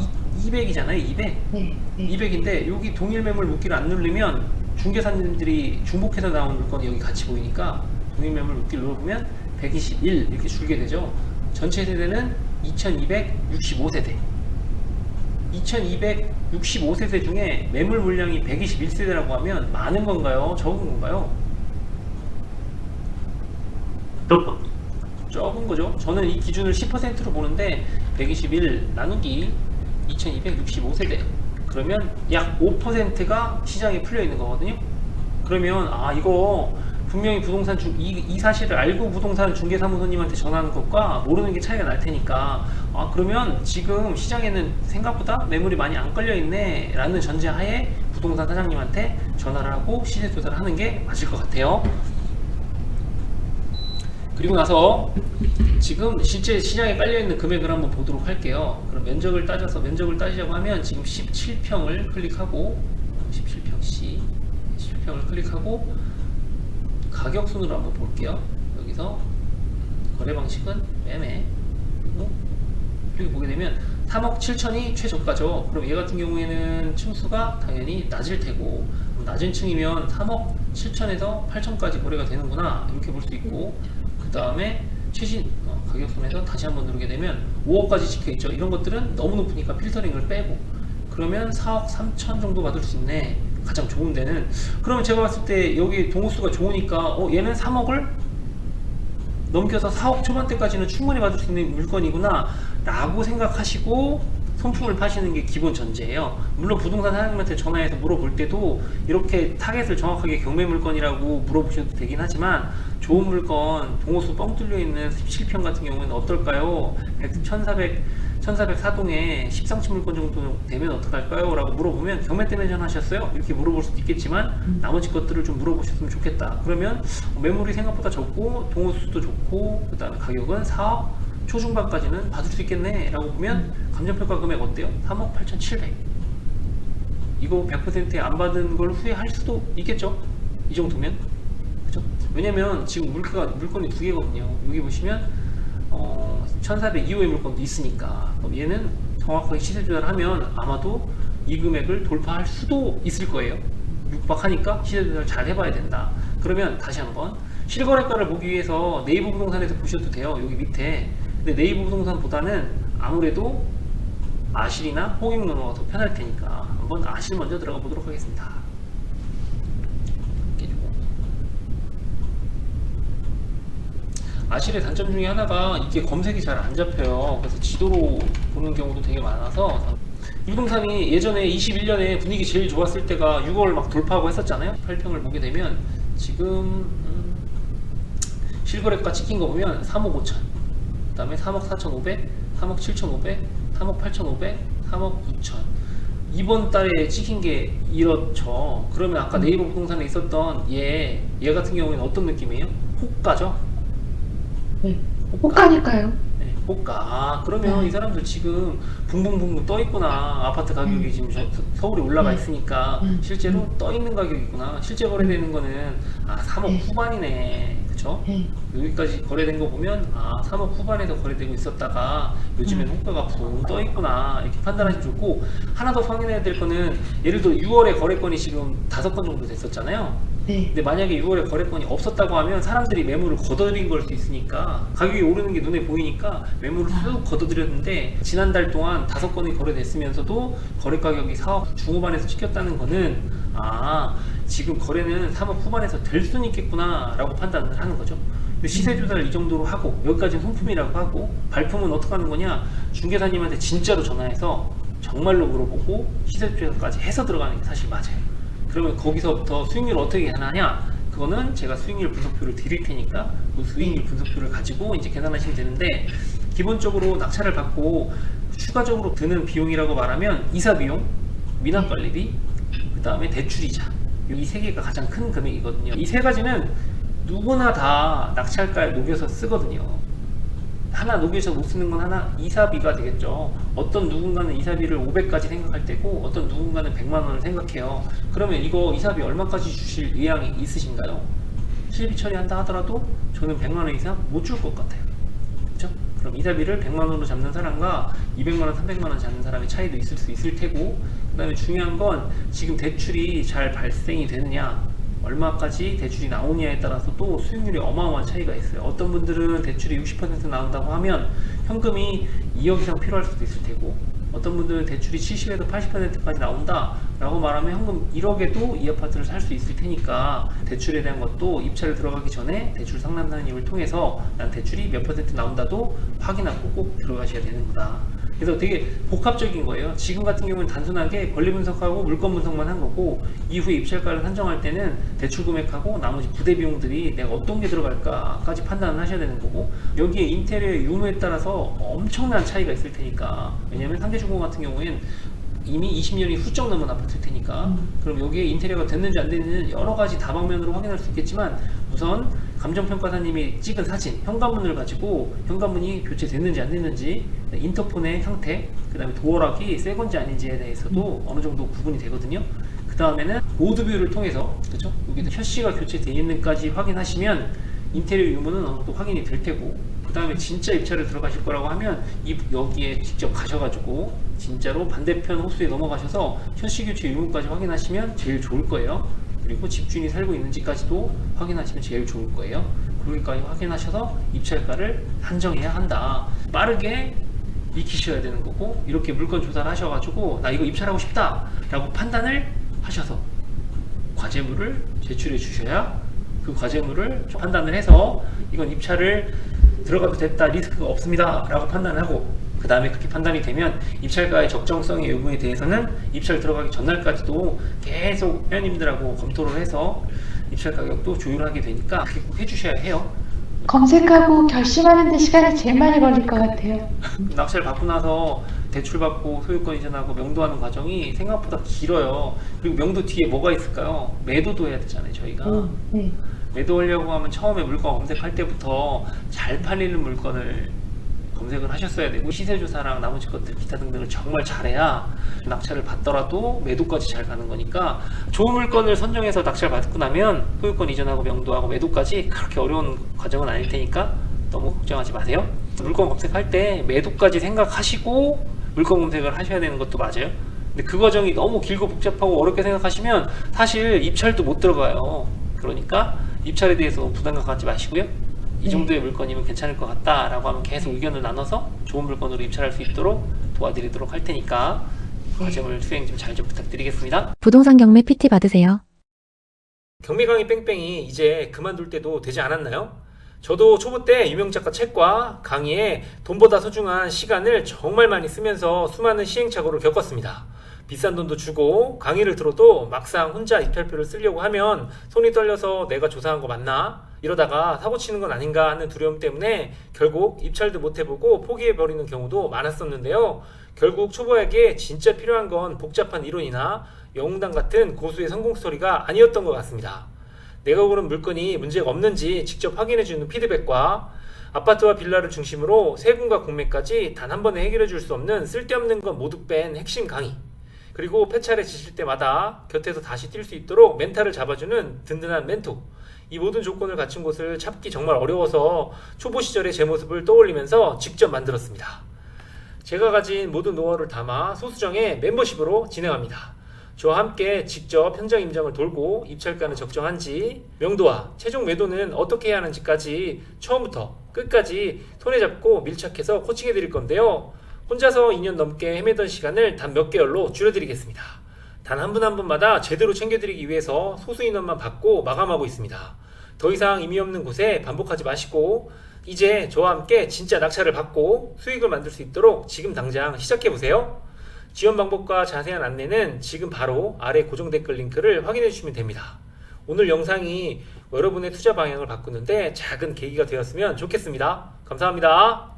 200이잖아요. 200? 네. 200인데 여기 동일 매물 묶기를 안 누르면 중개사님들이 중복해서 나온 물건이 여기 같이 보이니까 동일 매물 묶기를 눌러보면 121 이렇게 줄게 되죠. 전체 세대는 2265세대. 2265세대 중에 매물 물량이 121세대라고 하면 많은 건가요? 적은 건가요? 적은 거죠. 저는 이 기준을 10%로 보는데 121 나누기 2265세대 그러면 약 5%가 시장에 풀려 있는 거거든요. 그러면 이거 분명히 부동산 이 사실을 알고 부동산 중개사무소님한테 전하는 것과 모르는 게 차이가 날 테니까, 그러면 지금 시장에는 생각보다 매물이 많이 안 걸려 있네 라는 전제하에 부동산 사장님한테 전화를 하고 시세 조사를 하는 게 맞을 것 같아요. 그리고 나서 지금 실제 시장에 깔려있는 금액을 한번 보도록 할게요. 그럼 면적을 따지자고 하면 지금 17평을 클릭하고 17평 을 클릭하고 가격 순으로 한번 볼게요. 여기서 거래 방식은 매매, 그리고 이렇게 보게 되면 3억 7천이 최저가죠. 그럼 얘 같은 경우에는 층수가 당연히 낮을 테고, 낮은 층이면 3억 7천에서 8천까지 거래가 되는구나 이렇게 볼 수 있고, 그 다음에 최신 가격선에서 다시 한번 누르게 되면 5억까지 찍혀있죠. 이런 것들은 너무 높으니까 필터링을 빼고, 그러면 4억 3천 정도 받을 수 있네. 가장 좋은 데는. 그러면 제가 봤을 때 여기 동호수가 좋으니까 얘는 3억을 넘겨서 4억 초반대까지는 충분히 받을 수 있는 물건이구나 라고 생각하시고 손품을 파시는 게 기본 전제예요. 물론 부동산 사장님한테 전화해서 물어볼 때도 이렇게 타겟을 정확하게 경매 물건이라고 물어보셔도 되긴 하지만, 좋은 물건 동호수 뻥 뚫려 있는 17평 같은 경우는 어떨까요? 1400 1404동에 10상치 물건 정도 되면 어떡할까요? 라고 물어보면 경매 때문에 전화하셨어요? 이렇게 물어볼 수도 있겠지만 나머지 것들을 좀 물어보셨으면 좋겠다. 그러면 매물이 생각보다 적고 동호수도 좋고 그 다음에 가격은 4억 초중반까지는 받을 수 있겠네 라고 보면 감정평가 금액 어때요? 3억 8,700. 이거 100%에 안 받은 걸 후회할 수도 있겠죠? 이 정도면. 그죠? 왜냐면 지금 물건이 두 개거든요. 여기 보시면 1400 이후의 물건도 있으니까 그럼 얘는 정확하게 시세 조절하면 아마도 이 금액을 돌파할 수도 있을 거예요. 육박하니까 시세 조절 잘 해봐야 된다. 그러면 다시 한번 실거래가를 보기 위해서 네이버 부동산에서 보셔도 돼요. 여기 밑에. 근데 네이버 부동산보다는 아무래도 아실이나 호갱노노가 더 편할 테니까 한번 아실 먼저 들어가 보도록 하겠습니다. 아실의 단점 중에 하나가 이게 검색이 잘 안 잡혀요. 그래서 지도로 보는 경우도 되게 많아서 이 부동산이 예전에 21년에 분위기 제일 좋았을 때가 6월 막 돌파하고 했었잖아요. 8평을 보게 되면 지금 실거래가 찍힌 거 보면 3억 5천, 그 다음에 3억 4,500, 3억 7,500, 3억 8,500, 3억 9천. 이번 달에 찍힌 게 이렇죠. 그러면 아까 네이버 부동산에 있었던 얘 같은 경우에는 어떤 느낌이에요? 호가죠? 네. 호가니까요. 네, 호가. 그러면 네. 이 사람들 지금 붕붕붕 떠 있구나. 아파트 가격이 지금 서울에 올라가 있으니까 실제로 떠 있는 가격이구나. 실제 거래되는 거는 3억 후반이네. 그쵸? 여기까지 거래된 거 보면 3억 후반에서 거래되고 있었다가 요즘엔 호가가 붕 떠 있구나. 이렇게 판단하시면 좋고, 하나 더 확인해야 될 거는 예를 들어 6월에 거래건이 지금 5건 정도 됐었잖아요. 네. 근데 만약에 6월에 거래건이 없었다고 하면 사람들이 매물을 걷어들인 걸 수 있으니까 가격이 오르는 게 눈에 보이니까 매물을 쑥 걷어들였는데 지난달 동안 5건이 거래됐으면서도 거래 가격이 4억 중후반에서 찍혔다는 거는 지금 거래는 3억 후반에서 될 수는 있겠구나 라고 판단을 하는 거죠. 시세 조사를 이 정도로 하고 여기까지는 손품이라고 하고 발품은 어떻게 하는 거냐, 중개사님한테 진짜로 전화해서 정말로 물어보고 시세 조사까지 해서 들어가는 게 사실 맞아요. 그러면 거기서부터 수익률을 어떻게 계산하냐? 그거는 제가 수익률 분석표를 드릴 테니까 그 수익률 분석표를 가지고 이제 계산하시면 되는데, 기본적으로 낙찰을 받고 추가적으로 드는 비용이라고 말하면 이사 비용, 미납 관리비, 그 다음에 대출이자, 이 세 개가 가장 큰 금액이거든요. 이 세 가지는 누구나 다 낙찰가에 녹여서 쓰거든요. 하나 녹여서 못 쓰는 건 하나 이사비가 되겠죠. 어떤 누군가는 이사비를 500까지 생각할 때고 어떤 누군가는 100만 원을 생각해요. 그러면 이거 이사비 얼마까지 주실 의향이 있으신가요? 실비 처리한다 하더라도 저는 100만 원 이상 못 줄 것 같아요. 그렇죠? 그럼 이사비를 100만 원으로 잡는 사람과 200만 원, 300만 원 잡는 사람의 차이도 있을 수 있을 테고, 그 다음에 중요한 건 지금 대출이 잘 발생이 되느냐, 얼마까지 대출이 나오냐에 따라서 또 수익률이 어마어마한 차이가 있어요. 어떤 분들은 대출이 60% 나온다고 하면 현금이 2억 이상 필요할 수도 있을 테고, 어떤 분들은 대출이 70에서 80%까지 나온다 라고 말하면 현금 1억에도 이 아파트를 살 수 있을 테니까 대출에 대한 것도 입찰을 들어가기 전에 대출 상담사님을 통해서 난 대출이 몇 % 나온다도 확인하고 꼭 들어가셔야 되는 거다. 그래서 되게 복합적인 거예요. 지금 같은 경우는 단순하게 권리 분석하고 물건 분석만 한 거고, 이후에 입찰가를 산정할 때는 대출 금액하고 나머지 부대 비용들이 내가 어떤 게 들어갈까까지 판단을 하셔야 되는 거고, 여기에 인테리어의 유무에 따라서 엄청난 차이가 있을 테니까. 왜냐면 상계주공 같은 경우에는 이미 20년이 훌쩍 넘은 아파트일 테니까 그럼 여기에 인테리어가 됐는지 안 됐는지는 여러 가지 다방면으로 확인할 수 있겠지만, 우선 감정평가사님이 찍은 사진, 현관문을 가지고 현관문이 교체됐는지 안 됐는지, 인터폰의 형태, 그 다음에 도어락이 새 건지 아닌지에 대해서도 어느 정도 구분이 되거든요. 그 다음에는 로드뷰를 통해서, 그렇죠? 여기도 셔시가 교체되어 있는지까지 확인하시면 인테리어 유무는 어느 정도 확인이 될 테고, 그 다음에 진짜 입찰을 들어가실 거라고 하면 여기에 직접 가셔가지고 진짜로 반대편 호수에 넘어가셔서 셔시 교체 유무까지 확인하시면 제일 좋을 거예요. 그리고 집주인이 살고 있는지까지도 확인하시면 제일 좋을 거예요. 거기까지 확인하셔서 입찰가를 산정해야 한다. 빠르게 익히셔야 되는 거고, 이렇게 물건 조사를 하셔가지고 나 이거 입찰하고 싶다 라고 판단을 하셔서 과제물을 제출해 주셔야 그 과제물을 판단을 해서 이건 입찰을 들어가도 됐다, 리스크가 없습니다 라고 판단을 하고, 그 다음에 그렇게 판단이 되면 입찰가의 적정성의 여부에 대해서는 입찰 들어가기 전날까지도 계속 회원님들하고 검토를 해서 입찰 가격도 조율하게 되니까 그렇게 꼭 해주셔야 해요. 검색하고 결심하는 데 시간이 제일 많이 걸릴 것 같아요. 낙찰 받고 나서 대출 받고 소유권 이전하고 명도하는 과정이 생각보다 길어요. 그리고 명도 뒤에 뭐가 있을까요? 매도도 해야 되잖아요, 저희가. 네. 매도하려고 하면 처음에 물건 검색할 때부터 잘 팔리는 물건을 검색을 하셨어야 되고, 시세조사랑 나머지 것들 기타 등등을 정말 잘해야 낙찰을 받더라도 매도까지 잘 가는 거니까, 좋은 물건을 선정해서 낙찰 받고 나면 소유권 이전하고 명도하고 매도까지 그렇게 어려운 과정은 아닐 테니까 너무 걱정하지 마세요. 물건 검색할 때 매도까지 생각하시고 물건 검색을 하셔야 되는 것도 맞아요. 근데 그 과정이 너무 길고 복잡하고 어렵게 생각하시면 사실 입찰도 못 들어가요. 그러니까 입찰에 대해서 너무 부담감 갖지 마시고요. 이 정도의 물건이면 괜찮을 것 같다라고 하면 계속 의견을 나눠서 좋은 물건으로 입찰할 수 있도록 도와드리도록 할 테니까 과정을 수행 좀 잘 좀 부탁드리겠습니다. 부동산 경매 PT 받으세요. 경매 강의 뺑뺑이 이제 그만둘 때도 되지 않았나요? 저도 초보 때 유명 작가 책과 강의에 돈보다 소중한 시간을 정말 많이 쓰면서 수많은 시행착오를 겪었습니다. 비싼 돈도 주고 강의를 들어도 막상 혼자 입찰표를 쓰려고 하면 손이 떨려서 내가 조사한 거 맞나? 이러다가 사고 치는 건 아닌가 하는 두려움 때문에 결국 입찰도 못 해보고 포기해버리는 경우도 많았었는데요. 결국 초보에게 진짜 필요한 건 복잡한 이론이나 영웅담 같은 고수의 성공 스토리가 아니었던 것 같습니다. 내가 고른 물건이 문제가 없는지 직접 확인해주는 피드백과 아파트와 빌라를 중심으로 세금과 공매까지 단 한 번에 해결해 줄 수 없는 쓸데없는 건 모두 뺀 핵심 강의, 그리고 폐차례 지칠 때마다 곁에서 다시 뛸 수 있도록 멘탈을 잡아주는 든든한 멘토, 이 모든 조건을 갖춘 곳을 찾기 정말 어려워서 초보 시절의 제 모습을 떠올리면서 직접 만들었습니다. 제가 가진 모든 노하우를 담아 소수정의 멤버십으로 진행합니다. 저와 함께 직접 현장 임장을 돌고 입찰가는 적정한지, 명도와 최종 매도는 어떻게 해야 하는지까지 처음부터 끝까지 손에 잡고 밀착해서 코칭해 드릴 건데요. 혼자서 2년 넘게 헤매던 시간을 단 몇 개월로 줄여드리겠습니다. 단 한 분 한 분마다 제대로 챙겨드리기 위해서 소수 인원만 받고 마감하고 있습니다. 더 이상 의미 없는 곳에 반복하지 마시고 이제 저와 함께 진짜 낙찰을 받고 수익을 만들 수 있도록 지금 당장 시작해보세요. 지원 방법과 자세한 안내는 지금 바로 아래 고정 댓글 링크를 확인해 주시면 됩니다. 오늘 영상이 여러분의 투자 방향을 바꾸는데 작은 계기가 되었으면 좋겠습니다. 감사합니다.